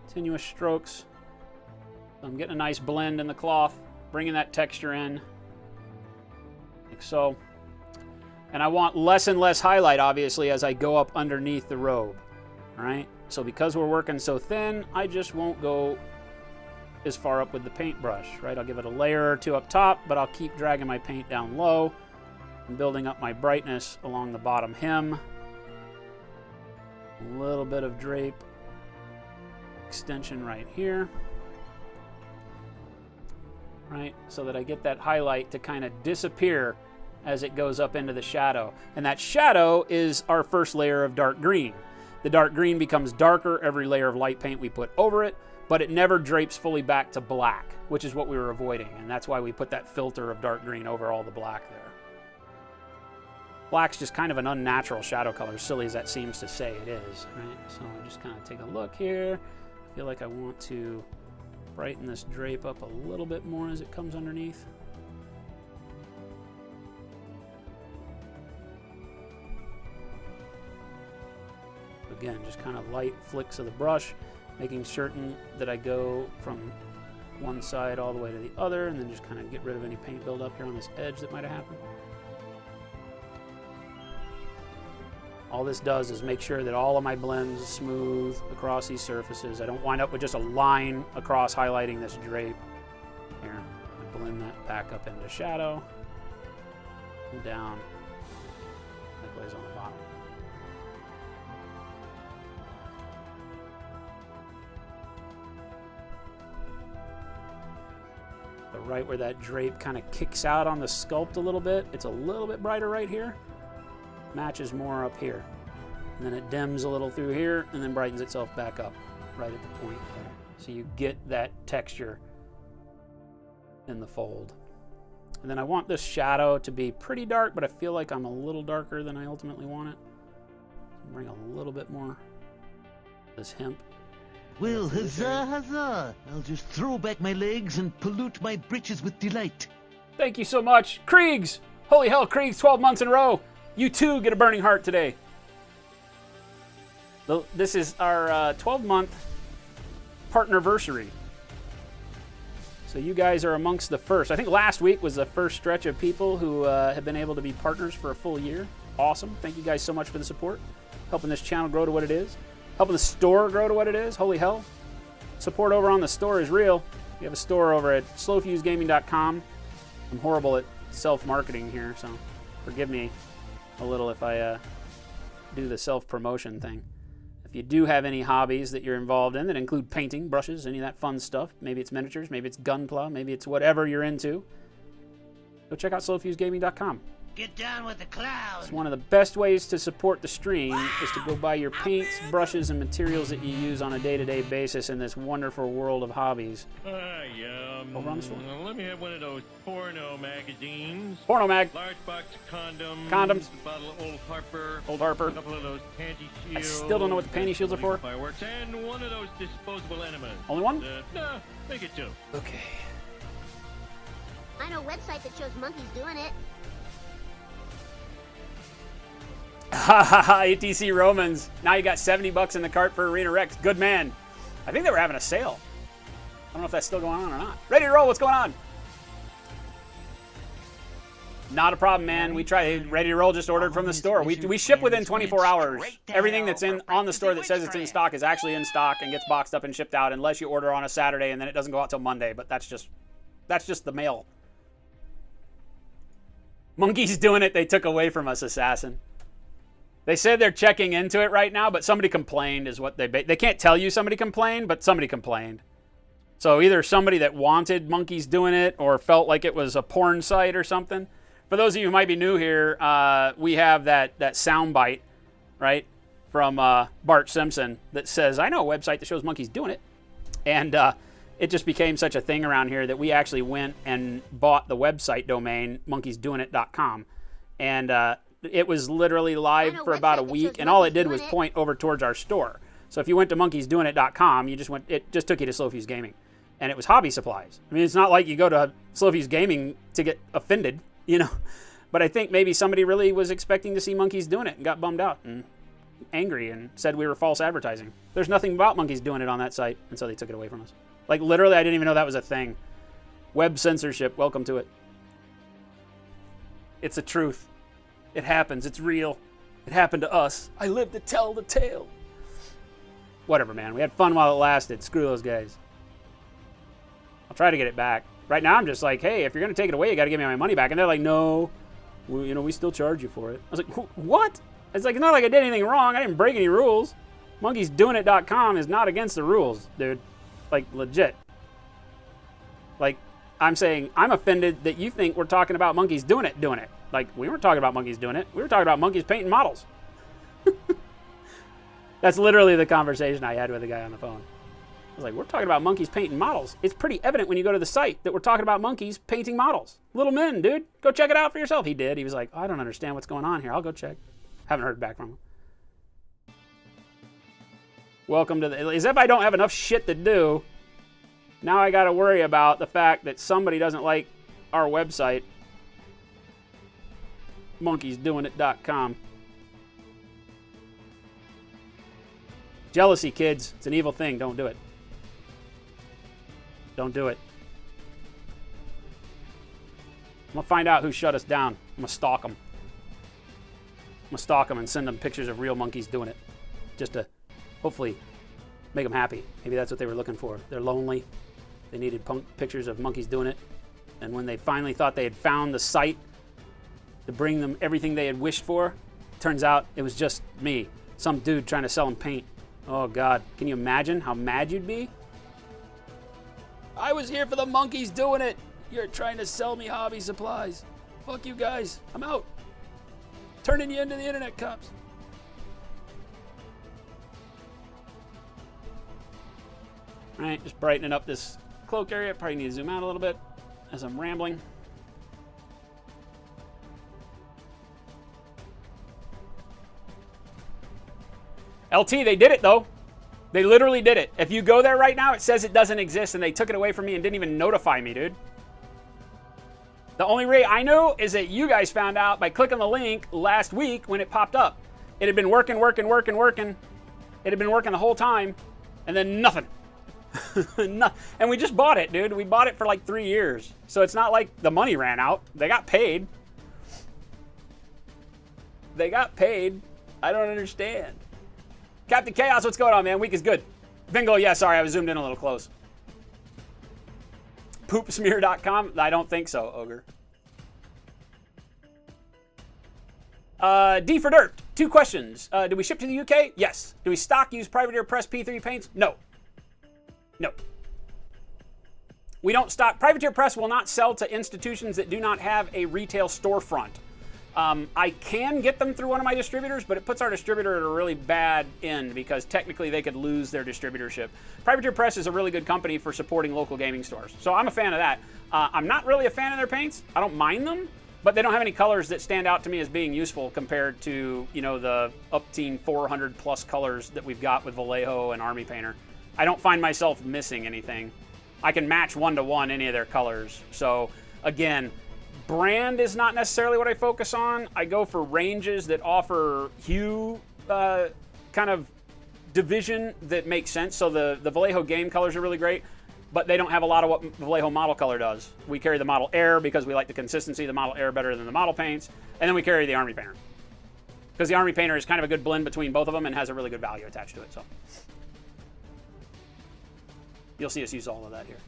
continuous strokes. I'm getting a nice blend in the cloth, bringing that texture in, like so. And I want less and less highlight, obviously, as I go up underneath the robe, all right? So because we're working so thin, I just won't go as far up with the paintbrush, right? I'll give it a layer or two up top, but I'll keep dragging my paint down low and building up my brightness along the bottom hem. A little bit of drape extension right here. Right, so that I get that highlight to kind of disappear as it goes up into the shadow. And that shadow is our first layer of dark green. The dark green becomes darker every layer of light paint we put over it, but it never drapes fully back to black, which is what we were avoiding. And that's why we put that filter of dark green over all the black there. Black's just kind of an unnatural shadow color, silly as that seems to say it is, right? So I just kind of take a look here. I feel like I want to brighten this drape up a little bit more as it comes underneath. Again, just kind of light flicks of the brush, making certain that I go from one side all the way to the other, and then just kind of get rid of any paint buildup here on this edge that might have happened. All this does is make sure that all of my blends smooth across these surfaces. I don't wind up with just a line across highlighting this drape. Here, I blend that back up into shadow, and down, likewise on the bottom. But right where that drape kind of kicks out on the sculpt a little bit, it's a little bit brighter right here. Matches more up here. And then it dims a little through here and then brightens itself back up right at the point there. So you get that texture in the fold. And then I want this shadow to be pretty dark, but I feel like I'm a little darker than I ultimately want it. Bring a little bit more of this hemp. Well, huzzah, huzzah! I'll just throw back my legs and pollute my breeches with delight. Thank you so much. Kriegs! Holy hell, Kriegs, 12 months in a row. You too get a burning heart today. This is our 12-month partnerversary. So you guys are amongst the first. I think last week was the first stretch of people who have been able to be partners for a full year. Awesome. Thank you guys so much for the support. Helping this channel grow to what it is. Helping the store grow to what it is. Holy hell. Support over on the store is real. We have a store over at slowfusegaming.com. I'm horrible at self-marketing here, so forgive me a little if I do the self-promotion thing. If you do have any hobbies that you're involved in that include painting, brushes, any of that fun stuff, maybe it's miniatures, maybe it's gunpla, maybe it's whatever you're into, go check out slowfusegaming.com. Get down with the clouds. It's one of the best ways to support the stream is to go buy your paints, brushes, and materials that you use on a day-to-day basis in this wonderful world of hobbies. Over on the store. Let me have one of those porno magazines. Porno mag. Large box of condoms. Condoms. A bottle of Old Harper. Old Harper. A couple of those panty I shields. still don't know what the panty shields are for. Fireworks. And one of those disposable enemas. Only one? No, make it two. Okay. I know a website that shows monkeys doing it. Ha ha ha, ATC Romans. Now you got 70 bucks in the cart for Arena Rex. Good man. I think they were having a sale. I don't know if that's still going on or not. Ready to roll, what's going on? Not a problem, man. We try. Ready to roll just ordered from the store. We ship within 24 hours. Everything that's on the store that says it's in stock is actually in stock and gets boxed up and shipped out unless you order on a Saturday and then it doesn't go out till Monday, but that's just the mail. Monkey's doing it. They took away from us, Assassin. They said they're checking into it right now, but somebody complained is what they can't tell you somebody complained, but somebody complained. So either somebody that wanted Monkeys doing it or felt like it was a porn site or something. For those of you who might be new here, we have that sound bite, right, from Bart Simpson that says, I know a website that shows Monkeys doing it. And it just became such a thing around here that we actually went and bought the website domain, monkeysdoingit.com. And it was literally live for about a week, and all it did was point over towards our store. So if you went to monkeysdoingit.com, it just took you to Slow Fuse Gaming. And it was hobby supplies. I mean, it's not like you go to Slow Fuse Gaming to get offended, you know. But I think maybe somebody really was expecting to see Monkeys doing it and got bummed out and angry and said we were false advertising. There's nothing about Monkeys doing it on that site, and so they took it away from us. Like, literally, I didn't even know that was a thing. Web censorship, welcome to it. It's the truth. It happens. It's real. It happened to us. I live to tell the tale. Whatever, man. We had fun while it lasted. Screw those guys. I'll try to get it back. Right now, I'm just like, hey, if you're going to take it away, you got to give me my money back. And they're like, no, we still charge you for it. I was like, what? It's like, it's not like I did anything wrong. I didn't break any rules. Monkeysdoingit.com is not against the rules, dude. Like, legit. Like, I'm saying, I'm offended that you think we're talking about monkeys doing it. Like, we weren't talking about monkeys doing it. We were talking about monkeys painting models. That's literally the conversation I had with the guy on the phone. was like, we're talking about monkeys painting models. It's pretty evident when you go to the site that we're talking about monkeys painting models. Little men, dude. Go check it out for yourself. He did. He was like, I don't understand what's going on here. I'll go check. Haven't heard back from him. Welcome to the... As if I don't have enough shit to do. Now I got to worry about the fact that somebody doesn't like our website. monkeysdoingit.com. Jealousy, kids. It's an evil thing. Don't do it. Don't do it. I'm going to find out who shut us down. I'm going to stalk them. I'm going to stalk them and send them pictures of real monkeys doing it. Just to hopefully make them happy. Maybe that's what they were looking for. They're lonely. They needed pictures of monkeys doing it. And when they finally thought they had found the site to bring them everything they had wished for, turns out it was just me. Some dude trying to sell them paint. Oh, God. Can you imagine how mad you'd be? I was here for the monkeys doing it. You're trying to sell me hobby supplies. Fuck you guys. I'm out. Turning you into the internet cops. All right, just brightening up this cloak area. Probably need to zoom out a little bit as I'm rambling. LT, they did it, though. They literally did it. If you go there right now, it says it doesn't exist, and they took it away from me and didn't even notify me, dude. The only way I know is that you guys found out by clicking the link last week when it popped up. It had been working. It had been working the whole time, and then nothing. And we just bought it, dude. We bought it for like 3 years. So it's not like the money ran out. They got paid. I don't understand. Captain Chaos, what's going on, man? Week is good. Bingo, yeah, sorry, I was zoomed in a little close. Poopsmear.com? I don't think so, Ogre. D for Dirt, 2 questions. Do we ship to the UK? Yes. Do we stock use Privateer Press P3 paints? No. No. We don't stock. Privateer Press will not sell to institutions that do not have a retail storefront. I can get them through one of my distributors, but it puts our distributor at a really bad end because technically they could lose their distributorship. Privateer Press is a really good company for supporting local gaming stores, so I'm a fan of that. I'm not really a fan of their paints. I don't mind them, but they don't have any colors that stand out to me as being useful compared to, you know, the up-teen 400 plus colors that we've got with Vallejo and Army Painter. I don't find myself missing anything. I can match one-to-one any of their colors. So again, brand is not necessarily what I focus on. I go for ranges that offer hue kind of division that makes sense. So the Vallejo game colors are really great, but they don't have a lot of what Vallejo model color does. We carry the Model Air because we like the consistency of the Model Air better than the model paints, and then we carry the Army Painter because the Army Painter is kind of a good blend between both of them and has a really good value attached to it. So you'll see us use all of that here.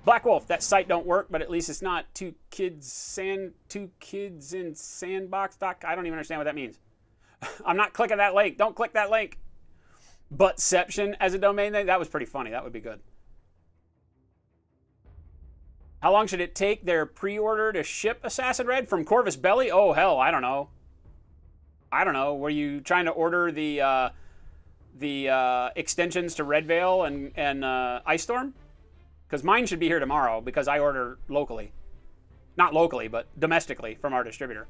Black Wolf, that site don't work, but at least it's not two kids in sandbox. I don't even understand what that means. I'm not clicking that link. Don't click that link. Butception as a domain name, that was pretty funny. That would be good. How long should it take their pre-order to ship Assassin Red from Corvus Belly? Oh, hell, I don't know. Were you trying to order the extensions to Red Veil and Ice Storm? Because mine should be here tomorrow because I order locally. Not locally, but domestically from our distributor.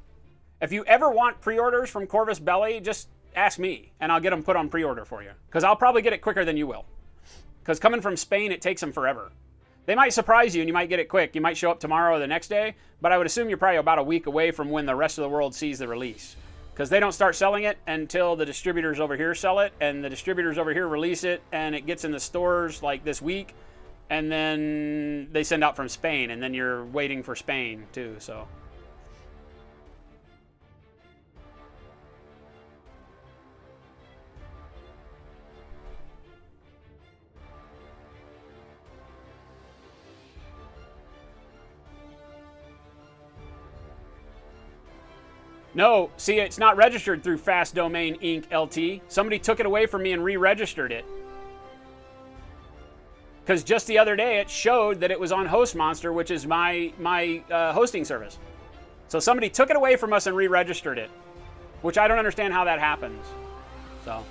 If you ever want pre-orders from Corvus Belly, just ask me, and I'll get them put on pre-order for you. Because I'll probably get it quicker than you will. Because coming from Spain, it takes them forever. They might surprise you, and you might get it quick. You might show up tomorrow or the next day, but I would assume you're probably about a week away from when the rest of the world sees the release. Because they don't start selling it until the distributors over here sell it, and the distributors over here release it, and it gets in the stores like this week. And then they send out from Spain, and then you're waiting for Spain too, so. No, see, it's not registered through Fast Domain Inc. LT. Somebody took it away from me and re-registered it. Because just the other day, it showed that it was on HostMonster, which is my hosting service. So somebody took it away from us and re-registered it. which I don't understand how that happens. So,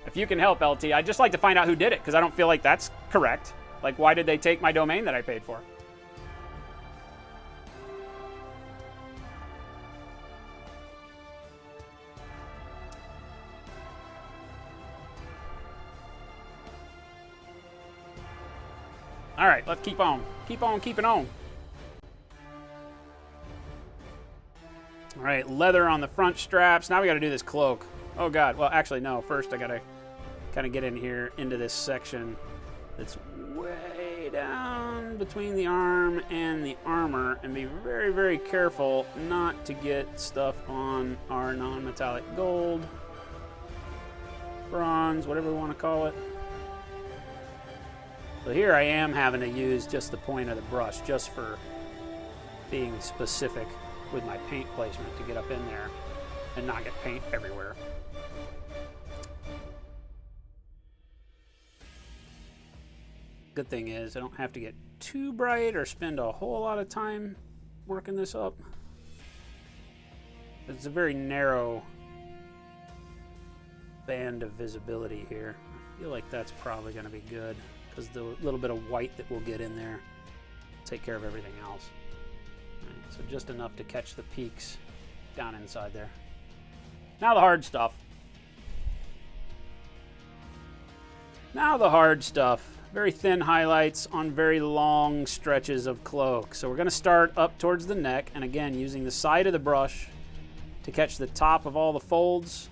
if you can help, LT, I'd just like to find out who did it, because I don't feel like that's correct. Like, why did they take my domain that I paid for? All right, let's keep on. Keep on keeping on. All right, leather on the front straps. Now we got to do this cloak. Oh, God. Well, actually, no. First, I got to kind of get in here into this section that's way down between the arm and the armor and be very, very careful not to get stuff on our non-metallic gold, bronze, whatever we want to call it. So here I am having to use just the point of the brush just for being specific with my paint placement to get up in there and not get paint everywhere. Good thing is I don't have to get too bright or spend a whole lot of time working this up. It's a very narrow band of visibility here. I feel like that's probably going to be good, because the little bit of white that we'll get in there will take care of everything else. Right, so just enough to catch the peaks down inside there. Now the hard stuff. Now the hard stuff. Very thin highlights on very long stretches of cloak. So we're going to start up towards the neck, and again using the side of the brush to catch the top of all the folds.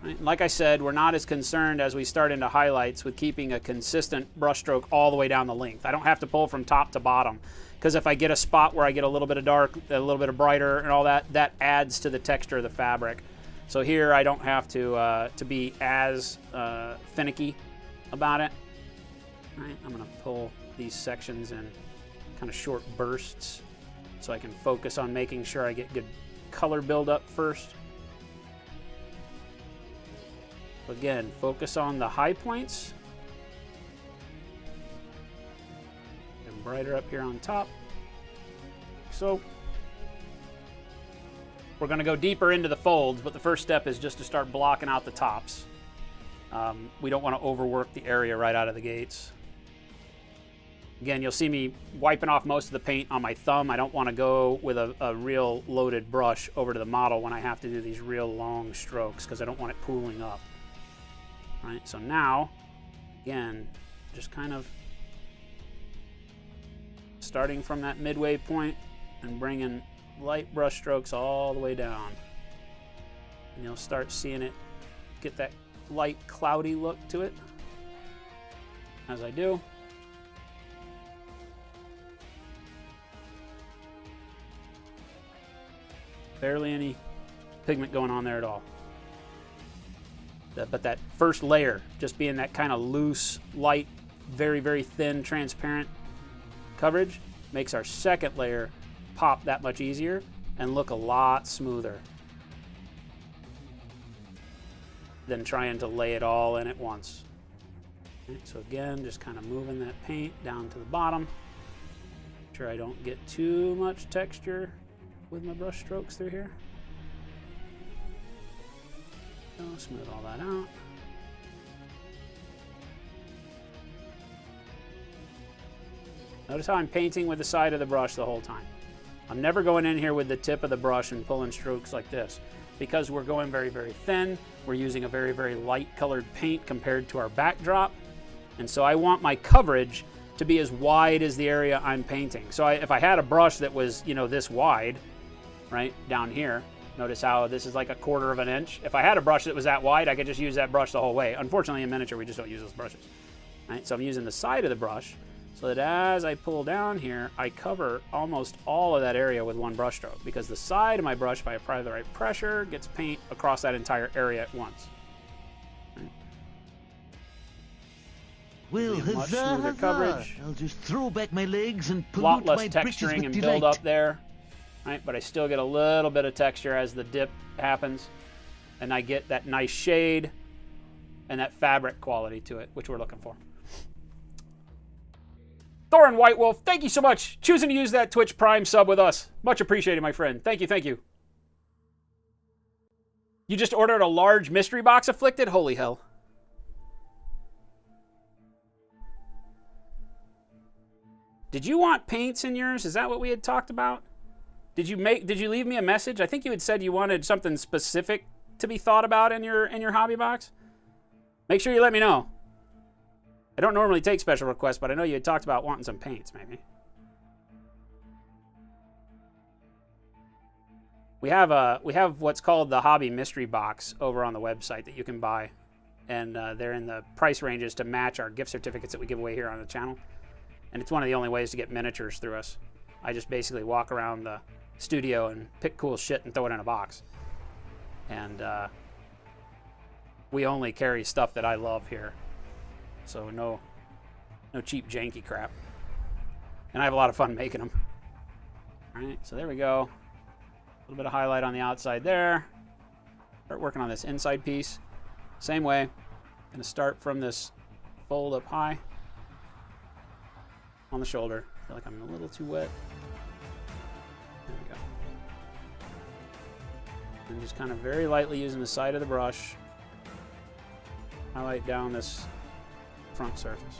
Right. Like I said, we're not as concerned as we start into highlights with keeping a consistent brush stroke all the way down the length. I don't have to pull from top to bottom, because if I get a spot where I get a little bit of dark, a little bit of brighter and all that, that adds to the texture of the fabric. So here I don't have to be as finicky about it. All right, I'm going to pull these sections in kind of short bursts so I can focus on making sure I get good color buildup first. Again, focus on the high points. And brighter up here on top. So we're going to go deeper into the folds, but the first step is just to start blocking out the tops. We don't want to overwork the area right out of the gates. Again, you'll see me wiping off most of the paint on my thumb. I don't want to go with a real loaded brush over to the model when I have to do these real long strokes, because I don't want it pooling up. All right, so now, again, just kind of starting from that midway point and bringing light brush strokes all the way down. And you'll start seeing it get that light cloudy look to it as I do. Barely any pigment going on there at all. But that first layer, just being that kind of loose, light, very, very thin, transparent coverage, makes our second layer pop that much easier and look a lot smoother than trying to lay it all in at once. Okay, so again, just kind of moving that paint down to the bottom. Make sure I don't get too much texture with my brush strokes through here. Smooth all that out. Notice how I'm painting with the side of the brush the whole time. I'm never going in here with the tip of the brush and pulling strokes like this, because we're going very, very thin. We're using a very, very light colored paint compared to our backdrop. And so I want my coverage to be as wide as the area I'm painting. So if I had a brush that was, you know, this wide, right, down here, notice how this is like 1/4 of an inch. If I had a brush that was that wide, I could just use that brush the whole way. Unfortunately, in miniature, we just don't use those brushes. Right? So I'm using the side of the brush so that as I pull down here, I cover almost all of that area with one brush stroke, because the side of my brush, if I apply the right pressure, gets paint across that entire area at once. Right? Well, Much huzzah, smoother huzzah. coverage. I'll just throw back my legs and A lot pollute less my britches texturing with and delight. build up there. Right, but I still get a little bit of texture as the dip happens, and I get that nice shade and that fabric quality to it, which we're looking for. Thorin White Wolf, thank you so much. Choosing to use that Twitch Prime sub with us. Much appreciated, my friend. Thank you, thank you. You just ordered a large mystery box, Afflicted? Holy hell. Did you want paints in yours? Is that what we had talked about? Did you leave me a message? I think you had said you wanted something specific to be thought about in your hobby box. Make sure you let me know. I don't normally take special requests, but I know you had talked about wanting some paints, maybe. We have what's called the Hobby Mystery Box over on the website that you can buy, and they're in the price ranges to match our gift certificates that we give away here on the channel. And it's one of the only ways to get miniatures through us. I just basically walk around the studio and pick cool shit and throw it in a box. And we only carry stuff that I love here. So no cheap janky crap. And I have a lot of fun making them. All right, so there we go. A little bit of highlight on the outside there. Start working on this inside piece. Same way. Gonna start from this fold up high on the shoulder. I feel like I'm a little too wet. There we go. And just kind of very lightly using the side of the brush, highlight down this front surface.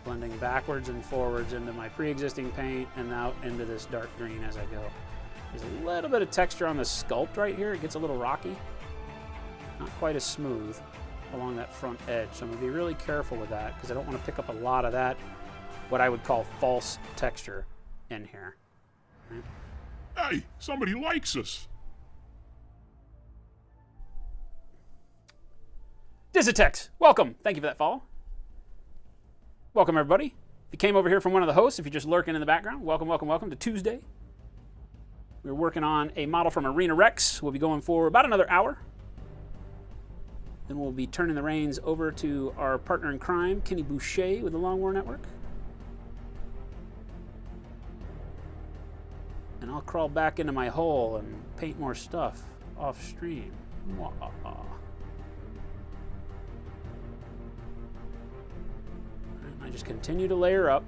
Blending backwards and forwards into my pre-existing paint and out into this dark green as I go. There's a little bit of texture on the sculpt right here. It gets a little rocky. Not quite as smooth along that front edge. So I'm going to be really careful with that because I don't want to pick up a lot of that, what I would call false texture in here. Right? Hey, somebody likes us. Dizitex, welcome. Thank you for that follow. Welcome, everybody. If you came over here from one of the hosts, if you're just lurking in the background, welcome, welcome, welcome to Tuesday. We're working on a model from Arena Rex. We'll be going for about another hour. Then we'll be turning the reins over to our partner in crime, Kenny Boucher with the Long War Network. And I'll crawl back into my hole and paint more stuff off stream. I just continue to layer up.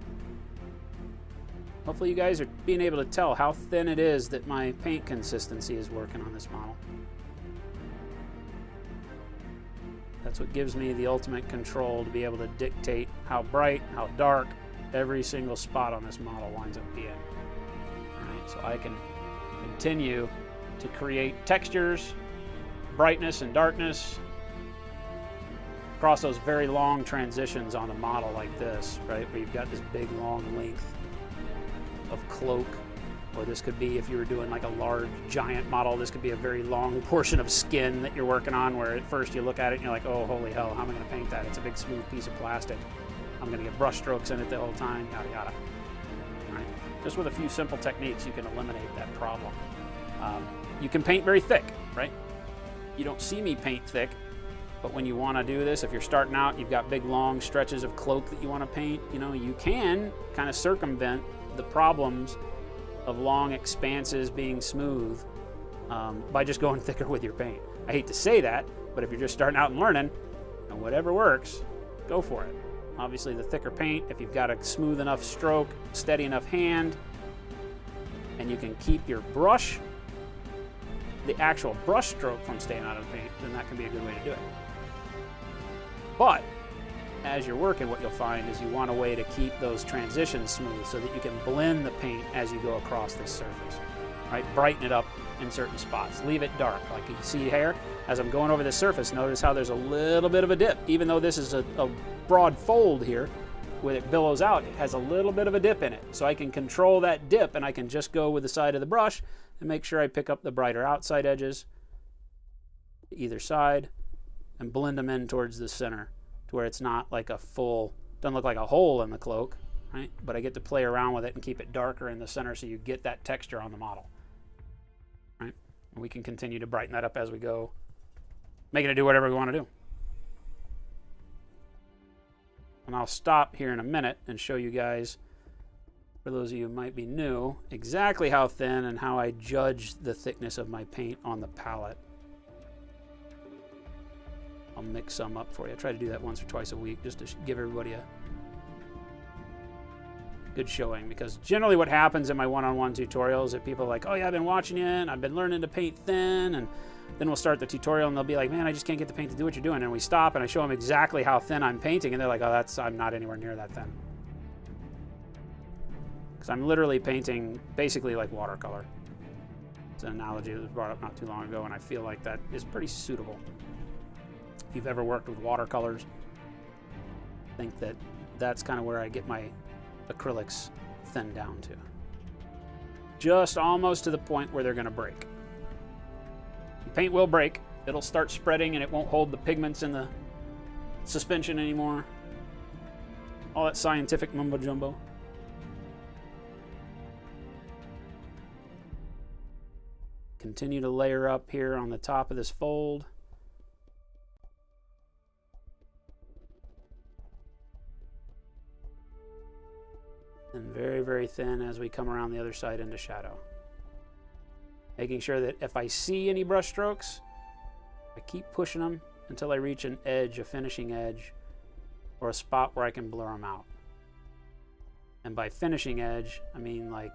Hopefully you guys are being able to tell how thin it is that my paint consistency is working on this model. That's what gives me the ultimate control to be able to dictate how bright, how dark every single spot on this model winds up being. Alright, so I can continue to create textures, brightness and darkness across those very long transitions on a model like this, right? Where you've got this big long length of cloak, or this could be, if you were doing like a large giant model, this could be a very long portion of skin that you're working on, where at first you look at it and you're like, oh, holy hell, how am I gonna paint that? It's a big smooth piece of plastic. I'm gonna get brush strokes in it the whole time, yada, yada. Right? Just with a few simple techniques, you can eliminate that problem. You can paint very thick, right? You don't see me paint thick, but when you wanna do this, if you're starting out, you've got big long stretches of cloak that you wanna paint, you know, you can kind of circumvent the problems of long expanses being smooth by just going thicker with your paint. I hate to say that, but if you're just starting out and learning, and whatever works, go for it. Obviously the thicker paint, if you've got a smooth enough stroke, steady enough hand, and you can keep your brush, the actual brush stroke from staying out of the paint, then that can be a good way to do it. But as you're working, what you'll find is you want a way to keep those transitions smooth so that you can blend the paint as you go across this surface, right? Brighten it up in certain spots. Leave it dark. Like you see here, as I'm going over the surface, notice how there's a little bit of a dip. Even though this is a broad fold here, when it billows out, it has a little bit of a dip in it. So I can control that dip, and I can just go with the side of the brush and make sure I pick up the brighter outside edges to either side and blend them in towards the center, to where it's not like a full, doesn't look like a hole in the cloak, right? But I get to play around with it and keep it darker in the center so you get that texture on the model, right? And we can continue to brighten that up as we go, making it do whatever we want to do. And I'll stop here in a minute and show you guys, for those of you who might be new, exactly how thin and how I judge the thickness of my paint on the palette. I'll mix some up for you. I try to do that once or twice a week just to give everybody a good showing, because generally what happens in my one-on-one tutorials is that people are like, oh yeah, I've been watching you and I've been learning to paint thin, and then we'll start the tutorial and they'll be like, man, I just can't get the paint to do what you're doing, and we stop and I show them exactly how thin I'm painting and they're like, oh, I'm not anywhere near that thin, because I'm literally painting basically like watercolor. It's an analogy that was brought up not too long ago, and I feel like that is pretty suitable. If you've ever worked with watercolors, I think that that's kind of where I get my acrylics thin down to. Just almost to the point where they're going to break. The paint will break. It'll start spreading and it won't hold the pigments in the suspension anymore. All that scientific mumbo jumbo. Continue to layer up here on the top of this fold. And very, very thin as we come around the other side into shadow. Making sure that if I see any brush strokes, I keep pushing them until I reach an edge, a finishing edge, or a spot where I can blur them out. And by finishing edge, I mean like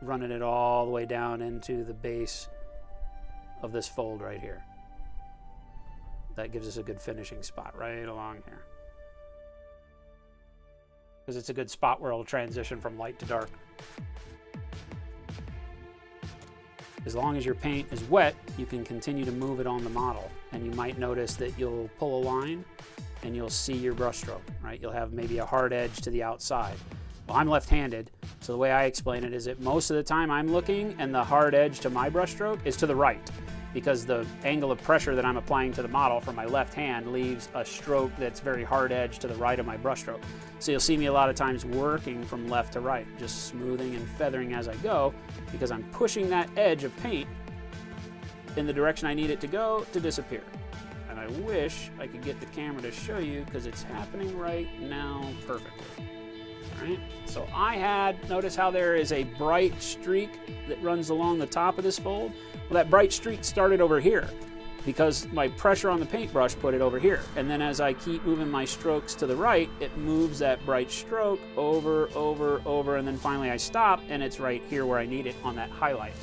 running it all the way down into the base of this fold right here. That gives us a good finishing spot right along here. Because it's a good spot where it'll transition from light to dark. As long as your paint is wet, you can continue to move it on the model. And you might notice that you'll pull a line and you'll see your brush stroke, right? You'll have maybe a hard edge to the outside. Well, I'm left-handed, so the way I explain it is that most of the time I'm looking and the hard edge to my brush stroke is to the right, because the angle of pressure that I'm applying to the model from my left hand leaves a stroke that's very hard edge to the right of my brush stroke. So you'll see me a lot of times working from left to right, just smoothing and feathering as I go, because I'm pushing that edge of paint in the direction I need it to go to disappear. And I wish I could get the camera to show you, because it's happening right now perfectly. All right, so notice how there is a bright streak that runs along the top of this fold? Well, that bright streak started over here because my pressure on the paintbrush put it over here. And then as I keep moving my strokes to the right, it moves that bright stroke over, and then finally I stop and it's right here where I need it on that highlight.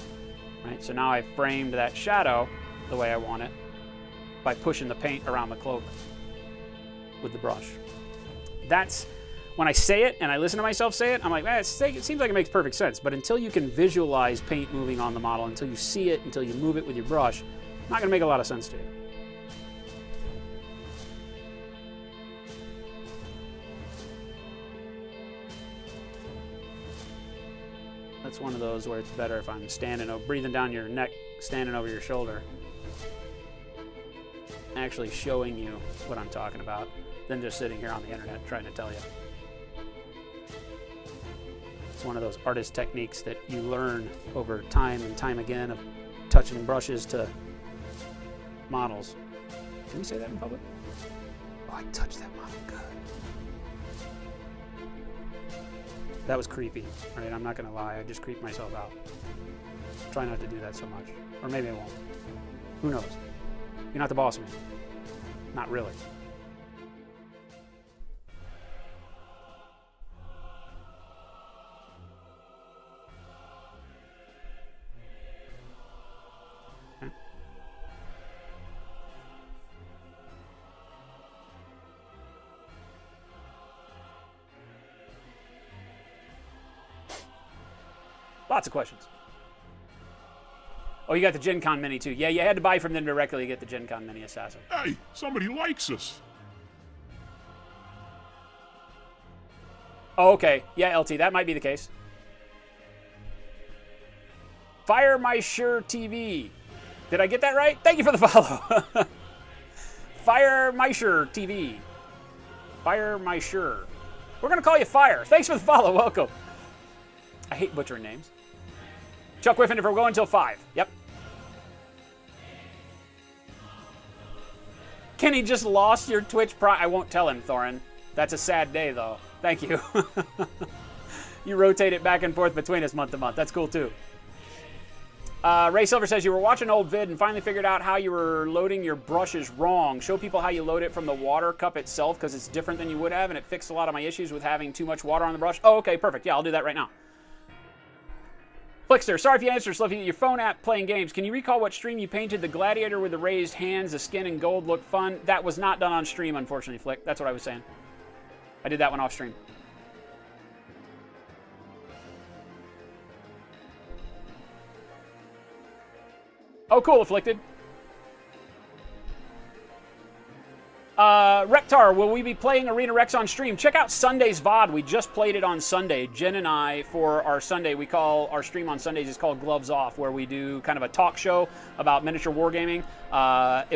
Right, so now I've framed that shadow the way I want it by pushing the paint around the clothing with the brush. That's when I say it and I listen to myself say it, I'm like, it seems like it makes perfect sense. But until you can visualize paint moving on the model, until you see it, until you move it with your brush, it's not going to make a lot of sense to you. That's one of those where it's better if I'm breathing down your neck, standing over your shoulder, actually showing you what I'm talking about, than just sitting here on the internet trying to tell you. It's one of those artist techniques that you learn over time and time again of touching brushes to models. Can we say that in public? Oh, I touched that model good. That was creepy, right? I'm not gonna lie, I just creeped myself out. Try not to do that so much. Or maybe I won't. Who knows? You're not the boss of me. Not really. Lots of questions. Oh, you got the Gen Con Mini too. Yeah, you had to buy from them directly to get the Gen Con Mini Assassin. Hey, somebody likes us. Oh, okay. Yeah, LT, that might be the case. Fire My Sure TV. Did I get that right? Thank you for the follow. Fire My Sure TV. Fire My Sure. We're going to call you Fire. Thanks for the follow. Welcome. I hate butchering names. Chuck Whiffen, if we're going till 5. Yep. Kenny just lost your Twitch Prime. I won't tell him, Thorin. That's a sad day, though. Thank you. You rotate it back and forth between us month to month. That's cool, too. Ray Silver says, you were watching an old vid and finally figured out how you were loading your brushes wrong. Show people how you load it from the water cup itself because it's different than you would have, and it fixed a lot of my issues with having too much water on the brush. Oh, okay, perfect. Yeah, I'll do that right now. Flickster, sorry if you answered, looking at your phone app playing games. Can you recall what stream you painted the gladiator with the raised hands, the skin and gold looked fun? That was not done on stream, unfortunately, Flick. That's what I was saying. I did that one off stream. Oh, cool, Afflicted. Reptar, will we be playing Arena Rex on stream? Check out Sunday's VOD. We just played it on Sunday. Jen and I, for our Sunday, we call our stream on Sundays is called Gloves Off, where we do kind of a talk show about miniature wargaming.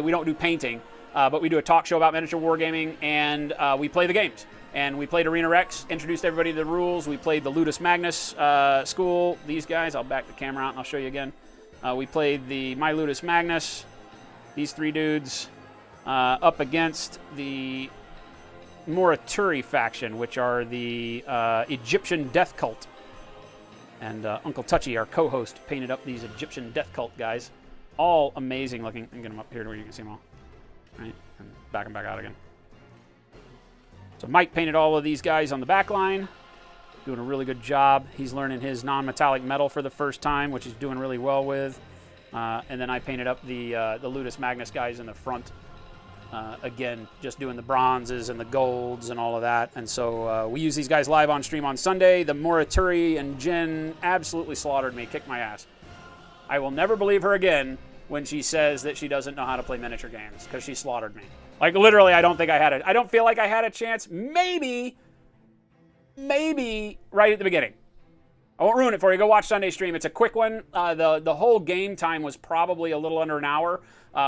We don't do painting, but we do a talk show about miniature wargaming, and we play the games. And we played Arena Rex, introduced everybody to the rules. We played the Ludus Magnus school. These guys, I'll back the camera out and I'll show you again. We played the My Ludus Magnus, these three dudes, up against the Morituri faction, which are the Egyptian death cult. And Uncle Touchy, our co-host, painted up these Egyptian death cult guys. All amazing looking. I'm get them up here to where you can see them all. Right, and back them back out again. So Mike painted all of these guys on the back line. Doing a really good job. He's learning his non-metallic metal for the first time, which he's doing really well with. And then I painted up the Ludus Magnus guys in the front. Again, just doing the bronzes and the golds and all of that. And so we use these guys live on stream on Sunday. The Morituri and Jen absolutely slaughtered me, kicked my ass. I will never believe her again when she says that she doesn't know how to play miniature games, because she slaughtered me. Like, literally, I don't feel like I had a chance. Maybe right at the beginning. I won't ruin it for you. Go watch Sunday stream. It's a quick one. The whole game time was probably a little under an hour.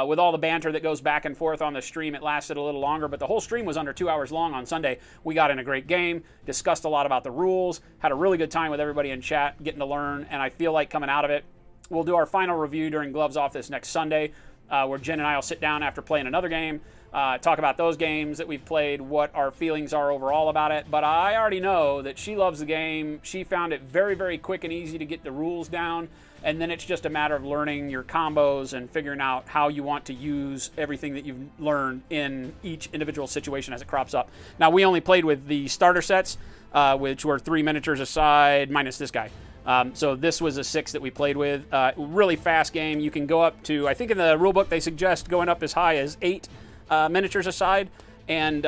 With all the banter that goes back and forth on the stream, it lasted a little longer, but the whole stream was under 2 hours long on Sunday. We got in a great game, discussed a lot about the rules, had a really good time with everybody in chat, getting to learn, and I feel like coming out of it, we'll do our final review during Gloves Off this next Sunday, where Jen and I will sit down after playing another game, talk about those games that we've played, what our feelings are overall about it. But I already know that she loves the game. She found it very, very quick and easy to get the rules down. And then it's just a matter of learning your combos and figuring out how you want to use everything that you've learned in each individual situation as it crops up. Now, we only played with the starter sets, which were 3 miniatures a side, minus this guy. So this was a 6 that we played with. Really fast game. You can go up to, I think in the rulebook they suggest going up as high as 8 miniatures aside, and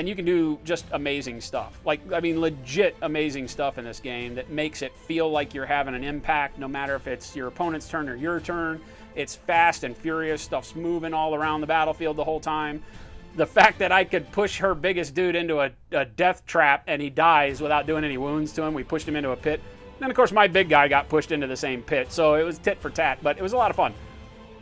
you can do just amazing stuff. Like, I mean, legit amazing stuff in this game that makes it feel like you're having an impact, no matter if it's your opponent's turn or your turn. It's fast and furious. Stuff's moving all around the battlefield the whole time. The fact that I could push her biggest dude into a death trap and he dies without doing any wounds to him. We pushed him into a pit. Then, of course, my big guy got pushed into the same pit. So it was tit for tat, but it was a lot of fun.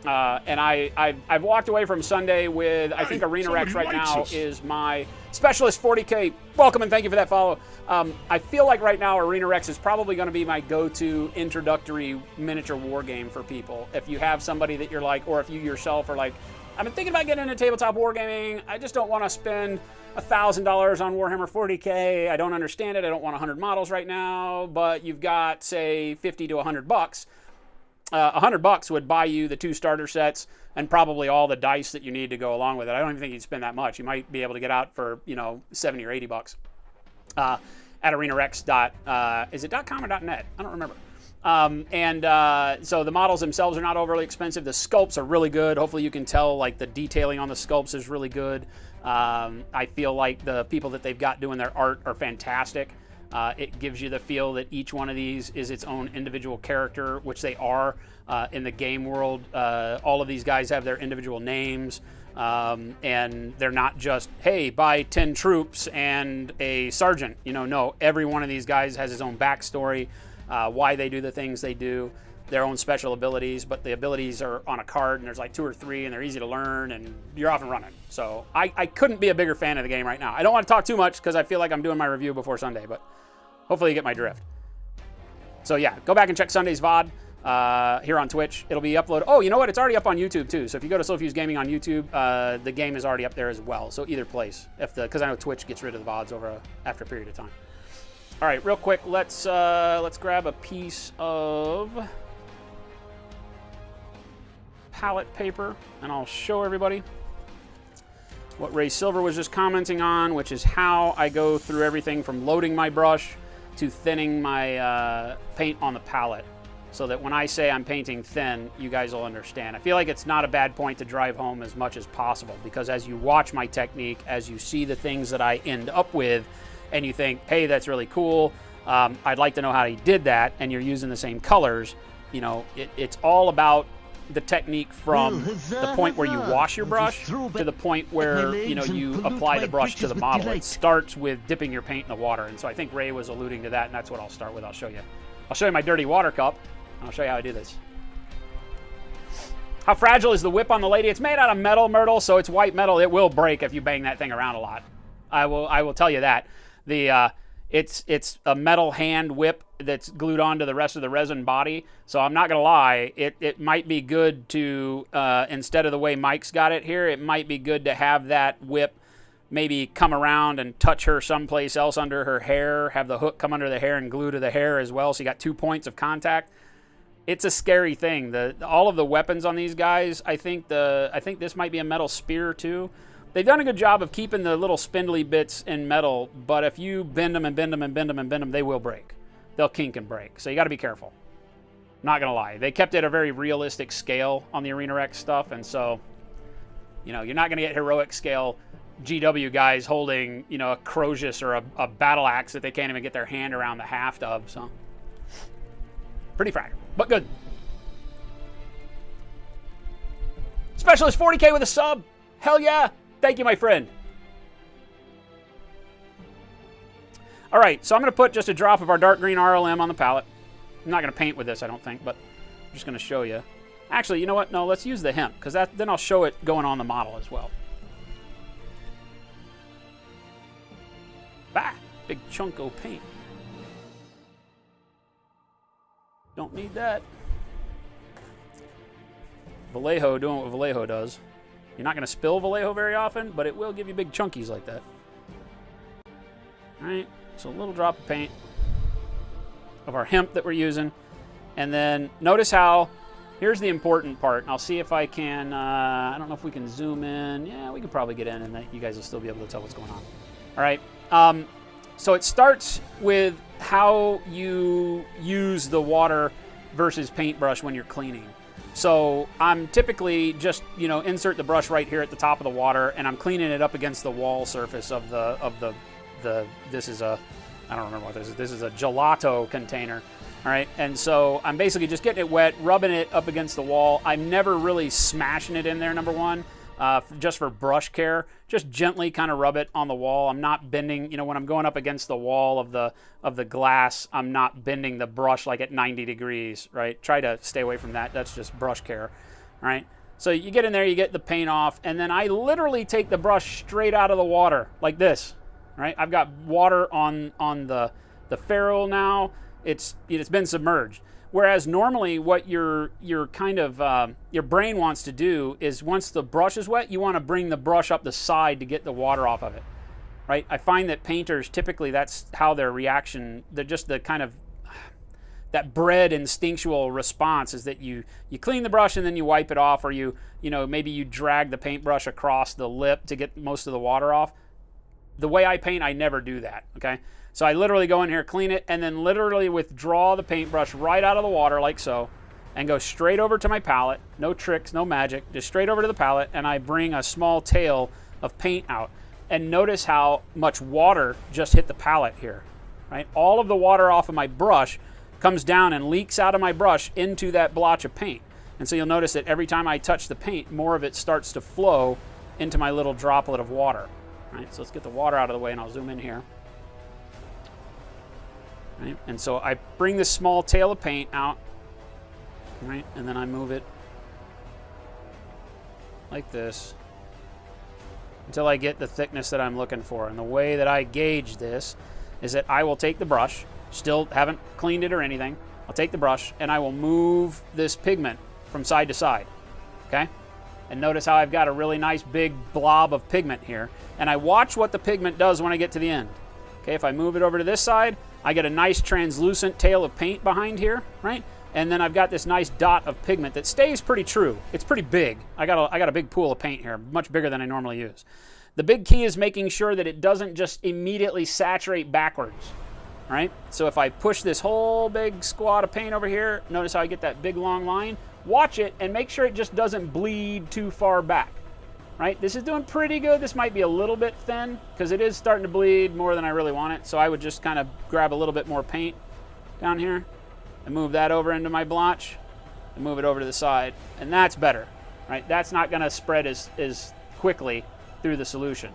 And I've walked away from Sunday with, I think Arena Rex right now is my Specialist 40K. Welcome and thank you for that follow. I feel like right now Arena Rex is probably going to be my go-to introductory miniature war game for people. If you have somebody that you're like, or if you yourself are like, I've been thinking about getting into tabletop wargaming. I just don't want to spend $1,000 on Warhammer 40K. I don't understand it. I don't want 100 models right now. But you've got, say, $50 to $100. $100 would buy you the 2 starter sets and probably all the dice that you need to go along with it. I don't even think you'd spend that much. You might be able to get out for, $70 or $80 at arenarex. Is it .com or .net? I don't remember. So the models themselves are not overly expensive. The sculpts are really good. Hopefully you can tell, like, the detailing on the sculpts is really good. I feel like the people that they've got doing their art are fantastic. It gives you the feel that each one of these is its own individual character, which they are in the game world. All of these guys have their individual names, and they're not just, hey, buy 10 troops and a sergeant. No, every one of these guys has his own backstory, why they do the things they do, their own special abilities, but the abilities are on a card, and there's like 2 or 3, and they're easy to learn, and you're off and running. So I couldn't be a bigger fan of the game right now. I don't want to talk too much because I feel like I'm doing my review before Sunday, but hopefully you get my drift. So yeah, go back and check Sunday's VOD here on Twitch. It'll be uploaded. Oh, you know what? It's already up on YouTube too. So if you go to Slowfuse Gaming on YouTube, the game is already up there as well. So either place, because I know Twitch gets rid of the VODs after a period of time. All right, real quick, let's grab a piece of palette paper, and I'll show everybody what Ray Silver was just commenting on, which is how I go through everything from loading my brush to thinning my paint on the palette, so that when I say I'm painting thin, you guys will understand. I feel like it's not a bad point to drive home as much as possible, because as you watch my technique, as you see the things that I end up with, and you think, hey, that's really cool, I'd like to know how he did that, and you're using the same colors, you know, it's all about the technique from the point where you wash your brush to the point where, you know, you apply the brush to the model. It starts with dipping your paint in the water, and so I think Ray was alluding to that, and that's what I'll start with. I'll show you my dirty water cup, and I'll show you how I do this. How fragile is the whip on the lady? It's made out of metal, Myrtle, so it's white metal. It will break if you bang that thing around a lot. I will tell you that. It's a metal hand whip that's glued onto the rest of the resin body. So I'm not gonna lie, it might be good to instead of the way Mike's got it here, it might be good to have that whip maybe come around and touch her someplace else under her hair, have the hook come under the hair and glue to the hair as well, so you got 2 points of contact. It's a scary thing. All of the weapons on these guys, I think this might be a metal spear too. They've done a good job of keeping the little spindly bits in metal, but if you bend them and bend them and bend them and bend them, they will break. They'll kink and break, so you got to be careful. Not gonna lie, they kept it a very realistic scale on the Arena Rex stuff, and so, you know, you're not gonna get heroic scale GW guys holding, you know, a Crozius or a battle axe that they can't even get their hand around the haft of. So, pretty fragile, but good. Specialist 40K with a sub. Hell yeah! Thank you, my friend. All right, so I'm going to put just a drop of our dark green RLM on the palette. I'm not going to paint with this, I don't think, but I'm just going to show you. Actually, you know what? No, let's use the hemp, because then I'll show it going on the model as well. Bah! Big chunk of paint. Don't need that. Vallejo doing what Vallejo does. You're not going to spill Vallejo very often, but it will give you big chunkies like that. All right, so a little drop of paint of our hemp that we're using. And then notice how, here's the important part. And I'll see if I can, I don't know if we can zoom in. Yeah, we can probably get in, and then you guys will still be able to tell what's going on. All right, so it starts with how you use the water versus paintbrush when you're cleaning. So I'm typically just, you know, insert the brush right here at the top of the water, and I'm cleaning it up against the wall surface of the this is a, I don't remember what this is. This is a gelato container. All right, and so I'm basically just getting it wet, rubbing it up against the wall. I'm never really smashing it in there, number one, just for brush care. Just gently kind of rub it on the wall. I'm not bending, you know, when I'm going up against the wall of the glass, I'm not bending the brush like at 90 degrees, right? Try to stay away from that. That's just brush care, all right? So you get in there, you get the paint off, and then I literally take the brush straight out of the water like this, right? I've got water on the ferrule now. It's been submerged. Whereas normally what your kind of your brain wants to do is once the brush is wet, you want to bring the brush up the side to get the water off of it, right? I find that painters typically that's how their reaction, they're just the kind of that bred instinctual response is that you clean the brush and then you wipe it off, or you know maybe you drag the paintbrush across the lip to get most of the water off. The way I paint, I never do that, okay? So I literally go in here, clean it, and then literally withdraw the paintbrush right out of the water like so, and go straight over to my palette. No tricks, no magic, just straight over to the palette, and I bring a small tail of paint out. And notice how much water just hit the palette here, right? All of the water off of my brush comes down and leaks out of my brush into that blotch of paint. And so you'll notice that every time I touch the paint, more of it starts to flow into my little droplet of water. Right, so let's get the water out of the way, and I'll zoom in here. Right, and so I bring this small tail of paint out, right, and then I move it like this until I get the thickness that I'm looking for. And the way that I gauge this is that I will take the brush, still haven't cleaned it or anything, I'll take the brush and I will move this pigment from side to side, okay? And notice how I've got a really nice big blob of pigment here. And I watch what the pigment does when I get to the end. Okay, if I move it over to this side, I get a nice translucent tail of paint behind here, right? And then I've got this nice dot of pigment that stays pretty true. It's pretty big. I got a big pool of paint here, much bigger than I normally use. The big key is making sure that it doesn't just immediately saturate backwards, right? So if I push this whole big squad of paint over here, notice how I get that big long line? Watch it and make sure it just doesn't bleed too far back, right? This is doing pretty good. This might be a little bit thin because it is starting to bleed more than I really want it. So I would just kind of grab a little bit more paint down here and move that over into my blotch and move it over to the side. And that's better, right? That's not going to spread as quickly through the solution,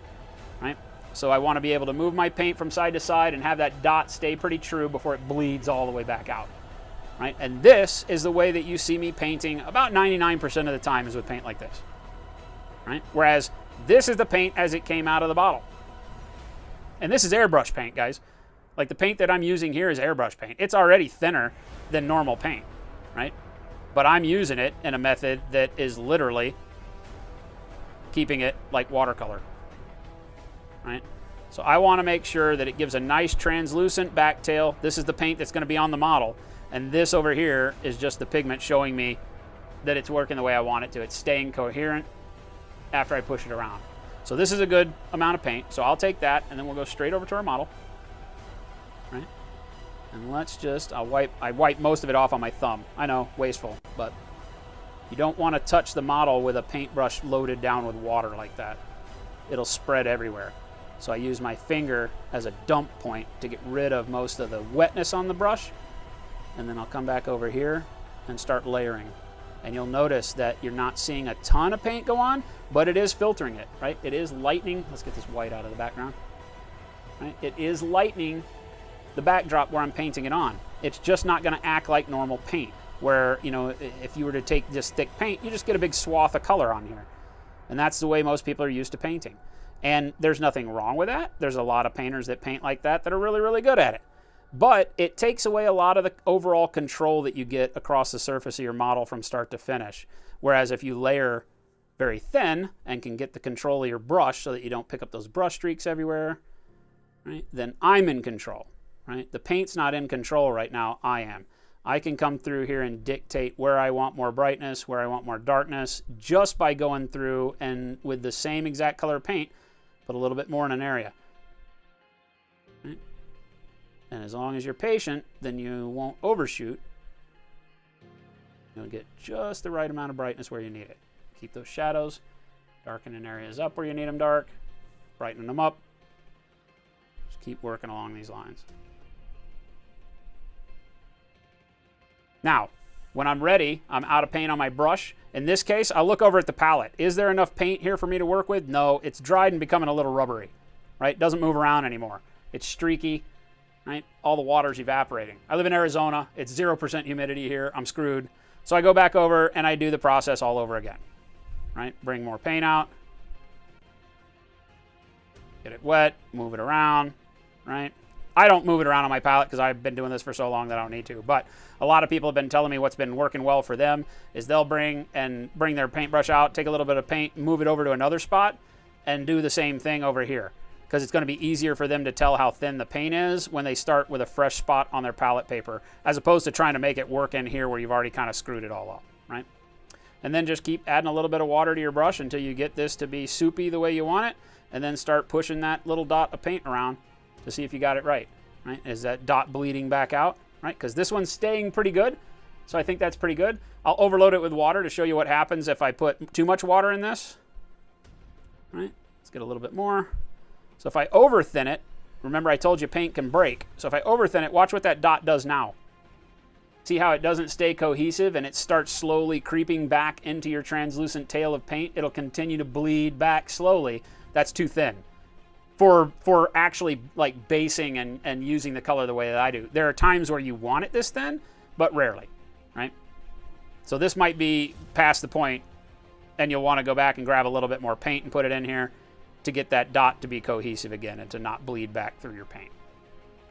right? So I want to be able to move my paint from side to side and have that dot stay pretty true before it bleeds all the way back out, right? And this is the way that you see me painting about 99% of the time is with paint like this, right? Whereas this is the paint as it came out of the bottle. And this is airbrush paint, guys. Like the paint that I'm using here is airbrush paint. It's already thinner than normal paint, right? But I'm using it in a method that is literally keeping it like watercolor, right? So I want to make sure that it gives a nice translucent back tail. This is the paint that's going to be on the model. And this over here is just the pigment showing me that it's working the way I want it to. It's staying coherent after I push it around. So this is a good amount of paint. So I'll take that and then we'll go straight over to our model. Right? And let's just, I wipe most of it off on my thumb. I know, wasteful, but you don't want to touch the model with a paintbrush loaded down with water like that. It'll spread everywhere. So I use my finger as a dump point to get rid of most of the wetness on the brush. And then I'll come back over here and start layering. And you'll notice that you're not seeing a ton of paint go on, but it is filtering it, right? It is lightening. Let's get this white out of the background. Right? It is lightening the backdrop where I'm painting it on. It's just not going to act like normal paint, where, you know, if you were to take just thick paint, you just get a big swath of color on here. And that's the way most people are used to painting. And there's nothing wrong with that. There's a lot of painters that paint like that are really, really good at it. But it takes away a lot of the overall control that you get across the surface of your model from start to finish. Whereas if you layer very thin and can get the control of your brush so that you don't pick up those brush streaks everywhere, right, then I'm in control, right? The paint's not in control right now, I am. I can come through here and dictate where I want more brightness, where I want more darkness, just by going through and with the same exact color paint, put a little bit more in an area. Right? And as long as you're patient, then you won't overshoot. You'll get just the right amount of brightness where you need it. Keep those shadows, darkening areas up where you need them dark, brightening them up. Just keep working along these lines. Now, when I'm ready, I'm out of paint on my brush. In this case, I'll look over at the palette. Is there enough paint here for me to work with? No, it's dried and becoming a little rubbery, right? It doesn't move around anymore. It's streaky, right? All the water's evaporating. I live in Arizona. It's 0% humidity here. I'm screwed. So I go back over and I do the process all over again, right? Bring more paint out. Get it wet, move it around, right? I don't move it around on my palette because I've been doing this for so long that I don't need to. But a lot of people have been telling me what's been working well for them is they'll bring their paintbrush out, take a little bit of paint, move it over to another spot, and do the same thing over here. Because it's going to be easier for them to tell how thin the paint is when they start with a fresh spot on their palette paper, as opposed to trying to make it work in here where you've already kind of screwed it all up, right? And then just keep adding a little bit of water to your brush until you get this to be soupy the way you want it, and then start pushing that little dot of paint around to see if you got it right. Is that dot bleeding back out, right? Because this one's staying pretty good, so I think that's pretty good. I'll overload it with water to show you what happens if I put too much water in this. Right? Let's get a little bit more. So if I over thin it, remember I told you paint can break. So if I over thin it, watch what that dot does now. See how it doesn't stay cohesive and it starts slowly creeping back into your translucent tail of paint? It'll continue to bleed back slowly. That's too thin for actually like basing and using the color the way that I do. There are times where you want it this thin, but rarely, right? So this might be past the point and you'll want to go back and grab a little bit more paint and put it in here to get that dot to be cohesive again and to not bleed back through your paint.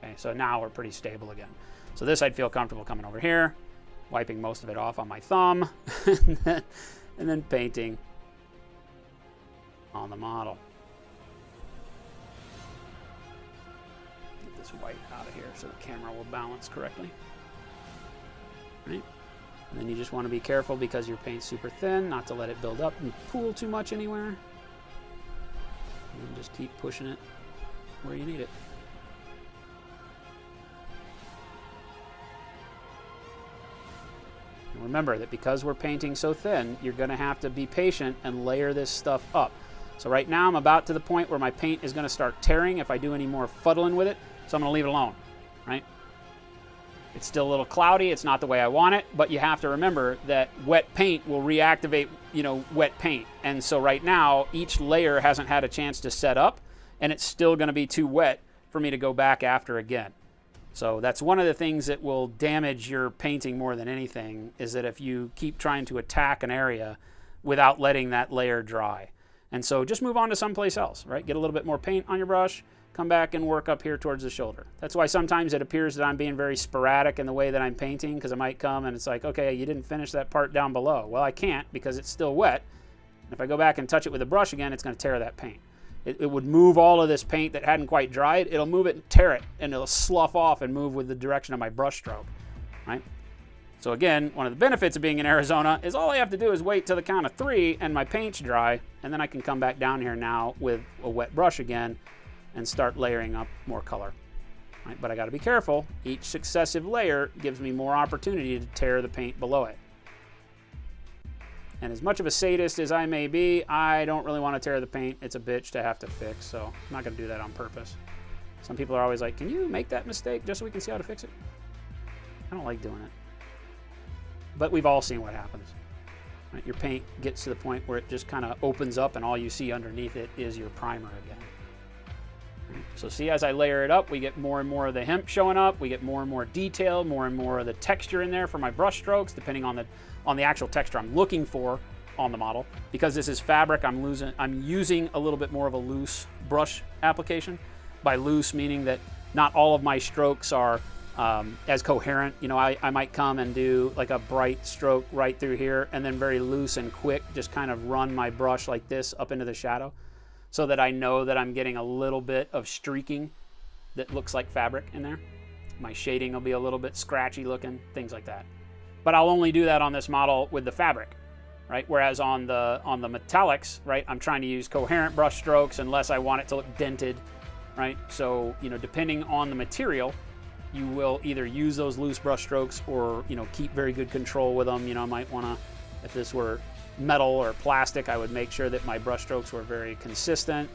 Okay, so now we're pretty stable again. So this I'd feel comfortable coming over here, wiping most of it off on my thumb, and then painting on the model. Get this white out of here so the camera will balance correctly. right? And then you just want to be careful because your paint's super thin, not to let it build up and pool too much anywhere. And just keep pushing it where you need it. And remember that because we're painting so thin, you're going to have to be patient and layer this stuff up. So right now I'm about to the point where my paint is going to start tearing if I do any more fuddling with it, so I'm going to leave it alone, right? It's still a little cloudy, it's not the way I want it, but you have to remember that wet paint will reactivate, wet paint. And so right now, each layer hasn't had a chance to set up, and it's still going to be too wet for me to go back after again. So that's one of the things that will damage your painting more than anything, is that if you keep trying to attack an area without letting that layer dry. And so just move on to someplace else, right? Get a little bit more paint on your brush, come back and work up here towards the shoulder. That's why sometimes it appears that I'm being very sporadic in the way that I'm painting, because I might come and it's like, okay, you didn't finish that part down below. Well, I can't because it's still wet. And if I go back and touch it with a brush again, it's going to tear that paint. It would move all of this paint that hadn't quite dried. It'll move it and tear it, and it'll slough off and move with the direction of my brush stroke, right? So again, one of the benefits of being in Arizona is all I have to do is wait till the count of 3 and my paint's dry, and then I can come back down here now with a wet brush again and start layering up more color. Right? But I got to be careful. Each successive layer gives me more opportunity to tear the paint below it. And as much of a sadist as I may be, I don't really want to tear the paint. It's a bitch to have to fix, so I'm not going to do that on purpose. Some people are always like, can you make that mistake just so we can see how to fix it? I don't like doing it. But we've all seen what happens. Right? Your paint gets to the point where it just kind of opens up and all you see underneath it is your primer again. So see, as I layer it up, we get more and more of the hemp showing up. We get more and more detail, more and more of the texture in there for my brush strokes, depending on the actual texture I'm looking for on the model. Because this is fabric, I'm using a little bit more of a loose brush application. By loose, meaning that not all of my strokes are as coherent. I might come and do like a bright stroke right through here, and then very loose and quick, just kind of run my brush like this up into the shadow, so that I know that I'm getting a little bit of streaking that looks like fabric in there. My shading will be a little bit scratchy looking, things like that. But I'll only do that on this model with the fabric, right? Whereas on the metallics, right, I'm trying to use coherent brush strokes unless I want it to look dented, right? So, depending on the material, you will either use those loose brush strokes or, keep very good control with them. I might want to, if this were metal or plastic, I would make sure that my brush strokes were very consistent,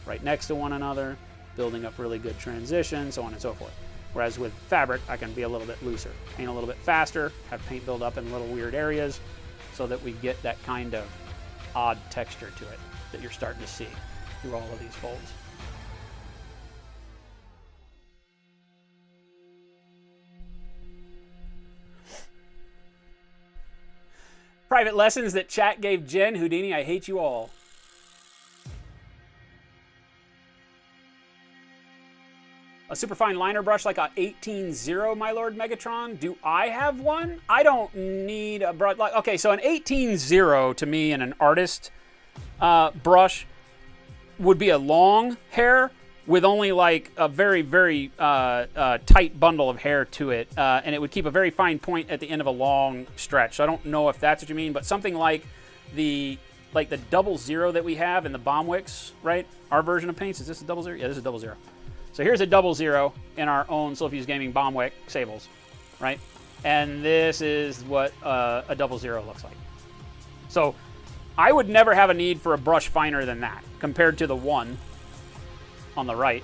right next to one another, building up really good transition, so on and so forth. Whereas with fabric, I can be a little bit looser, paint a little bit faster, have paint build up in little weird areas, so that we get that kind of odd texture to it that you're starting to see through all of these folds. Private lessons that chat gave Jen. Houdini, I hate you all. A superfine liner brush like a 18-0, my Lord Megatron. Do I have one? I don't need a brush. Okay, so an 18-0 to me in an artist brush would be a long hair with only like a very, very tight bundle of hair to it. And it would keep a very fine point at the end of a long stretch. So I don't know if that's what you mean, but something like the 00 that we have in the Bomb Wicks, right? Our version of paints, is this a 00? Yeah, this is a 00. So here's a 00 in our own Sylphies Gaming Bomb Wick Sables, right? And this is what a 00 looks like. So I would never have a need for a brush finer than that compared to the one on the right?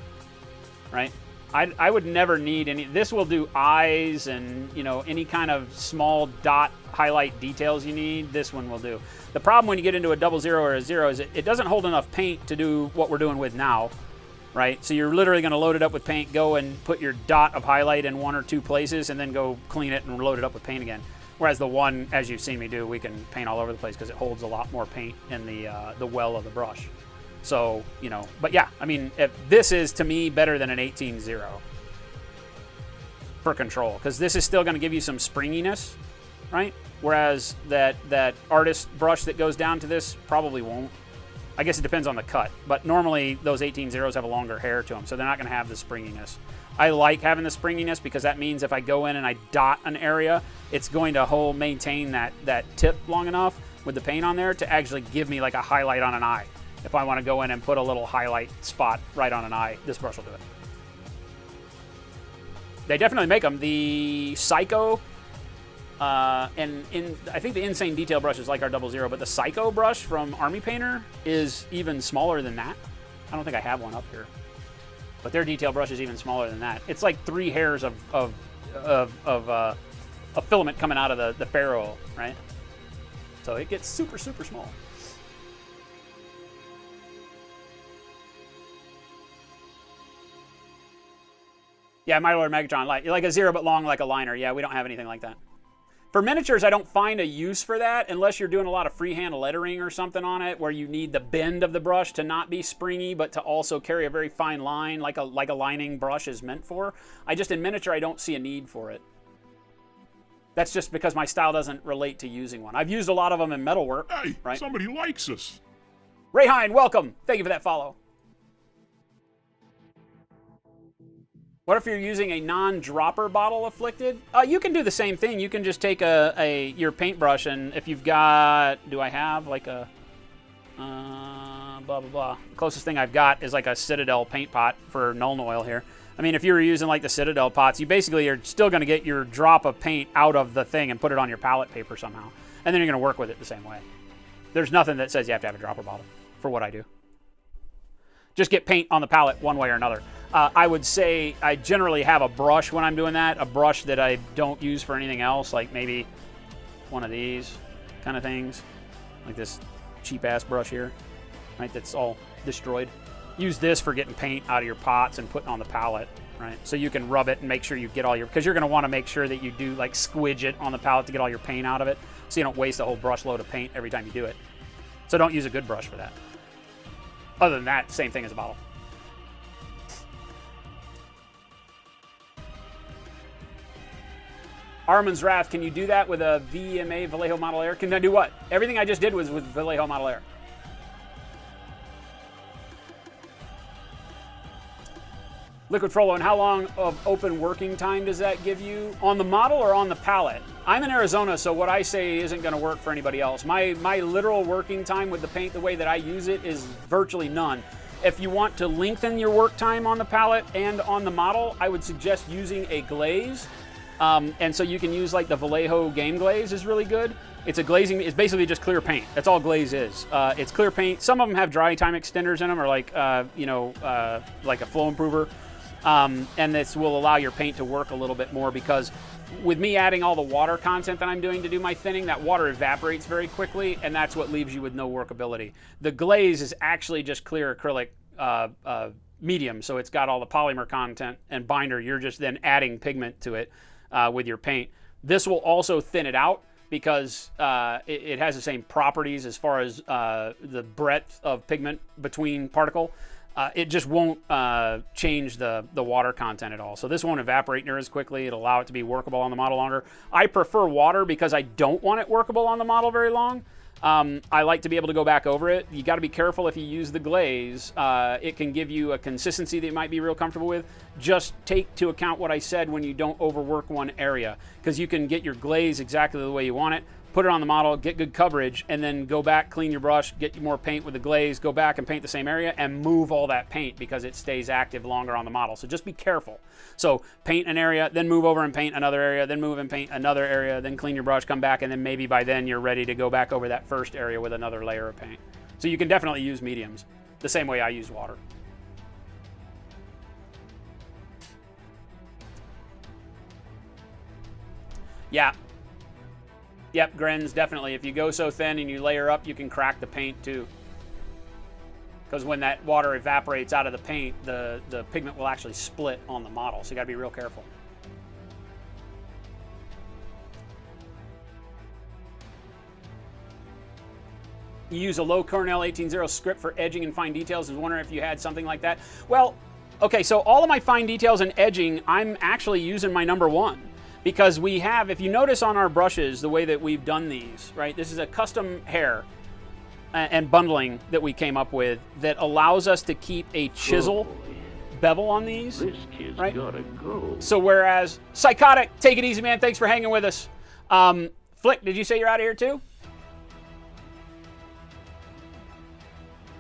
I would never need any. This will do eyes and any kind of small dot highlight details you need. This one will do. The problem when you get into a 00 or a 0 is it doesn't hold enough paint to do what we're doing with now, right? So you're literally going to load it up with paint, go and put your dot of highlight in 1 or 2 places, and then go clean it and load it up with paint again. Whereas the one, as you've seen me do, we can paint all over the place because it holds a lot more paint in the well of the brush. So, but yeah, I mean, if this is, to me, better than an 18-0 for control, because this is still going to give you some springiness, right? Whereas that artist brush that goes down to this probably won't. I guess it depends on the cut, but normally those 18-0s have a longer hair to them, so they're not going to have the springiness. I like having the springiness because that means if I go in and I dot an area, it's going to maintain that tip long enough with the paint on there to actually give me like a highlight on an eye. If I want to go in and put a little highlight spot right on an eye, this brush will do it. They definitely make them. The Psycho, I think the Insane Detail brush is like our 00, but the Psycho brush from Army Painter is even smaller than that. I don't think I have one up here. But their detail brush is even smaller than that. It's like 3 hairs of filament coming out of the ferro, right? So it gets super, super small. Yeah, My Lord Megatron, like a 0 but long like a liner. Yeah, we don't have anything like that. For miniatures, I don't find a use for that unless you're doing a lot of freehand lettering or something on it where you need the bend of the brush to not be springy but to also carry a very fine line like a lining brush is meant for. In miniature, I don't see a need for it. That's just because my style doesn't relate to using one. I've used a lot of them in metalwork. Hey, right? somebody likes us. Ray Hine, welcome. Thank you for that follow. What if you're using a non-dropper bottle afflicted? You can do the same thing. You can just take your paintbrush, and if you've got, do I have like a blah blah blah? The closest thing I've got is like a Citadel paint pot for Nuln Oil here. I mean, if you were using like the Citadel pots, you basically are still going to get your drop of paint out of the thing and put it on your palette paper somehow, and then you're going to work with it the same way. There's nothing that says you have to have a dropper bottle for what I do. Just get paint on the palette one way or another. I would say I generally have a brush when I'm doing that, a brush that I don't use for anything else, like maybe one of these kind of things, like this cheap-ass brush here, right, that's all destroyed. Use this for getting paint out of your pots and putting on the palette, right, so you can rub it and make sure you get all your, because you're going to want to make sure that you do, like, squidge it on the palette to get all your paint out of it, so you don't waste a whole brush load of paint every time you do it. So don't use a good brush for that. Other than that, same thing as a bottle. Armin's Wrath, can you do that with a VMA Vallejo Model Air? Can I do what? Everything I just did was with Vallejo Model Air. Liquid Frollo, and how long of open working time does that give you? On the model or on the palette? I'm in Arizona, so what I say isn't going to work for anybody else. My literal working time with the paint, the way that I use it, is virtually none. If you want to lengthen your work time on the palette and on the model, I would suggest using a glaze. And so you can use like the Vallejo Game Glaze is really good. It's a glazing, it's basically just clear paint. That's all glaze is. It's clear paint. Some of them have dry time extenders in them, or like, like a flow improver. And this will allow your paint to work a little bit more, because with me adding all the water content that I'm doing to do my thinning, that water evaporates very quickly, and that's what leaves you with no workability. The glaze is actually just clear acrylic medium, so it's got all the polymer content and binder. You're just then adding pigment to it with your paint. This will also thin it out, because it has the same properties as far as the breadth of pigment between particle. It just won't change the water content at all. So this won't evaporate near as quickly. It'll allow it to be workable on the model longer. I prefer water because I don't want it workable on the model very long. I like to be able to go back over it. You got to be careful if you use the glaze. It can give you a consistency that you might be real comfortable with. Just take to account what I said when you don't overwork one area, because you can get your glaze exactly the way you want it, put it on the model, get good coverage, and then go back, clean your brush, get more paint with the glaze, go back and paint the same area, and move all that paint because it stays active longer on the model. So just be careful. So paint an area, then move over and paint another area, then move and paint another area, then clean your brush, come back, and then maybe by then you're ready to go back over that first area with another layer of paint. So you can definitely use mediums the same way I use water. Yeah. Yep, grins, definitely. If you go so thin and you layer up, you can crack the paint too. Because when that water evaporates out of the paint, the pigment will actually split on the model. So you gotta be real careful. You use a low Cornell 18.0 script for edging and fine details. I was wondering if you had something like that. Well, okay, so all of my fine details and edging, I'm actually using my #1. Because we have, if you notice on our brushes, the way that we've done these, right? This is a custom hair and bundling that we came up with that allows us to keep a chisel bevel on these. This kid's right? gotta go. So whereas Psychotic, take it easy, man. Thanks for hanging with us. Flick, did you say you're out of here too?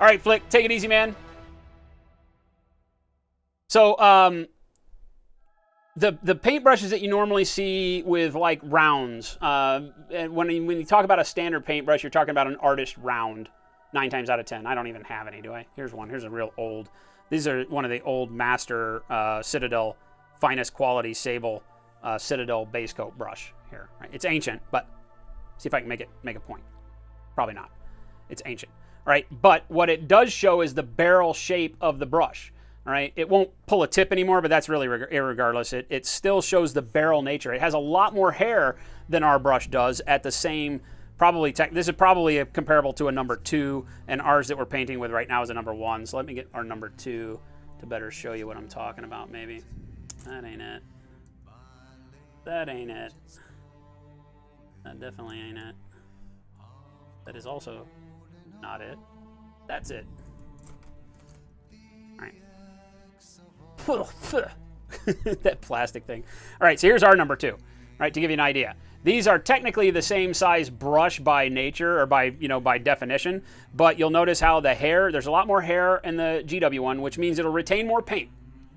All right, Flick, take it easy, man. So the paintbrushes that you normally see with like rounds, and when you talk about a standard paintbrush, you're talking about an artist round. 9 times out of 10. I don't even have any, do I? Here's one. Here's a real old. These are one of the old Master Citadel finest quality Sable Citadel base coat brush here. Right? It's ancient, but see if I can make a point. Probably not. It's ancient. All right, but what it does show is the barrel shape of the brush. All right, it won't pull a tip anymore, but that's really irregardless. It still shows the barrel nature. It has a lot more hair than our brush does at the same. This is probably comparable to a number 2, and ours that we're painting with right now is a number 1. So let me get our number 2 to better show you what I'm talking about, maybe. That ain't it. That ain't it. That definitely ain't it. That is also not it. That's it. All right. That plastic thing. All right, so here's our number 2. All right, to give you an idea. These are technically the same size brush by nature, or by definition, but you'll notice how the hair, there's a lot more hair in the GW one, which means it'll retain more paint.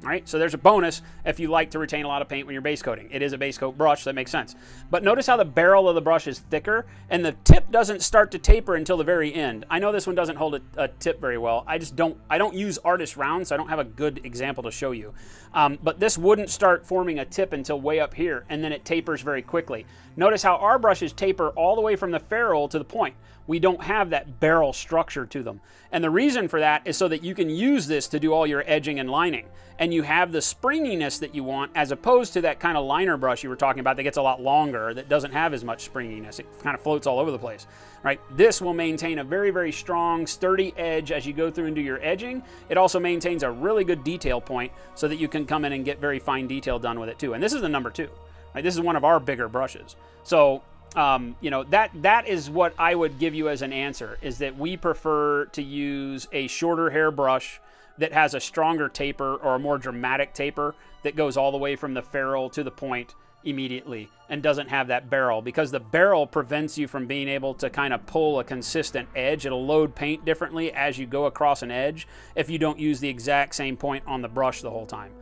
All right, so there's a bonus if you like to retain a lot of paint when you're base coating. It is a base coat brush, so that makes sense. But notice how the barrel of the brush is thicker, and the tip doesn't start to taper until the very end. I know this one doesn't hold a tip very well. I don't use artist rounds, so I don't have a good example to show you. But this wouldn't start forming a tip until way up here, and then it tapers very quickly. Notice how our brushes taper all the way from the ferrule to the point. We don't have that barrel structure to them. And the reason for that is so that you can use this to do all your edging and lining. And you have the springiness that you want, as opposed to that kind of liner brush you were talking about that gets a lot longer, that doesn't have as much springiness. It kind of floats all over the place. Right? This will maintain a very, very strong, sturdy edge as you go through and do your edging. It also maintains a really good detail point so that you can come in and get very fine detail done with it too. And this is the number 2. Right? This is one of our bigger brushes. So that is what I would give you as an answer, is that we prefer to use a shorter hair brush that has a stronger taper, or a more dramatic taper that goes all the way from the ferrule to the point immediately and doesn't have that barrel, because the barrel prevents you from being able to kind of pull a consistent edge. It'll load paint differently as you go across an edge if you don't use the exact same point on the brush the whole time.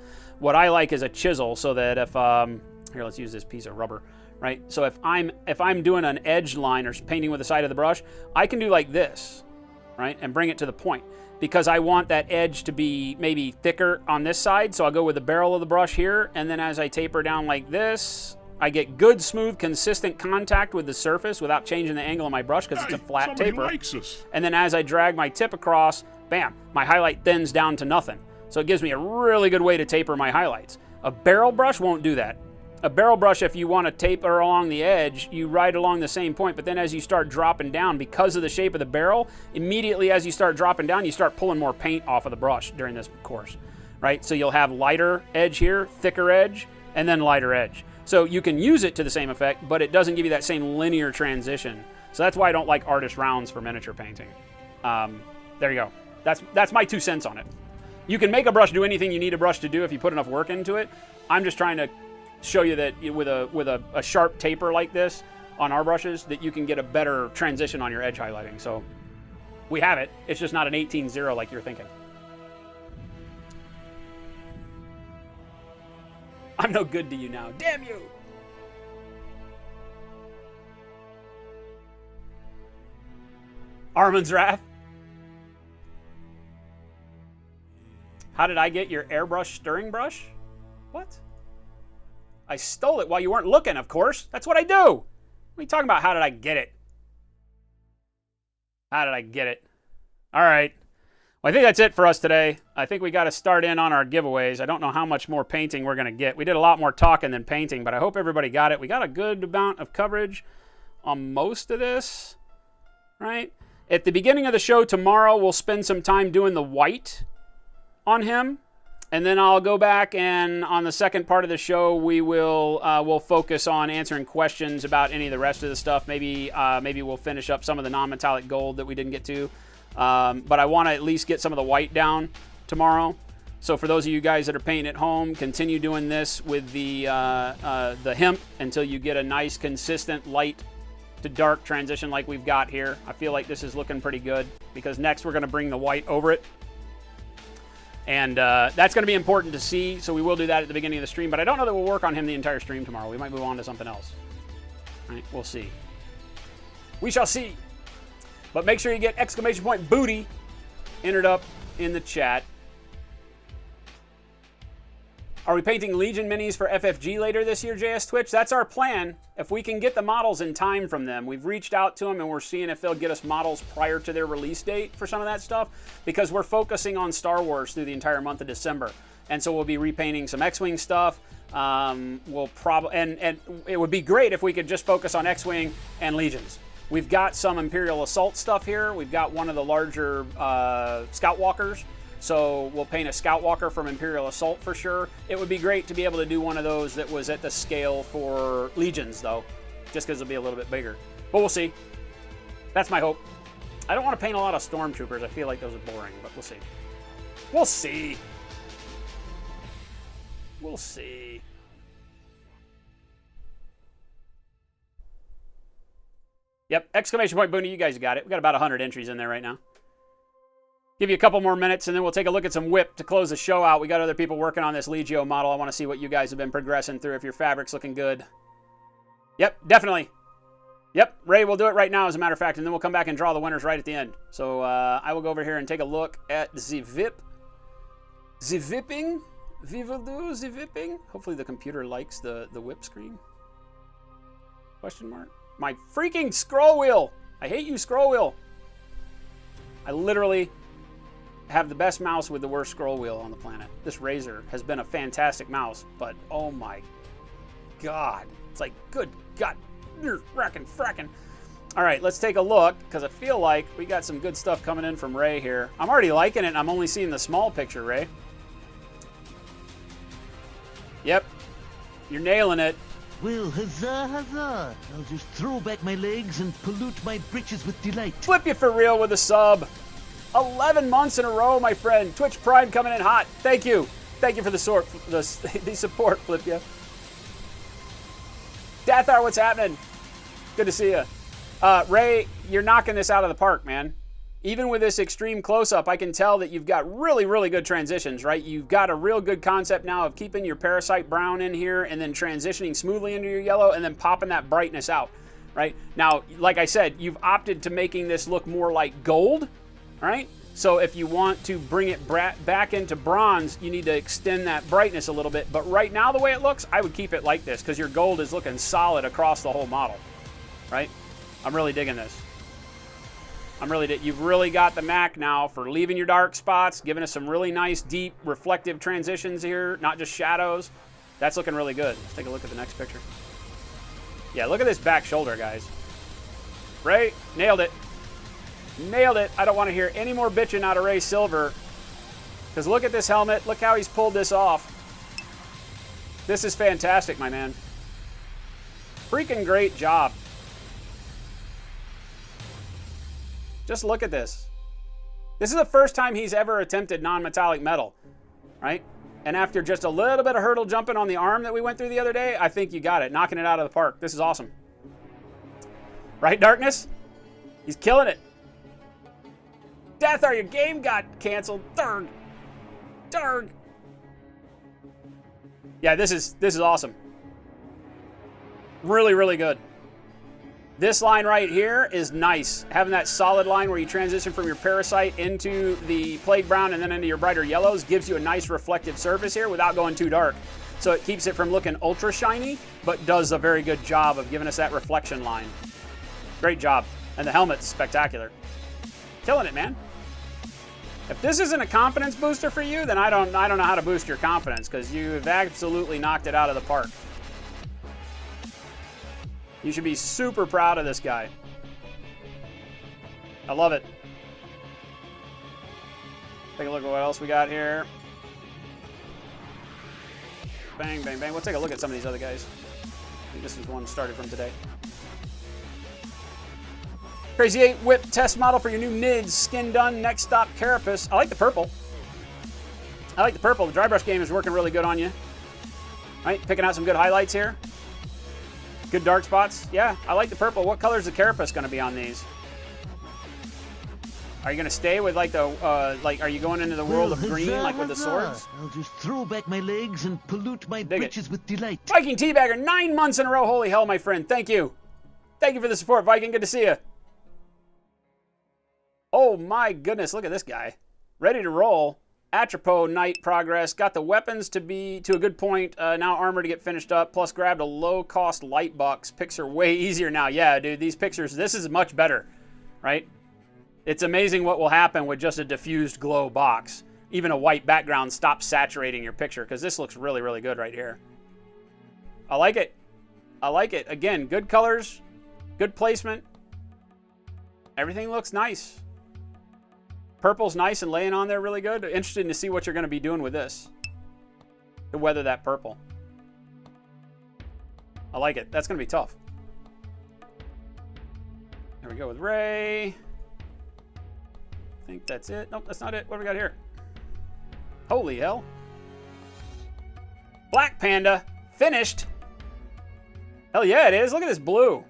What I like is a chisel, so that if here, let's use this piece of rubber. Right? So if I'm doing an edge line or painting with the side of the brush, I can do like this, right? And bring it to the point, because I want that edge to be maybe thicker on this side. So I'll go with the barrel of the brush here, and then as I taper down like this, I get good, smooth, consistent contact with the surface without changing the angle of my brush, because it's a flat taper. Likes us. And then as I drag my tip across, bam, my highlight thins down to nothing. So it gives me a really good way to taper my highlights. A barrel brush won't do that. A barrel brush, if you want to taper along the edge, you ride along the same point, but then as you start dropping down, because of the shape of the barrel, immediately as you start dropping down, you start pulling more paint off of the brush during this course, right? So you'll have lighter edge here, thicker edge, and then lighter edge. So you can use it to the same effect, but it doesn't give you that same linear transition. So that's why I don't like artist rounds for miniature painting. There you go. That's my 2 cents on it. You can make a brush do anything you need a brush to do if you put enough work into it. I'm just trying to show you that with a sharp taper like this on our brushes, that you can get a better transition on your edge highlighting. So we have it. It's just not an 18-0 like you're thinking. I'm no good to you now. Damn you! Armin's Wrath. How did I get your airbrush stirring brush? What? I stole it while you weren't looking, of course. That's what I do. What are you talking about? How did I get it? How did I get it? All right. Well, I think that's it for us today. I think we got to start in on our giveaways. I don't know how much more painting we're going to get. We did a lot more talking than painting, but I hope everybody got it. We got a good amount of coverage on most of this, right? At the beginning of the show tomorrow, we'll spend some time doing the white on him. And then I'll go back, and on the second part of the show, we'll focus on answering questions about any of the rest of the stuff. Maybe we'll finish up some of the non-metallic gold that we didn't get to. But I want to at least get some of the white down tomorrow. So for those of you guys that are painting at home, continue doing this with the hemp until you get a nice, consistent light to dark transition like we've got here. I feel like this is looking pretty good because next we're going to bring the white over it. And that's going to be important to see, so we will do that at the beginning of the stream. But I don't know that we'll work on him the entire stream tomorrow. We might move on to something else. All right, we'll see. We shall see. But make sure you get exclamation point booty entered up in the chat. Are we painting Legion minis for FFG later this year, JS Twitch? That's our plan. If we can get the models in time from them. We've reached out to them and we're seeing if they'll get us models prior to their release date for some of that stuff, because we're focusing on Star Wars through the entire month of December. And so we'll be repainting some X-Wing stuff. We'll probably and it would be great if we could just focus on X-Wing and Legions. We've got some Imperial Assault stuff here. We've got one of the larger Scout Walkers. So we'll paint a Scout Walker from Imperial Assault for sure. It would be great to be able to do one of those that was at the scale for Legions, though, just because it'll be a little bit bigger. But we'll see. That's my hope. I don't want to paint a lot of Stormtroopers. I feel like those are boring, but we'll see. We'll see. We'll see. Yep, exclamation point Booney, you guys got it. We got about 100 entries in there right now. Give you a couple more minutes, and then we'll take a look at some whip to close the show out. We got other people working on this Legio model. I want to see what you guys have been progressing through, if your fabric's looking good. Yep, definitely. Yep, Ray, we'll do it right now, as a matter of fact, and then we'll come back and draw the winners right at the end. So I will go over here and take a look at the VIP. The Vipping? We will do the Vipping. Hopefully the computer likes the whip screen. Question mark? My freaking scroll wheel! I hate you, scroll wheel. I literally have the best mouse with the worst scroll wheel on the planet. This Razer has been a fantastic mouse, but oh my God. It's like, good God, fracking. All right, let's take a look, because I feel like we got some good stuff coming in from Ray here. I'm already liking it, and I'm only seeing the small picture, Ray. Yep, you're nailing it. Well, huzzah, huzzah. I'll just throw back my legs and pollute my britches with delight. Flip you for real with a sub. 11 months in a row, my friend. Twitch Prime coming in hot. Thank you. Thank you for the support, Flip you. Dathar, what's happening? Good to see you. Ray, you're knocking this out of the park, man. Even with this extreme close-up, I can tell that you've got really, really good transitions, right? You've got a real good concept now of keeping your Parasite brown in here and then transitioning smoothly into your yellow and then popping that brightness out, right? Now, like I said, you've opted to making this look more like gold, right? So if you want to bring it back into bronze, you need to extend that brightness a little bit. But right now, the way it looks, I would keep it like this because your gold is looking solid across the whole model, right? I'm really digging this. You've really got the knack now for leaving your dark spots, giving us some really nice, deep, reflective transitions here, not just shadows. That's looking really good. Let's take a look at the next picture. Yeah, look at this back shoulder, guys. Ray, nailed it. Nailed it. I don't want to hear any more bitching out of Ray Silver, because look at this helmet. Look how he's pulled this off. This is fantastic, my man. Freaking great job. Just look at this. This is the first time he's ever attempted non-metallic metal, right? And after just a little bit of hurdle jumping on the arm that we went through the other day, I think you got it. Knocking it out of the park. This is awesome. Right, Darkness? He's killing it. Deathar, your game got canceled. Darn. Yeah, this is awesome. Really, really good. This line right here is nice. Having that solid line where you transition from your Parasite into the Plague Brown and then into your brighter yellows gives you a nice reflective surface here without going too dark. So it keeps it from looking ultra shiny, but does a very good job of giving us that reflection line. Great job. And the helmet's spectacular. Killing it, man. If this isn't a confidence booster for you, then I don't know how to boost your confidence, because you've absolutely knocked it out of the park. You should be super proud of this guy. I love it. Take a look at what else we got here. Bang, bang, bang. We'll take a look at some of these other guys. I think this is the one started from today. Crazy 8 whip test model for your new NIDS. Skin done. Next stop, Carapace. I like the purple. I like the purple. The dry brush game is working really good on you. Right, picking out some good highlights here. Good dark spots. Yeah, I like the purple. What color is the carapace going to be on these? Are you going to stay with like the, are you going into the world of green, like with the swords? I'll just throw back my legs and pollute my britches with delight. Viking Teabagger, 9 months in a row. Holy hell, my friend. Thank you. Thank you for the support, Viking. Good to see you. Oh my goodness, look at this guy. Ready to roll. Atropos Knight progress. Got the weapons to be to a good point. Now armor to get finished up. Plus grabbed a low-cost light box. Picks are way easier now. Yeah, dude, these pictures, this is much better, right? It's amazing what will happen with just a diffused glow box. Even a white background stops saturating your picture because this looks really, really good right here. I like it. I like it. Again, good colors, good placement. Everything looks nice. Purple's nice and laying on there really good. Interested to see what you're going to be doing with this to weather that purple. I like it. That's going to be tough. There we go with Ray. I think that's it. Nope, that's not it. What do we got here? Holy hell. Black Panda. Finished. Hell yeah, it is. Look at this blue.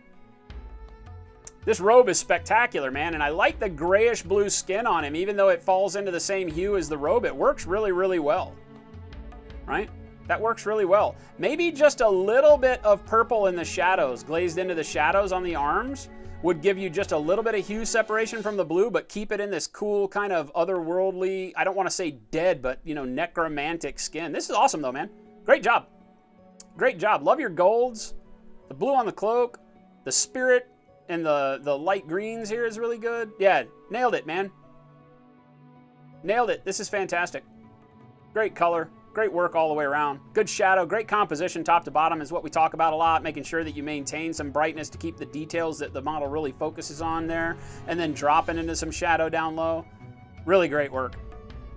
This robe is spectacular, man, and I like the grayish blue skin on him, even though it falls into the same hue as the robe. It works really, really well, right? That works really well. Maybe just a little bit of purple in the shadows, glazed into the shadows on the arms, would give you just a little bit of hue separation from the blue, but keep it in this cool kind of otherworldly, I don't want to say dead, but, you know, necromantic skin. This is awesome, though, man. Great job. Great job. Love your golds. The blue on the cloak, the spirit, and the light greens here is really good. Yeah, nailed it, man. Nailed it. This is fantastic. Great color. Great work all the way around. Good shadow. Great composition top to bottom is what we talk about a lot, making sure that you maintain some brightness to keep the details that the model really focuses on there, and then dropping into some shadow down low. Really great work.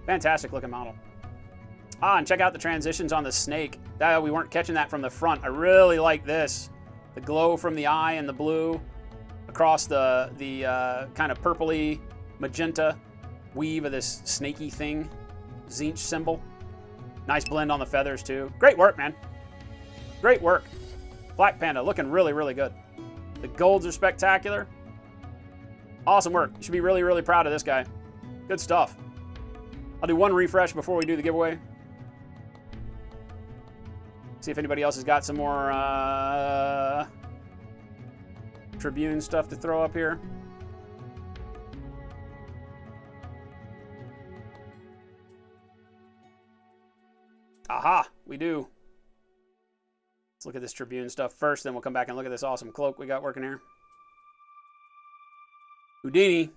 Fantastic looking model. Ah, and check out the transitions on the snake. We weren't catching that from the front. I really like this. The glow from the eye and the blue across the kind of purpley magenta weave of this snaky thing, Zinch symbol. Nice blend on the feathers too. Great work, man. Great work. Black Panda looking really, really good. The golds are spectacular. Awesome work. You should be really, really proud of this guy. Good stuff. I'll do one refresh before we do the giveaway. See if anybody else has got some more Tribune stuff to throw up here. Aha, we do. Let's look at this Tribune stuff first, then we'll come back and look at this awesome cloak we got working here. Houdini.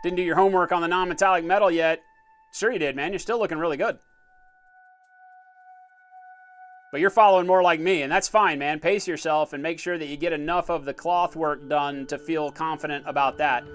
Didn't do your homework on the non-metallic metal yet. Sure you did, man. You're still looking really good. But you're following more like me, and that's fine, man. Pace yourself and make sure that you get enough of the cloth work done to feel confident about that.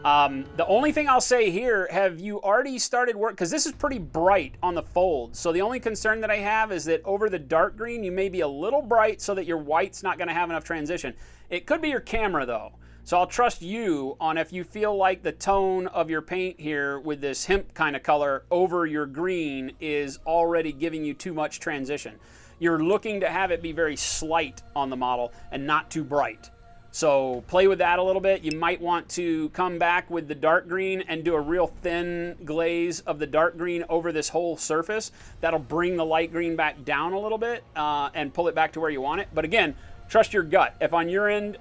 The only thing I'll say here, have you already started work? Because this is pretty bright on the folds. So the only concern that I have is that over the dark green, you may be a little bright so that your white's not going to have enough transition. It could be your camera, though. So I'll trust you on if you feel like the tone of your paint here with this hemp kind of color over your green is already giving you too much transition. You're looking to have it be very slight on the model and not too bright. So play with that a little bit. You might want to come back with the dark green and do a real thin glaze of the dark green over this whole surface. That'll bring the light green back down a little bit and pull it back to where you want it. But again, trust your gut. If on your end,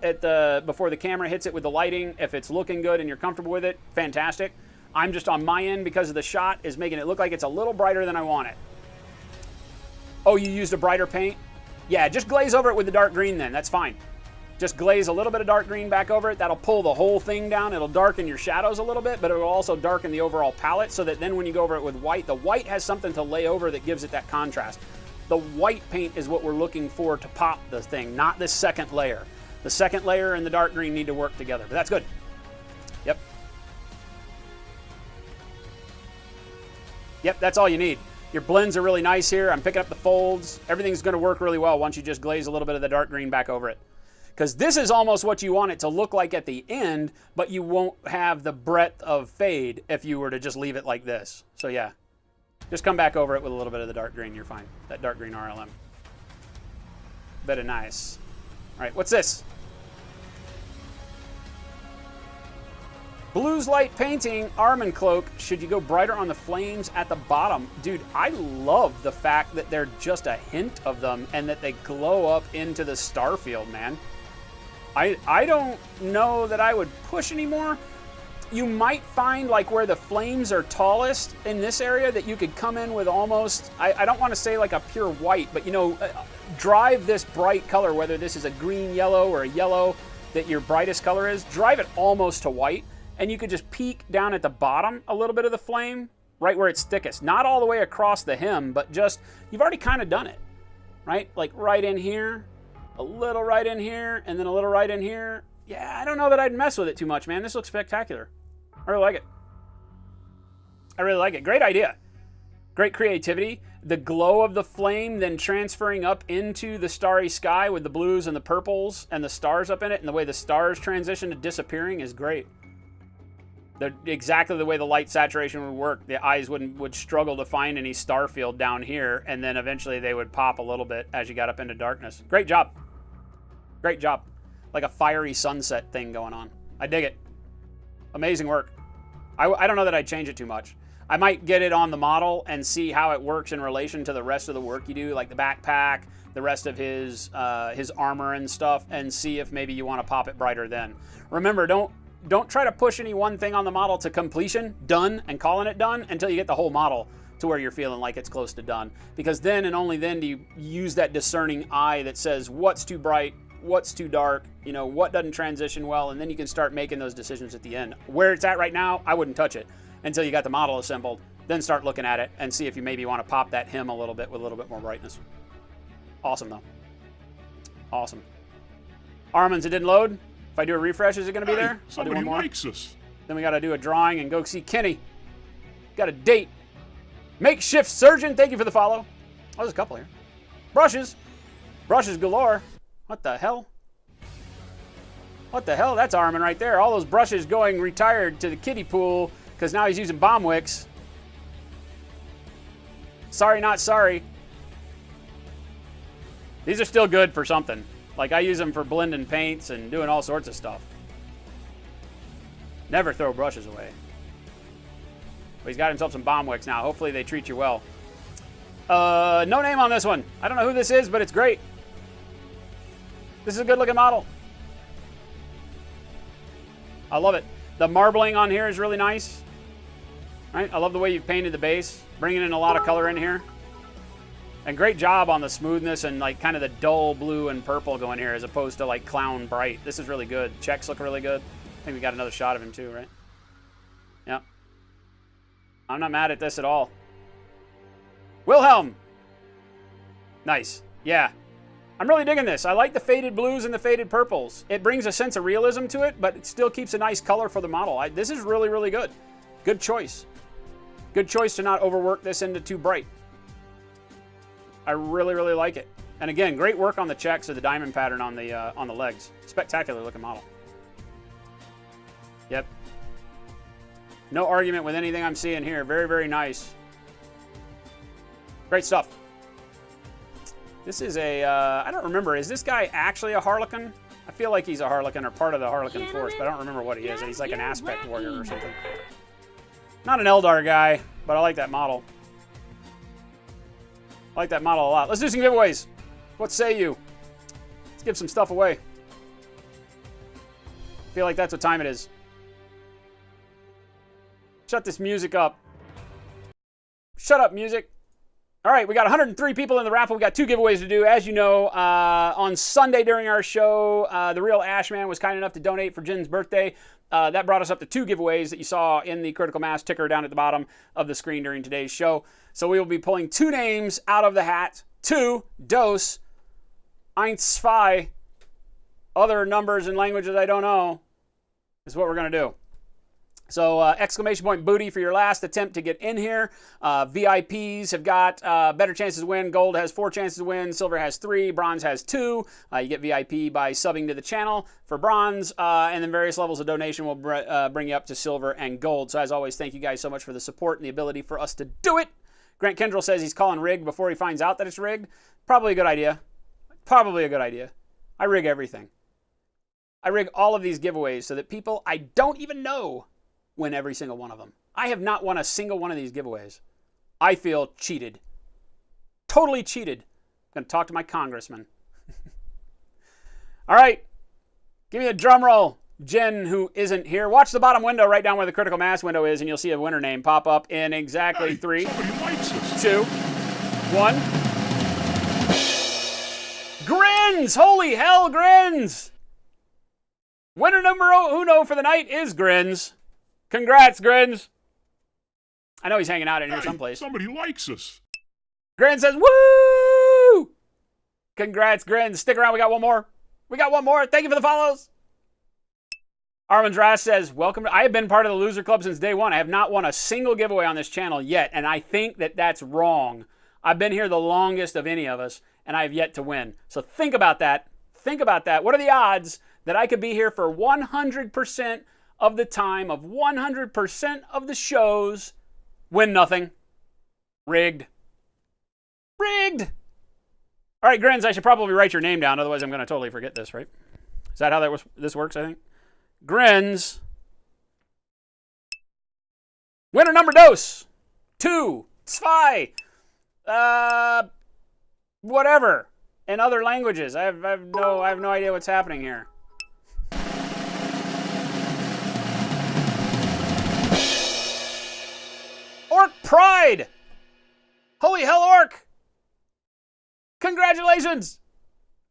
before the camera hits it with the lighting, if it's looking good and you're comfortable with it, fantastic. I'm just on my end because of the shot is making it look like it's a little brighter than I want it. Oh, you used a brighter paint? Yeah, just glaze over it with the dark green then. That's fine. Just glaze a little bit of dark green back over it. That'll pull the whole thing down. It'll darken your shadows a little bit, but it will also darken the overall palette so that then when you go over it with white, the white has something to lay over that gives it that contrast. The white paint is what we're looking for to pop the thing, not this second layer. The second layer and the dark green need to work together, but that's good. Yep. Yep, that's all you need. Your blends are really nice here. I'm picking up the folds. Everything's going to work really well once you just glaze a little bit of the dark green back over it. Because this is almost what you want it to look like at the end, but you won't have the breadth of fade if you were to just leave it like this. So yeah, just come back over it with a little bit of the dark green. You're fine. That dark green RLM. Very nice. All right, what's this? Blues light painting, arm and cloak. Should you go brighter on the flames at the bottom? Dude, I love the fact that they're just a hint of them and that they glow up into the star field, man. I don't know that I would push anymore. You might find like where the flames are tallest in this area that you could come in with almost, I don't want to say like a pure white, but you know, drive this bright color, whether this is a green yellow or a yellow that your brightest color is, drive it almost to white. And you could just peek down at the bottom a little bit of the flame, right where it's thickest. Not all the way across the hem, but just, you've already kind of done it, right? Like right in here, a little right in here, and then a little right in here. Yeah, I don't know that I'd mess with it too much, man. This looks spectacular. I really like it. I really like it. Great idea. Great creativity. The glow of the flame then transferring up into the starry sky with the blues and the purples and the stars up in it, and the way the stars transition to disappearing is great. Exactly the way the light saturation would work. The eyes would struggle to find any star field down here, and then eventually they would pop a little bit as you got up into darkness. Great job. Great job. Like a fiery sunset thing going on. I dig it. Amazing work. I don't know that I'd change it too much. I might get it on the model and see how it works in relation to the rest of the work you do, like the backpack, the rest of his armor and stuff, and see if maybe you want to pop it brighter then. Remember, don't try to push any one thing on the model to completion, done, and calling it done until you get the whole model to where you're feeling like it's close to done. Because then and only then do you use that discerning eye that says what's too bright, what's too dark, you know, what doesn't transition well, and then you can start making those decisions at the end. Where it's at right now, I wouldn't touch it until you got the model assembled. Then start looking at it and see if you maybe want to pop that hem a little bit with a little bit more brightness. Awesome, though. Awesome. Armand's, it didn't load. If I do a refresh, is it going to be there? I'll do one Somebody more. likes us. Then we got to do a drawing and go see Kenny. Got a date. Makeshift Surgeon, thank you for the follow. Oh, there's a couple here. Brushes. Brushes galore. What the hell? What the hell? That's Armin right there. All those brushes going retired to the kiddie pool because now he's using bomb wicks. Sorry, not sorry. These are still good for something. Like, I use them for blending paints and doing all sorts of stuff. Never throw brushes away. But he's got himself some bomb wicks now. Hopefully they treat you well. No name on this one. I don't know who this is, but it's great. This is a good-looking model. I love it. The marbling on here is really nice. Right? I love the way you've painted the base. Bringing in a lot of color in here. And great job on the smoothness and like kind of the dull blue and purple going here as opposed to like clown bright. This is really good. Checks look really good. I think we got another shot of him too, right? Yep. I'm not mad at this at all. Wilhelm. Nice. Yeah. I'm really digging this. I like the faded blues and the faded purples. It brings a sense of realism to it, but it still keeps a nice color for the model. This is really, really good. Good choice. Good choice to not overwork this into too bright. I really, really like it. And again, great work on the checks of the diamond pattern on the legs. Spectacular looking model. Yep. No argument with anything I'm seeing here. Very, very nice. Great stuff. This is a, I don't remember, is this guy actually a Harlequin? I feel like he's a Harlequin or part of the Harlequin force, but I don't remember what he is. He's like an aspect warrior or something. Not an Eldar guy, but I like that model. I like that model a lot. Let's do some giveaways. What say you? Let's give some stuff away. I feel like that's what time it is. Shut this music up. Shut up, music. All right, we got 103 people in the raffle. We got 2 giveaways to do. As you know, on Sunday during our show, the real Ashman was kind enough to donate for Jin's birthday. That brought us up to 2 giveaways that you saw in the Critical Mass ticker down at the bottom of the screen during today's show. So we will be pulling 2 names out of the hat. 2, dos, 1, 2, other numbers and languages I don't know, is what we're going to do. So exclamation point booty for your last attempt to get in here. VIPs have got better chances to win. Gold has 4 chances to win. Silver has 3. Bronze has 2. You get VIP by subbing to the channel for bronze. And then various levels of donation will bring you up to silver and gold. So as always, thank you guys so much for the support and the ability for us to do it. Grant Kendrill says he's calling rigged before he finds out that it's rigged. Probably a good idea. Probably a good idea. I rig everything. I rig all of these giveaways so that people I don't even know win every single one of them. I have not won a single one of these giveaways. I feel cheated. Totally cheated. I'm going to talk to my congressman. All right. Give me a drum roll. Jen, who isn't here. Watch the bottom window right down where the critical mass window is, and you'll see a winner name pop up in exactly 3, 2, 1. Grins! Holy hell, Grins! Winner numero uno for the night is Grins. Congrats, Grins. I know he's hanging out in here someplace. Somebody likes us. Grins says, woo! Congrats, Grins. Stick around. We got one more. Thank you for the follows. Armand Rass says, welcome. I have been part of the Loser Club since day one. I have not won a single giveaway on this channel yet, and I think that that's wrong. I've been here the longest of any of us, and I have yet to win. So think about that. What are the odds that I could be here for 100% of the time of 100% of the shows, win nothing? Rigged. All right, Grins, I should probably write your name down, otherwise I'm going to totally forget this, right? Is that how this works, I think? Grins. Winner number dos. 2, 2, whatever. In other languages. I have no idea what's happening here. Orc Pride! Holy hell, Orc! Congratulations!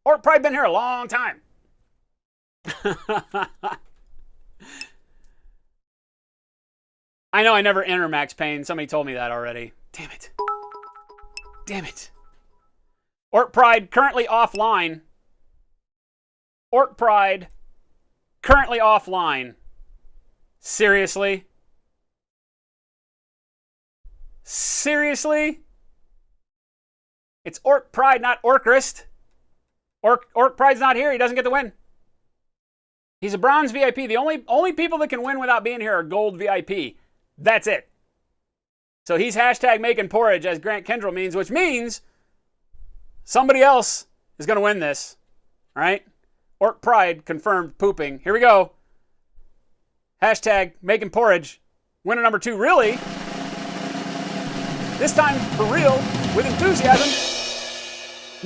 Orc Pride been here a long time. I know I never enter Max Payne. Somebody told me that already. Damn it. Orc Pride currently offline. Seriously? It's Orc Pride, not Orcrist. Orc Pride's not here. He doesn't get to win. He's a bronze VIP. The only people that can win without being here are gold VIP. That's it. So he's hashtag making porridge, as Grant Kendrill means, which means somebody else is going to win this. All right? Orc Pride confirmed pooping. Here we go. Hashtag making porridge. Winner number 2, really? This time for real, with enthusiasm.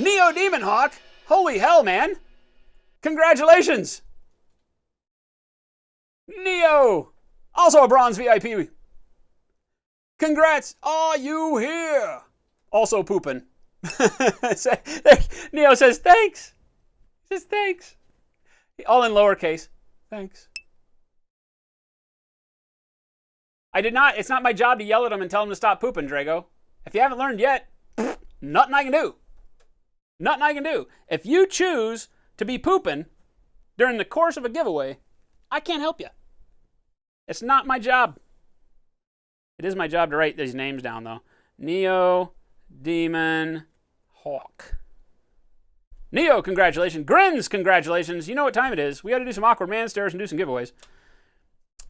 Neo Demon Hawk. Holy hell, man. Congratulations. Neo. Also a bronze VIP. Congrats. Are you here? Also pooping. Neo says thanks. He says thanks. All in lowercase. Thanks. I did not. It's not my job to yell at him and tell him to stop pooping, Drago. If you haven't learned yet, nothing I can do. Nothing I can do. If you choose to be pooping during the course of a giveaway, I can't help you. It's not my job. It is my job to write these names down, though. Neo Demon Hawk. Neo, congratulations. Grins, congratulations. You know what time it is. We got to do some awkward man stares and do some giveaways.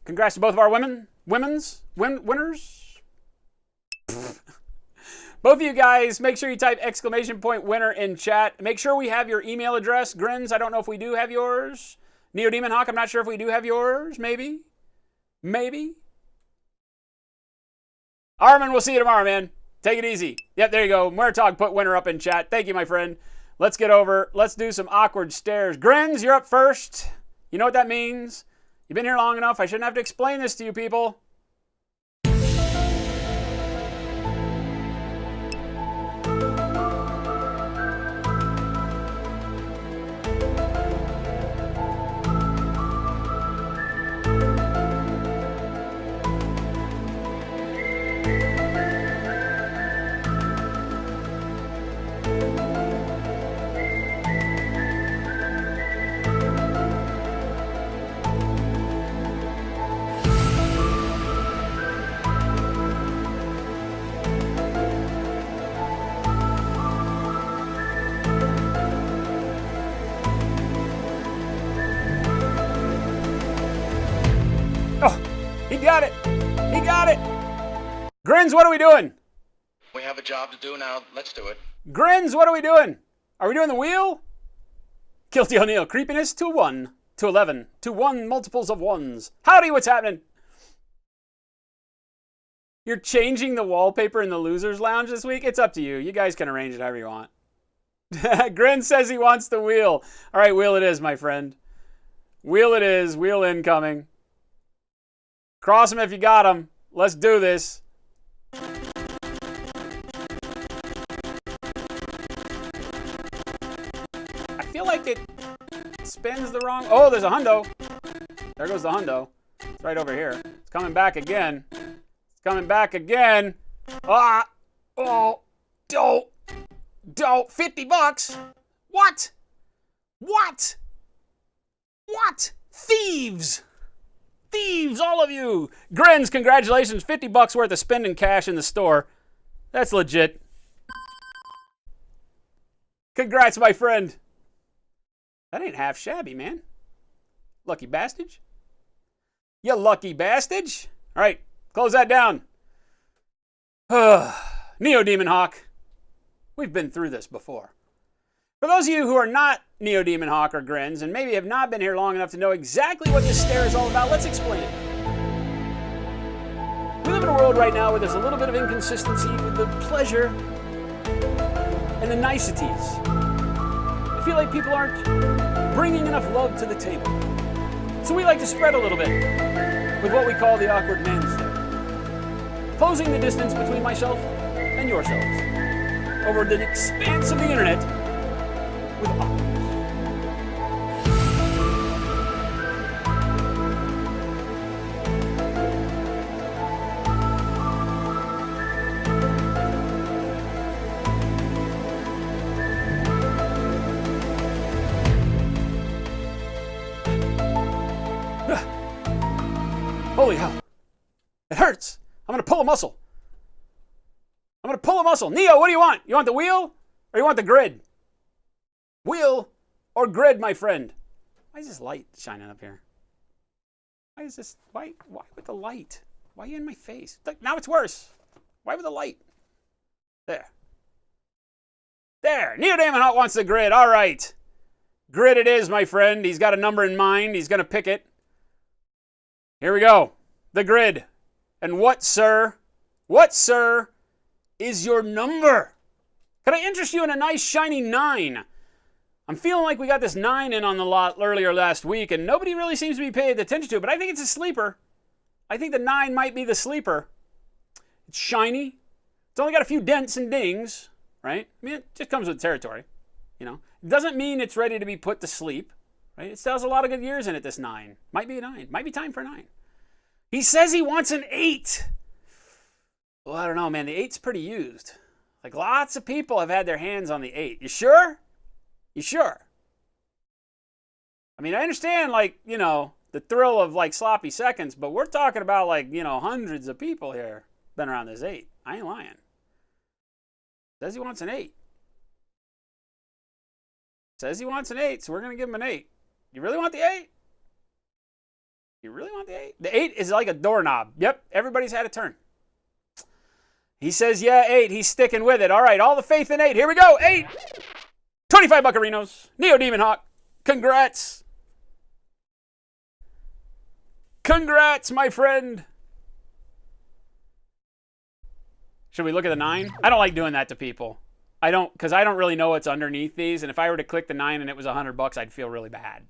Congrats to both of our winners. Both of you guys, make sure you type exclamation point winner in chat. Make sure we have your email address. Grins, I don't know if we do have yours. Neo Demon Hawk, I'm not sure if we do have yours. Maybe. Armin, we'll see you tomorrow, man. Take it easy. Yep, there you go. Muertog put winner up in chat. Thank you, my friend. Let's get over. Let's do some awkward stares. Grins, you're up first. You know what that means. You've been here long enough. I shouldn't have to explain this to you people. got it. He got it. Grins, what are we doing? We have a job to do now. Let's do it. Grins, what are we doing? Are we doing the wheel? Guilty O'Neill, creepiness to 1, to 11, to 1 multiples of 1s. Howdy, what's happening? You're changing the wallpaper in the Losers Lounge this week? It's up to you. You guys can arrange it however you want. Grin says he wants the wheel. All right, wheel it is, my friend. Wheel it is. Wheel incoming. Cross him if you got him. Let's do this. I feel like it spins the wrong... Oh, there's a hundo. There goes the hundo. It's right over here. It's coming back again. It's coming back again. Ah! Oh! Don't! 50 bucks? What? What? What? Thieves! Thieves, all of you! Grins, congratulations. 50 bucks worth of spending cash in the store. That's legit. Congrats, my friend. That ain't half shabby, man. Lucky bastard. You lucky bastard. All right, close that down. Neo Demon Hawk. We've been through this before. For those of you who are not Neo Demon Hawk or Grins and maybe have not been here long enough to know exactly what this stare is all about, let's explain it. We live in a world right now where there's a little bit of inconsistency with the pleasure and the niceties. I feel like people aren't bringing enough love to the table. So we like to spread a little bit with what we call the awkward man stare. Closing the distance between myself and yourselves over the expanse of the internet with awkwardness. Holy hell. It hurts. I'm going to pull a muscle. I'm going to pull a muscle. Neo, what do you want? You want the wheel or you want the grid? Wheel or grid, my friend? Why is this light shining up here? Why is this? Why with the light? Why are you in my face? Look, now it's worse. Why with the light? There. There. Neo Demon Hawk wants the grid. All right. Grid it is, my friend. He's got a number in mind. He's going to pick it. Here we go. The grid. And what, sir, is your number? Could I interest you in a nice shiny 9? I'm feeling like we got this 9 in on the lot earlier last week, and nobody really seems to be paying attention to it, but I think it's a sleeper. I think the 9 might be the sleeper. It's shiny. It's only got a few dents and dings, right? I mean, it just comes with territory, you know. It doesn't mean it's ready to be put to sleep, right? It still has a lot of good years in it, this 9. Might be a 9. Might be time for a 9. He says he wants an 8. Well, I don't know, man. The 8's pretty used. Like, lots of people have had their hands on the 8. You sure? You sure? I mean, I understand, like, you know, the thrill of, like, sloppy seconds, but we're talking about, like, you know, hundreds of people here been around this 8. I ain't lying. Says he wants an 8. Says he wants an 8, so we're going to give him an 8. You really want the 8? You really want the 8? The 8 is like a doorknob. Yep, everybody's had a turn. He says, yeah, 8. He's sticking with it. All right, all the faith in 8. Here we go. 8. 25 buccarinos. Neo Demon Hawk. Congrats. Congrats, my friend. Should we look at the 9? I don't like doing that to people. Because I don't really know what's underneath these. And if I were to click the 9 and it was $100, I'd feel really bad.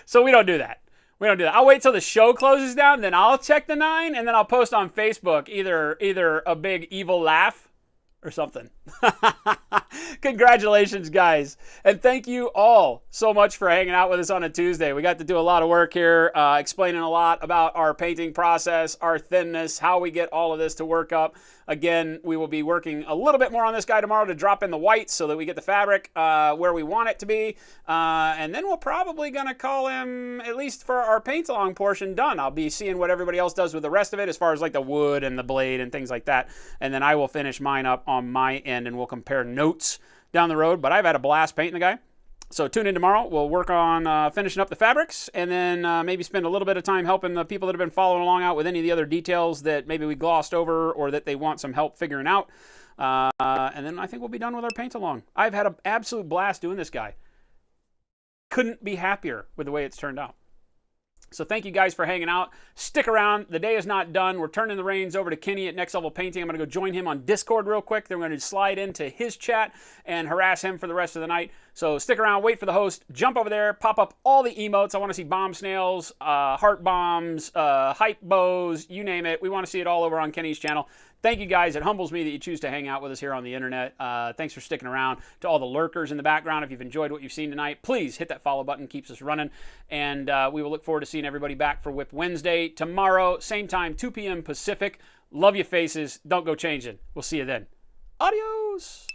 So we don't do that. We don't do that. I'll wait till the show closes down, then I'll check the 9, and then I'll post on Facebook either a big evil laugh or something. Congratulations, guys. And thank you all so much for hanging out with us on a Tuesday. We got to do a lot of work here, explaining a lot about our painting process, our thinness, how we get all of this to work up. Again, we will be working a little bit more on this guy tomorrow to drop in the whites so that we get the fabric where we want it to be. And then we're probably going to call him, at least for our paint-along portion, done. I'll be seeing what everybody else does with the rest of it as far as like the wood and the blade and things like that. And then I will finish mine up on my end and we'll compare notes down the road. But I've had a blast painting the guy. So tune in tomorrow. We'll work on finishing up the fabrics, and then maybe spend a little bit of time helping the people that have been following along out with any of the other details that maybe we glossed over or that they want some help figuring out. And then I think we'll be done with our paint along. I've had an absolute blast doing this guy. Couldn't be happier with the way it's turned out. So thank you guys for hanging out. Stick around. The day is not done. We're turning the reins over to Kenny at Next Level Painting. I'm going to go join him on Discord real quick. Then we're going to slide into his chat and harass him for the rest of the night. So stick around. Wait for the host. Jump over there. Pop up all the emotes. I want to see bomb snails, heart bombs, hype bows, you name it. We want to see it all over on Kenny's channel. Thank you guys. It humbles me that you choose to hang out with us here on the internet. Thanks for sticking around. To all the lurkers in the background, if you've enjoyed what you've seen tonight, please hit that follow button. Keeps us running. And we will look forward to seeing everybody back for Whip Wednesday tomorrow, same time, 2 p.m. Pacific. Love your faces. Don't go changing. We'll see you then. Adios.